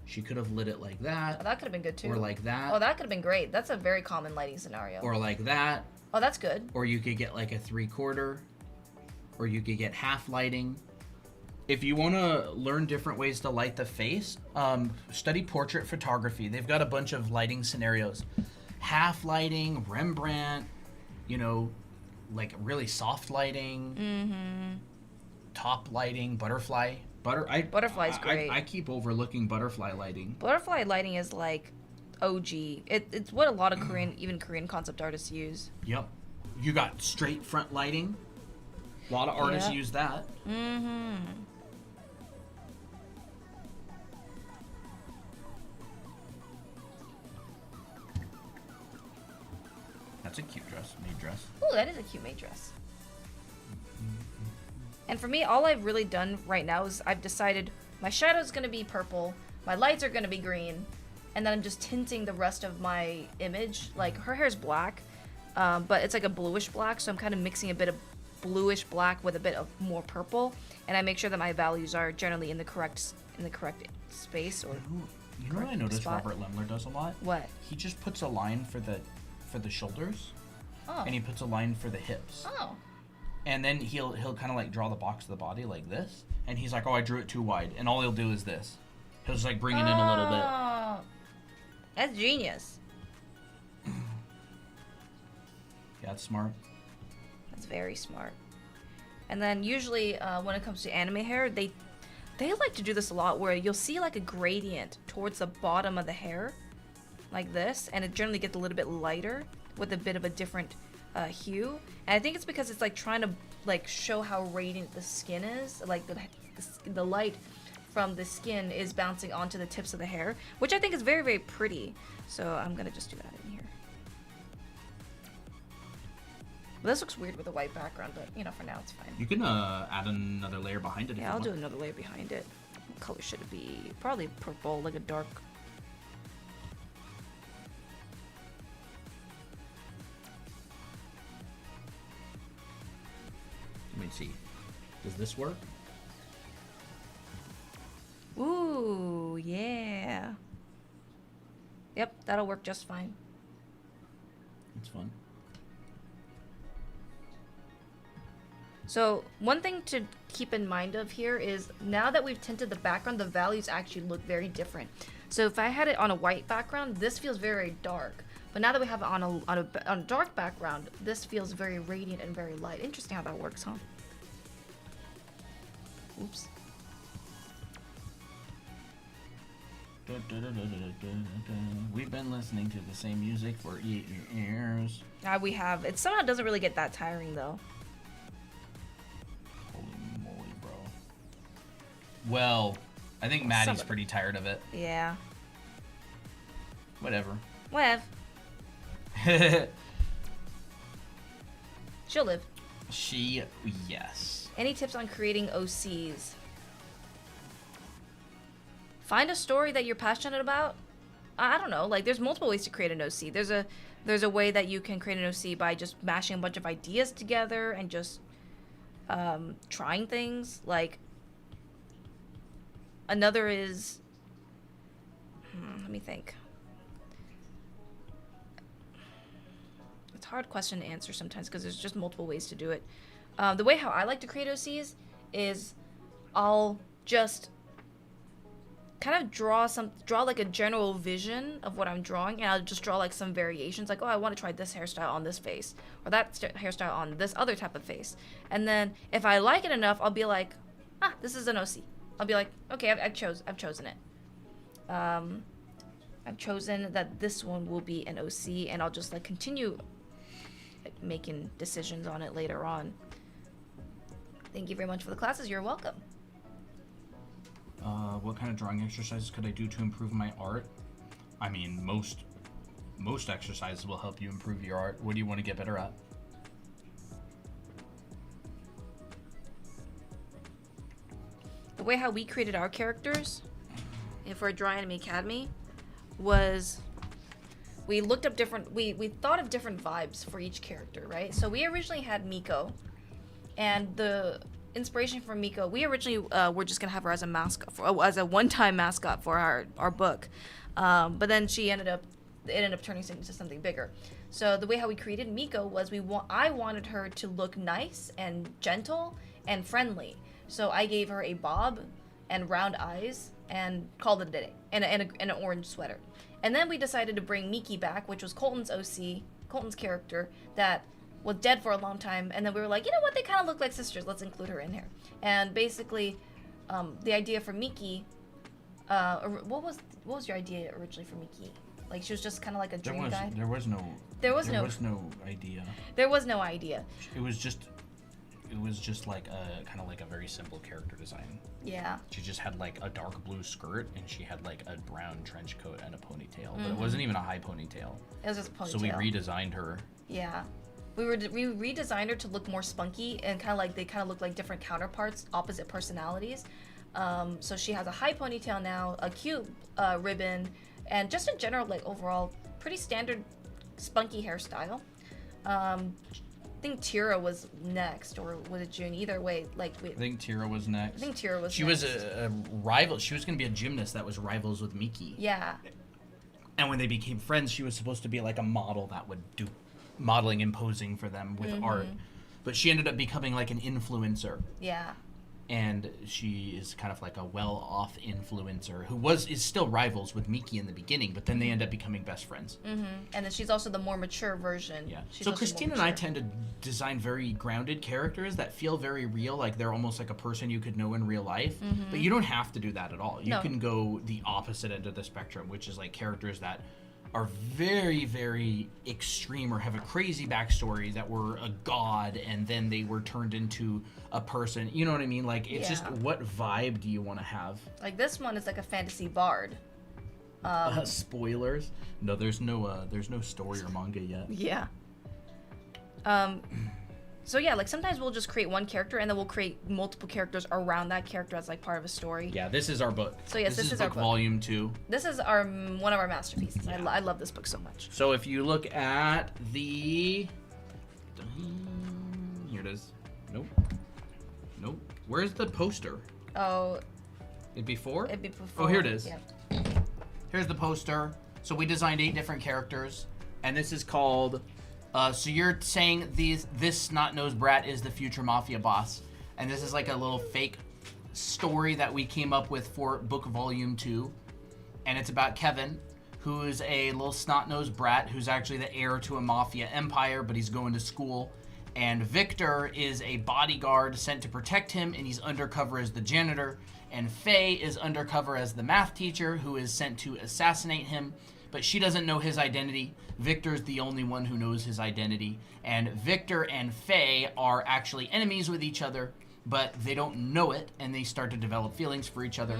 She could have lit it like that. Oh, that could have been good too. Or like that. Oh, that could have been great. That's a very common lighting scenario. Or like that. Oh, that's good. Or you could get like a 3/4. Or you could get half lighting. If you want to learn different ways to light the face, study portrait photography. They've got a bunch of lighting scenarios. Half lighting, Rembrandt, like really soft lighting, top lighting, butterfly. Butterfly's great. I keep overlooking butterfly lighting. Butterfly lighting is like OG. It's what a lot of even Korean concept artists use. Yep. You got straight front lighting. A lot of artists use that. Mm-hmm. That's a cute dress, maid dress. Oh, that is a cute maid dress. And for me, all I've really done right now is I've decided my shadow's going to be purple, my lights are going to be green, and then I'm just tinting the rest of my image. Like, her hair's black, but it's like a bluish black, so I'm kind of mixing a bit of bluish black with a bit of more purple, and I make sure that my values are generally in the correct space or You know what I noticed spot. Robert Lemler does a lot? What? He just puts a line for the shoulders, and he puts a line for the hips. Oh. And then he'll kind of like draw the box of the body like this, and he's like, oh, I drew it too wide, and all he'll do is this. He'll just like bring it in a little bit. Oh. That's genius. Yeah, that's smart. That's very smart. And then usually when it comes to anime hair, they like to do this a lot where you'll see like a gradient towards the bottom of the hair like this, and it generally gets a little bit lighter with a bit of a different hue. And I think it's because it's like trying to like show how radiant the skin is, like the light from the skin is bouncing onto the tips of the hair, which I think is very, very pretty. So I'm gonna just do that in here. Well, this looks weird with a white background, but for now it's fine. You can add another layer behind it. Yeah, I'll do another layer behind it. What color should it be? Probably purple, like a dark. Let me see. Does this work? Ooh, yeah. Yep, that'll work just fine. It's fun. So one thing to keep in mind of here is now that we've tinted the background, the values actually look very different. So if I had it on a white background, this feels very dark. But now that we have it on a dark background, this feels very radiant and very light. Interesting how that works, huh? Oops. We've been listening to the same music for years. We have. It somehow doesn't really get that tiring though. Holy moly, bro. Well, I think Maddie's pretty tired of it. Yeah. Whatever. She'll live. Yes. Any tips on creating OCs? Find a story that you're passionate about. I don't know. Like, there's multiple ways to create an OC. There's a way that you can create an OC by just mashing a bunch of ideas together and just trying things. Like, another is... let me think. It's a hard question to answer sometimes because there's just multiple ways to do it. The way how I like to create OCs is I'll just kind of draw like a general vision of what I'm drawing, and I'll just draw like some variations, like, oh, I want to try this hairstyle on this face, or that hairstyle on this other type of face. And then if I like it enough, I'll be like, this is an OC. I'll be like, okay, I've chosen it. I've chosen that this one will be an OC, and I'll just like continue making decisions on it later on. Thank you very much for the classes. You're welcome. What kind of drawing exercises could I do to improve my art? I mean, most exercises will help you improve your art. What do you want to get better at? The way how we created our characters for Dry Anime Academy was we looked up we thought of different vibes for each character, right? So we originally had Miko, and the inspiration for Miko, we originally were just gonna have her as a mascot, as a one-time mascot for our book, but then it ended up turning into something bigger. So the way how we created Miko was I wanted her to look nice and gentle and friendly. So I gave her a bob and round eyes and called it a day, and an orange sweater. And then we decided to bring Miki back, which was Colton's character that was dead for a long time. And then we were like, you know what, they kind of look like sisters. Let's include her in here. And basically, the idea for Miki, what was your idea originally for Miki? Like, she was just kind of like a dream guide? There was no idea. There was no idea. It was just like a kind of like a very simple character design. Yeah. She just had like a dark blue skirt, and she had like a brown trench coat and a ponytail, but it wasn't even a high ponytail. It was just a ponytail. So we redesigned her. Yeah. We redesigned her to look more spunky, and they look like different counterparts, opposite personalities. So she has a high ponytail now, a cute ribbon, and just in general, like, overall pretty standard spunky hairstyle. I think Tira was next, or was it June? Either way, I think Tira was next. She next. was a rival. She was going to be a gymnast that was rivals with Miki. Yeah. And when they became friends, she was supposed to be like a model that would do modeling and posing for them with art. But she ended up becoming like an influencer. Yeah. And she is kind of like a well-off influencer who is still rivals with Miki in the beginning, but then they end up becoming best friends. And then she's also the more mature version. Yeah. So Christine and I tend to design very grounded characters that feel very real, like they're almost like a person you could know in real life. But you don't have to do that at all. You can go the opposite end of the spectrum, which is like characters that are very, very extreme or have a crazy backstory, that were a god and then they were turned into a person. You know what I mean? Like, it's just, what vibe do you want to have? Like, this one is like a fantasy bard. Spoilers? No, there's no story or manga yet. Yeah. So yeah, like, sometimes we'll just create one character and then we'll create multiple characters around that character as like part of a story. Yeah, this is our book. So yes, this is our book. Volume 2. This is one of our masterpieces. Yeah. I love this book so much. So if you look at the... Here it is. Nope. Where's the poster? Oh. It'd be before? It'd be before. Oh, here it is. Yeah. Here's the poster. So we designed 8 different characters, and this is called... so you're saying this snot-nosed brat is the future mafia boss, and this is like a little fake story that we came up with for book volume 2, and it's about Kevin, who is a little snot-nosed brat who's actually the heir to a mafia empire, but he's going to school, And Victor is a bodyguard sent to protect him, and he's undercover as the janitor. And Faye is undercover as the math teacher who is sent to assassinate him, but she doesn't know his identity. Victor's the only one who knows his identity. And Victor and Faye are actually enemies with each other, but they don't know it, and they start to develop feelings for each other.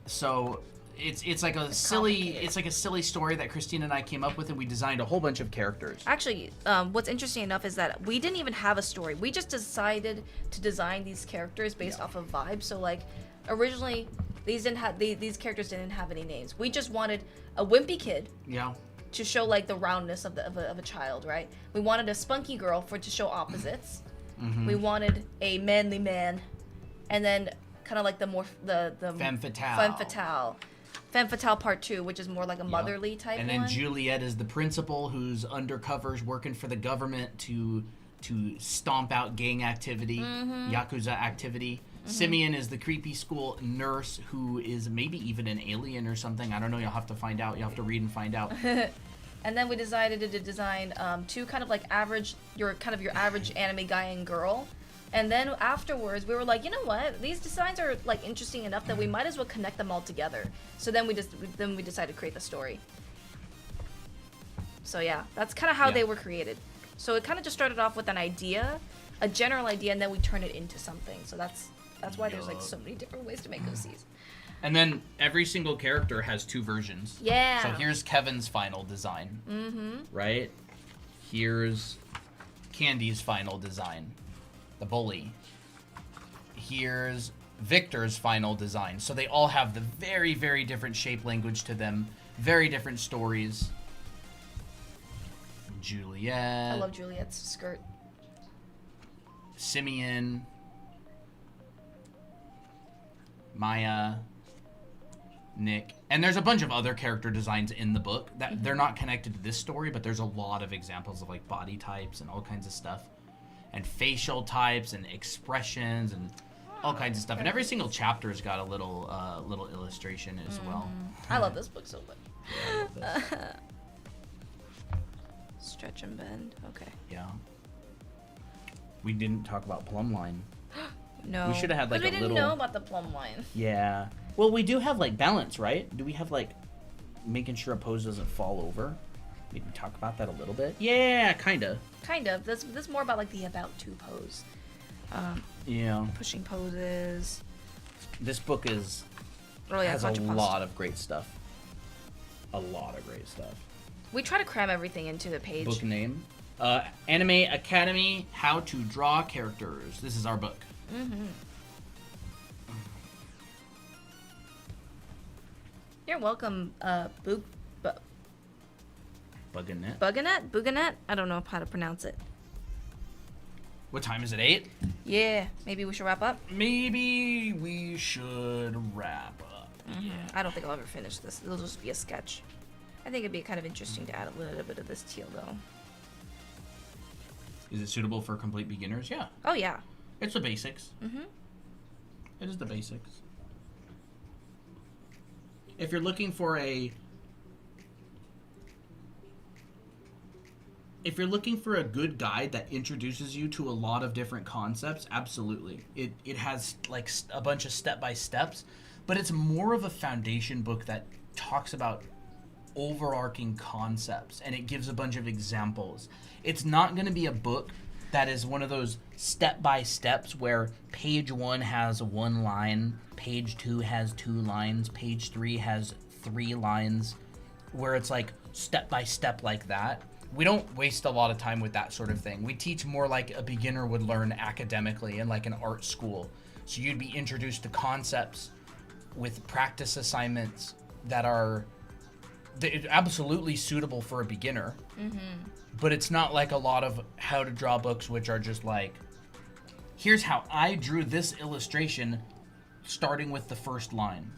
So it's like a silly story that Christina and I came up with, and we designed a whole bunch of characters. Actually, what's interesting enough is that we didn't even have a story. We just decided to design these characters based off of vibes. So like, originally, these characters didn't have any names. We just wanted a wimpy kid. Yeah. To show like the roundness of a child, right? We wanted a spunky girl to show opposites. We wanted a manly man, and then kind of like the Femme fatale. Femme fatale part 2, which is more like a motherly type and one. then Juliet is the principal who's undercovers working for the government to stomp out gang activity, Yakuza activity. Simeon is the creepy school nurse who is maybe even an alien or something. I don't know. You'll have to find out. You'll have to read and find out. And then we decided to design two kind of like your average anime guy and girl. And then afterwards, we were like, you know what? These designs are like interesting enough that we might as well connect them all together. So then we decided to create the story. So yeah, that's kind of how they were created. So it kind of just started off with an idea, a general idea, and then we turn it into something. So that's why there's like so many different ways to make OCs. And then every single character has 2 versions. Yeah. So here's Kevin's final design. Right? Here's Candy's final design. The bully. Here's Victor's final design. So they all have the very, very different shape language to them. Very different stories. Juliet. I love Juliet's skirt. Simeon. Maya. Nick. And there's a bunch of other character designs in the book that they're not connected to this story, but there's a lot of examples of like body types and all kinds of stuff. And facial types and expressions and all kinds of stuff. And every single chapter has got a little illustration as well. I love this book so much. Yeah, I love this. Stretch and bend. Okay. Yeah. We didn't talk about plumb line. No. We should have had like a little. We didn't know about the plumb line. Yeah. Well, we do have like balance, right? Do we have like making sure a pose doesn't fall over? Maybe talk about that a little bit. Yeah, kinda. Kind of. This is more about like the about to pose. Yeah. Pushing poses. This book has a lot of great stuff. A lot of great stuff. We try to cram everything into the page. Book name. Anime Academy, How to Draw Characters. This is our book. You're welcome, Buganet. Buganet? I don't know how to pronounce it. What time is it? 8? Yeah, maybe we should wrap up. Maybe we should wrap up. Yeah. I don't think I'll ever finish this. It'll just be a sketch. I think it'd be kind of interesting to add a little bit of this teal, though. Is it suitable for complete beginners? Yeah. Oh, yeah. It's the basics. It is the basics. If you're looking for a good guide that introduces you to a lot of different concepts, absolutely. It has like a bunch of step-by-steps, but it's more of a foundation book that talks about overarching concepts, and it gives a bunch of examples. It's not going to be a book that is one of those step-by-steps where page 1 has 1 line, page 2 has 2 lines, page 3 has 3 lines, where it's like step-by-step like that. We don't waste a lot of time with that sort of thing. We teach more like a beginner would learn academically in like an art school. So you'd be introduced to concepts with practice assignments that are absolutely suitable for a beginner. But it's not like a lot of how to draw books, which are just like, here's how I drew this illustration, starting with the first line.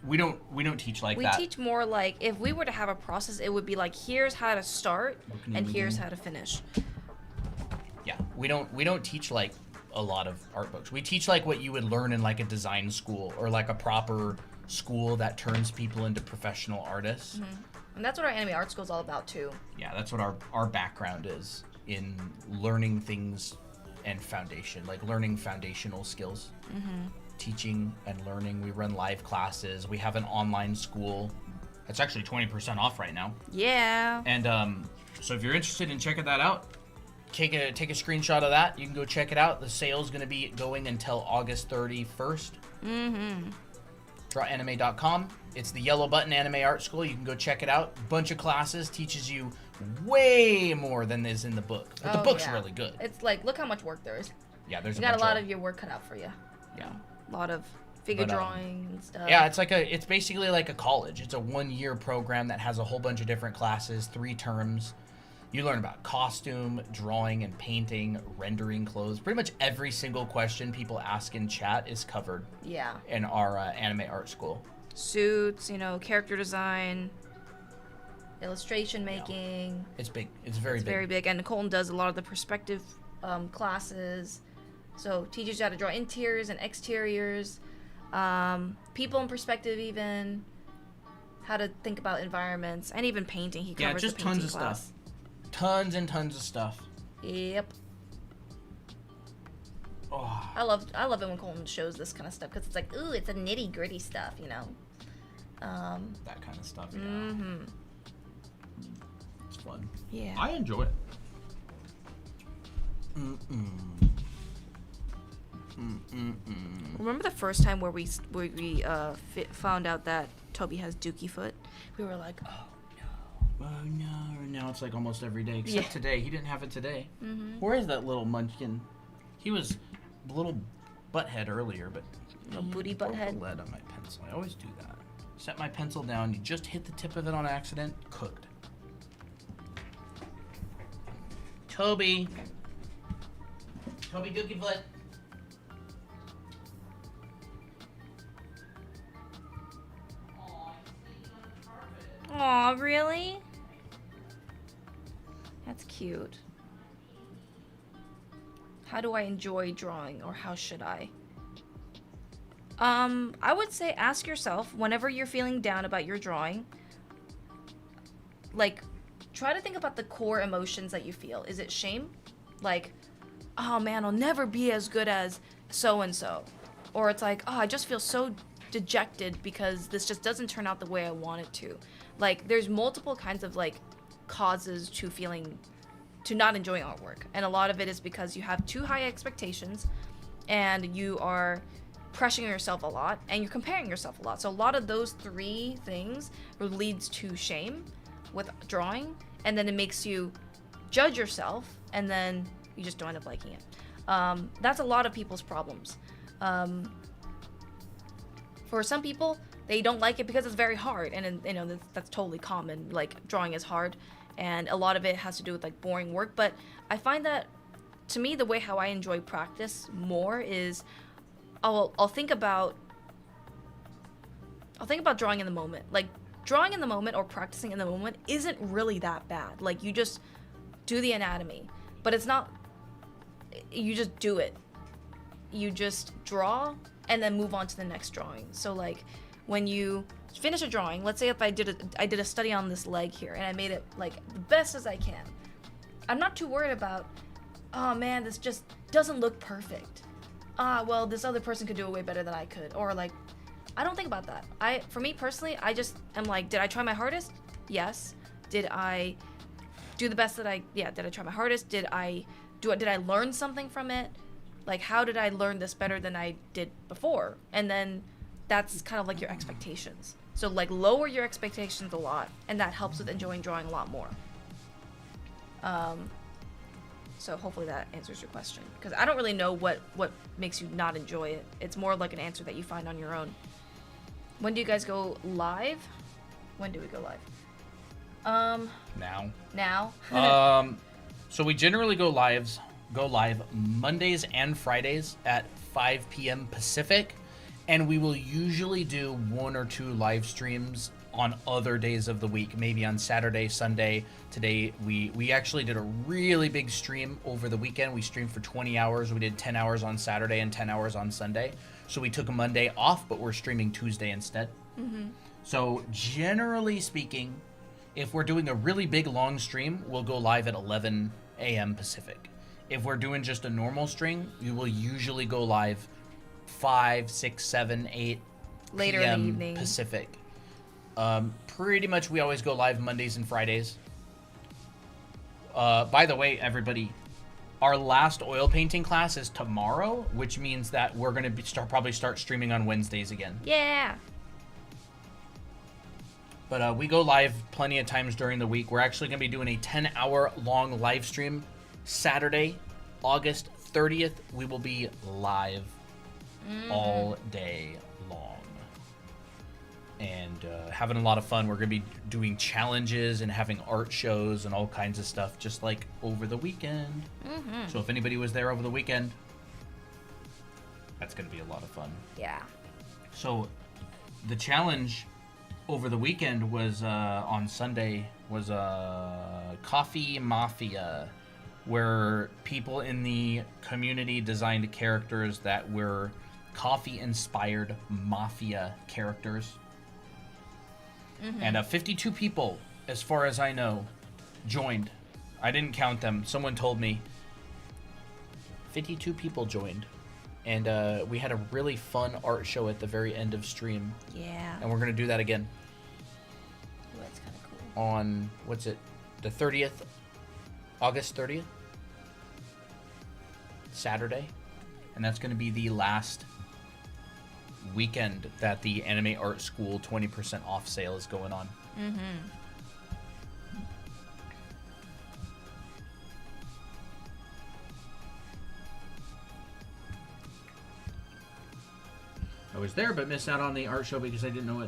We don't teach like that. We teach more like, if we were to have a process, it would be like, here's how to start and here's how to finish. Yeah, we don't teach like a lot of art books. We teach like what you would learn in like a design school or like a proper school that turns people into professional artists. And that's what our anime art school is all about too. Yeah, that's what our background is in learning things and foundation, like learning foundational skills. Teaching and learning. We run live classes. We have an online school. It's actually 20% off right now. Yeah. And so if you're interested in checking that out, take a screenshot of that. You can go check it out. The sale's going to be going until August 31st. Drawanime.com. It's the Yellow Button Anime Art School. You can go check it out. Bunch of classes. Teaches you way more than is in the book. But the book's really good. It's like, look how much work there is. Yeah, there's you got a lot of your work cut out for you. Yeah. A lot of figure drawing and stuff. Yeah, it's basically like a college. It's a 1-year program that has a whole bunch of different classes, 3 terms. You learn about costume, drawing, and painting, rendering clothes. Pretty much every single question people ask in chat is covered. Yeah. In our anime art school. Suits, character design, illustration making. Yeah. It's big. It's very big. Very big. And Colton does a lot of the perspective classes. So teaches you how to draw interiors and exteriors, people in perspective, even how to think about environments, and even painting. He covers just the painting tons of class. stuff. Tons and tons of stuff. Yep. Oh. I love it when Colton shows this kind of stuff because it's like, ooh, it's a nitty gritty stuff, That kind of stuff. Yeah. It's fun. Yeah. I enjoy it. Remember the first time where we found out that Toby has dookie foot? We were like, oh no. Oh no. Now it's like almost every day. Except today. He didn't have it today. Where is that little munchkin? He was a little butthead earlier, but... No booty butthead? Lead on my pencil. I always do that. Set my pencil down. You just hit the tip of it on accident. Cooked. Toby. Toby Dookie Foot. Aw, really? That's cute. How do I enjoy drawing, or how should I? I would say ask yourself, whenever you're feeling down about your drawing, like, try to think about the core emotions that you feel. Is it shame? Like, oh man, I'll never be as good as so-and-so. Or it's like, oh, I just feel so dejected because this just doesn't turn out the way I want it to. Like, there's multiple kinds of, like, causes to not enjoying artwork. And a lot of it is because you have too high expectations and you are pressuring yourself a lot and you're comparing yourself a lot. So a lot of those 3 things leads to shame with drawing, and then it makes you judge yourself, and then you just don't end up liking it. That's a lot of people's problems. For some people, they don't like it because it's very hard, and that's totally common. Like, drawing is hard, and a lot of it has to do with like boring work. But I find that, to me, the way how I enjoy practice more is I'll think about drawing in the moment. Like, drawing in the moment or practicing in the moment isn't really that bad. Like, you just do the anatomy, but it's not, you just do it. You just draw and then move on to the next drawing. So like, when you finish a drawing, let's say if I did a study on this leg here and I made it like the best as I can, I'm not too worried about, oh man, this just doesn't look perfect. Well, this other person could do it way better than I could. Or like, I don't think about that. For me personally, I just am like, did I try my hardest? Yes. Did I do the best that did I try my hardest? Did I learn something from it? Like, how did I learn this better than I did before? And then that's kind of like your expectations. So like, lower your expectations a lot, and that helps with enjoying drawing a lot more. So hopefully that answers your question, because I don't really know what makes you not enjoy it. It's more like an answer that you find on your own. When do you guys go live? When do we go live? Now. So we generally go live Mondays and Fridays at 5 p.m. Pacific, and we will usually do 1 or 2 live streams on other days of the week, maybe on Saturday, Sunday. Today we actually did a really big stream over the weekend. We streamed for 20 hours. We did 10 hours on Saturday and 10 hours on Sunday. So we took a Monday off, but we're streaming Tuesday instead. Mm-hmm. So generally speaking, If we're doing a really big long stream, we'll go live at 11 a.m. Pacific. If we're doing just a normal stream, we will usually go live 5, 6, 7, 8 Later p.m. in the evening. Pacific. Pretty much we always go live Mondays and Fridays. By the way, everybody, our last oil painting class is tomorrow, which means that we're going to probably start streaming on Wednesdays again. Yeah. But we go live plenty of times during the week. We're actually going to be doing a 10-hour long live stream Saturday, August 30th. We will be live all day long and having a lot of fun. We're going to be doing challenges and having art shows and all kinds of stuff just like over the weekend. So if anybody was there over the weekend, that's going to be a lot of fun. Yeah. So the challenge over the weekend was on Sunday was Coffee Mafia, where people in the community designed characters that were coffee-inspired mafia characters. And 52 people, as far as I know, joined. I didn't count them. Someone told me 52 people joined. And we had a really fun art show at the very end of stream. Yeah. And we're going to do that again. Ooh, that's kind of cool. On, what's it, the 30th? August 30th? Saturday. And that's going to be the last weekend that the Anime Art School 20% off sale is going on. I was there, but missed out on the art show because I didn't know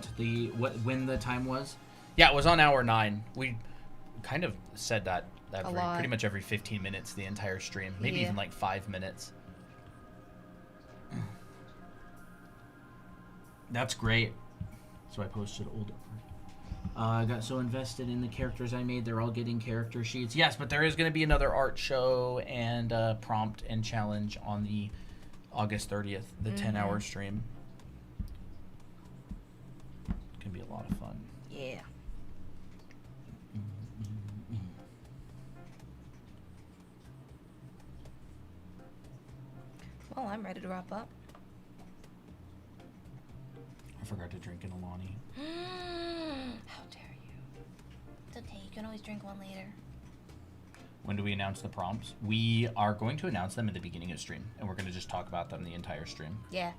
when the time was. Yeah, it was on hour 9. We kind of said that pretty much every 15 minutes the entire stream, maybe even like 5 minutes. That's great. So I posted old. I got so invested in the characters I made. They're all getting character sheets. Yes, but there is going to be another art show and prompt and challenge on the August 30th, the 10-hour stream. It's going to be a lot of fun. Yeah. Well, I'm ready to wrap up. I forgot to drink an Alani. How dare you? It's okay. You can always drink one later. When do we announce the prompts? We are going to announce them at the beginning of stream, and we're going to just talk about them the entire stream. Yeah.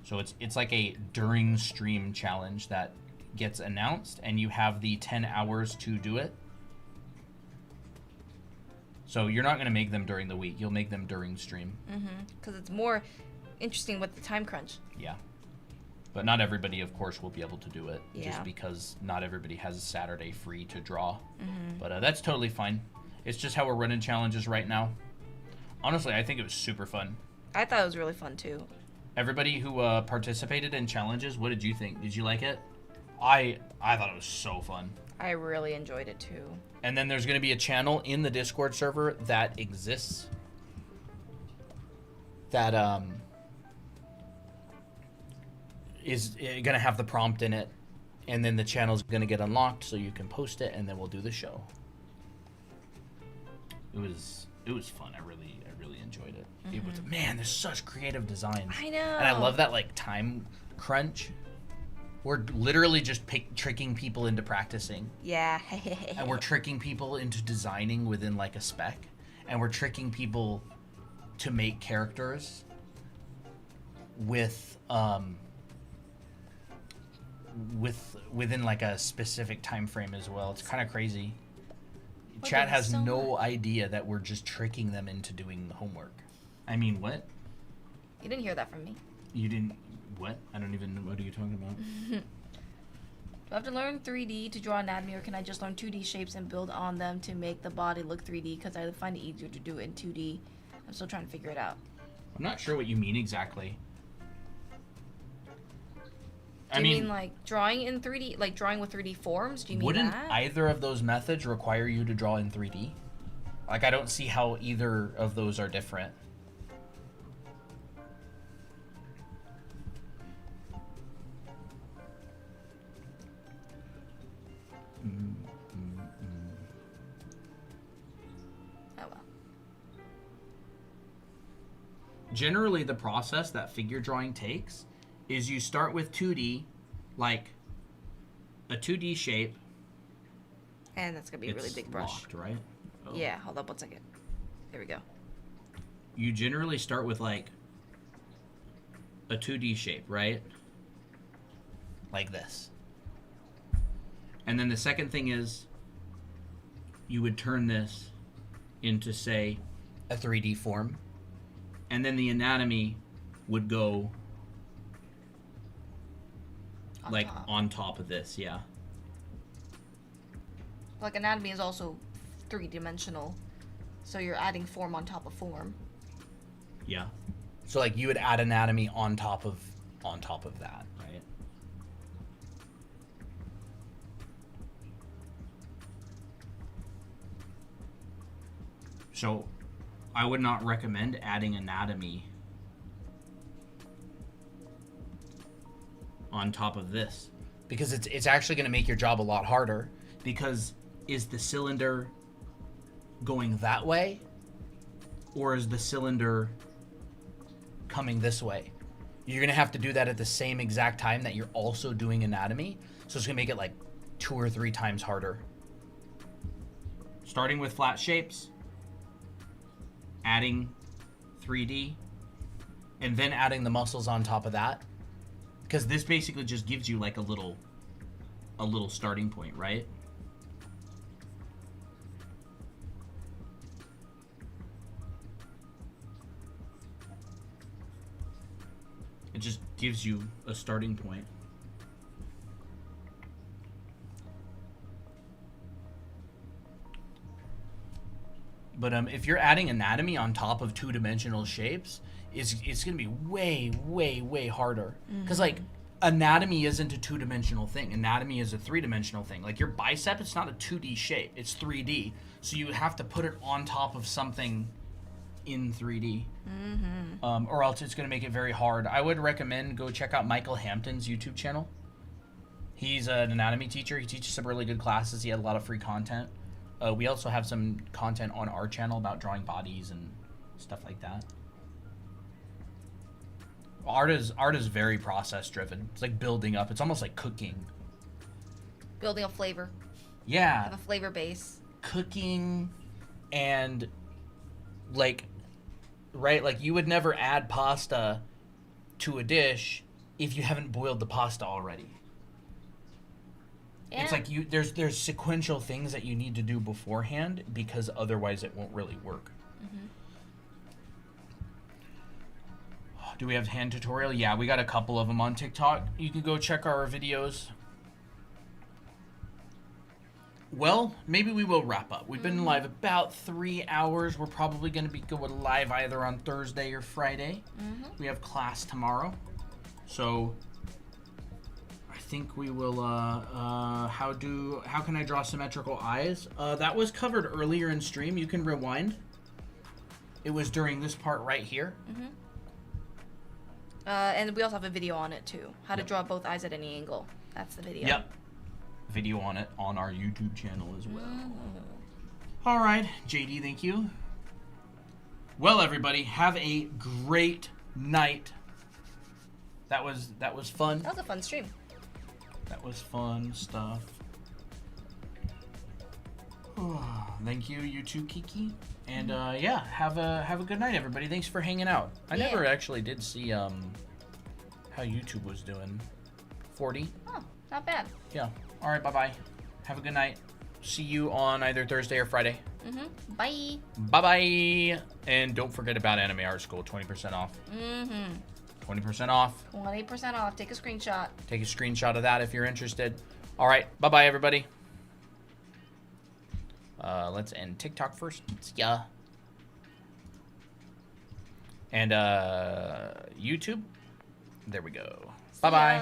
So it's like a during stream challenge that gets announced, and you have the 10 hours to do it. So you're not going to make them during the week. You'll make them during stream. Because it's more interesting with the time crunch. Yeah. But not everybody, of course, will be able to do it. Yeah. Just because not everybody has a Saturday free to draw. But that's totally fine. It's just how we're running challenges right now. Honestly, I think it was super fun. I thought it was really fun, too. Everybody who participated in challenges, what did you think? Did you like it? I thought it was so fun. I really enjoyed it, too. And then there's going to be a channel in the Discord server that exists that is going to have the prompt in it, and then the channel's going to get unlocked so you can post it, and then we'll do the show. It was fun. I really enjoyed it. It was, man, there's such creative designs. I know. And I love that like time crunch. We're literally just tricking people into practicing. Yeah. And we're tricking people into designing within like a spec, and we're tricking people to make characters within like a specific time frame as well. It's kind of crazy. Chat has no idea that we're just tricking them into doing homework. I mean, what? You didn't hear that from me. You didn't? What? I don't even know. What are you talking about? Do I have to learn 3D to draw anatomy, or can I just learn 2D shapes and build on them to make the body look 3D? Because I find it easier to do it in 2D. I'm still trying to figure it out. I'm not sure what you mean exactly. Do you mean like drawing in 3D, like drawing with 3D forms? Do you mean that? Wouldn't either of those methods require you to draw in 3D? Like, I don't see how either of those are different. generally the process that figure drawing takes is you start with 2D, like a 2D shape. And that's going to be a really big brush. Locked, right? Oh. Yeah, hold up 1 second. There we go. You generally start with like a 2D shape, right? Like this. And then the second thing is you would turn this into, say, a 3D form. And then the anatomy would go on top of this, yeah. Like anatomy is also 3-dimensional. So you're adding form on top of form. Yeah. So like you would add anatomy on top of that, right? So I would not recommend adding anatomy on top of this because it's actually going to make your job a lot harder, because is the cylinder going that way or is the cylinder coming this way? You're going to have to do that at the same exact time that you're also doing anatomy, so it's going to make it like 2 or 3 times harder. Starting with flat shapes, adding 3D, and then adding the muscles on top of that, because this basically just gives you like a little starting point, right? It just gives you a starting point. But if you're adding anatomy on top of 2-dimensional shapes, it's going to be way, way, way harder. Because, like, anatomy isn't a 2-dimensional thing. Anatomy is a 3-dimensional thing. Like, your bicep, it's not a 2D shape. It's 3D. So you have to put it on top of something in 3D. Or else it's going to make it very hard. I would recommend go check out Michael Hampton's YouTube channel. He's an anatomy teacher. He teaches some really good classes. He had a lot of free content. We also have some content on our channel about drawing bodies and stuff like that. Art is very process driven. It's like building up. It's almost like cooking. Building a flavor. Yeah. Have a flavor base. Cooking and like, right? Like you would never add pasta to a dish if you haven't boiled the pasta already. Yeah. It's like there's sequential things that you need to do beforehand, because otherwise it won't really work. Do we have hand tutorial? Yeah, we got a couple of them on TikTok. You can go check our videos. Well, maybe we will wrap up. We've been live about 3 hours. We're probably going to be going live either on Thursday or Friday. We have class tomorrow. So I think we will, how can I draw symmetrical eyes? That was covered earlier in stream. You can rewind. It was during this part right here. And we also have a video on it too. How to draw both eyes at any angle. That's the video. Yep. Video on it on our YouTube channel as well. All right, JD, thank you. Well, everybody, have a great night. That was fun. That was a fun stream. That was fun stuff. Thank you, you too, Kiki. And yeah, have a good night, everybody. Thanks for hanging out. I never actually did see how YouTube was doing. 40. Oh, not bad. Yeah. All right. Bye-bye. Have a good night. See you on either Thursday or Friday. Bye. Bye-bye. And don't forget about Anime Art School. 20% off. 20% off. 20% off. Take a screenshot. Take a screenshot of that if you're interested. All right. Bye-bye, everybody. Let's end TikTok first. Yeah. And YouTube. There we go. Bye-bye.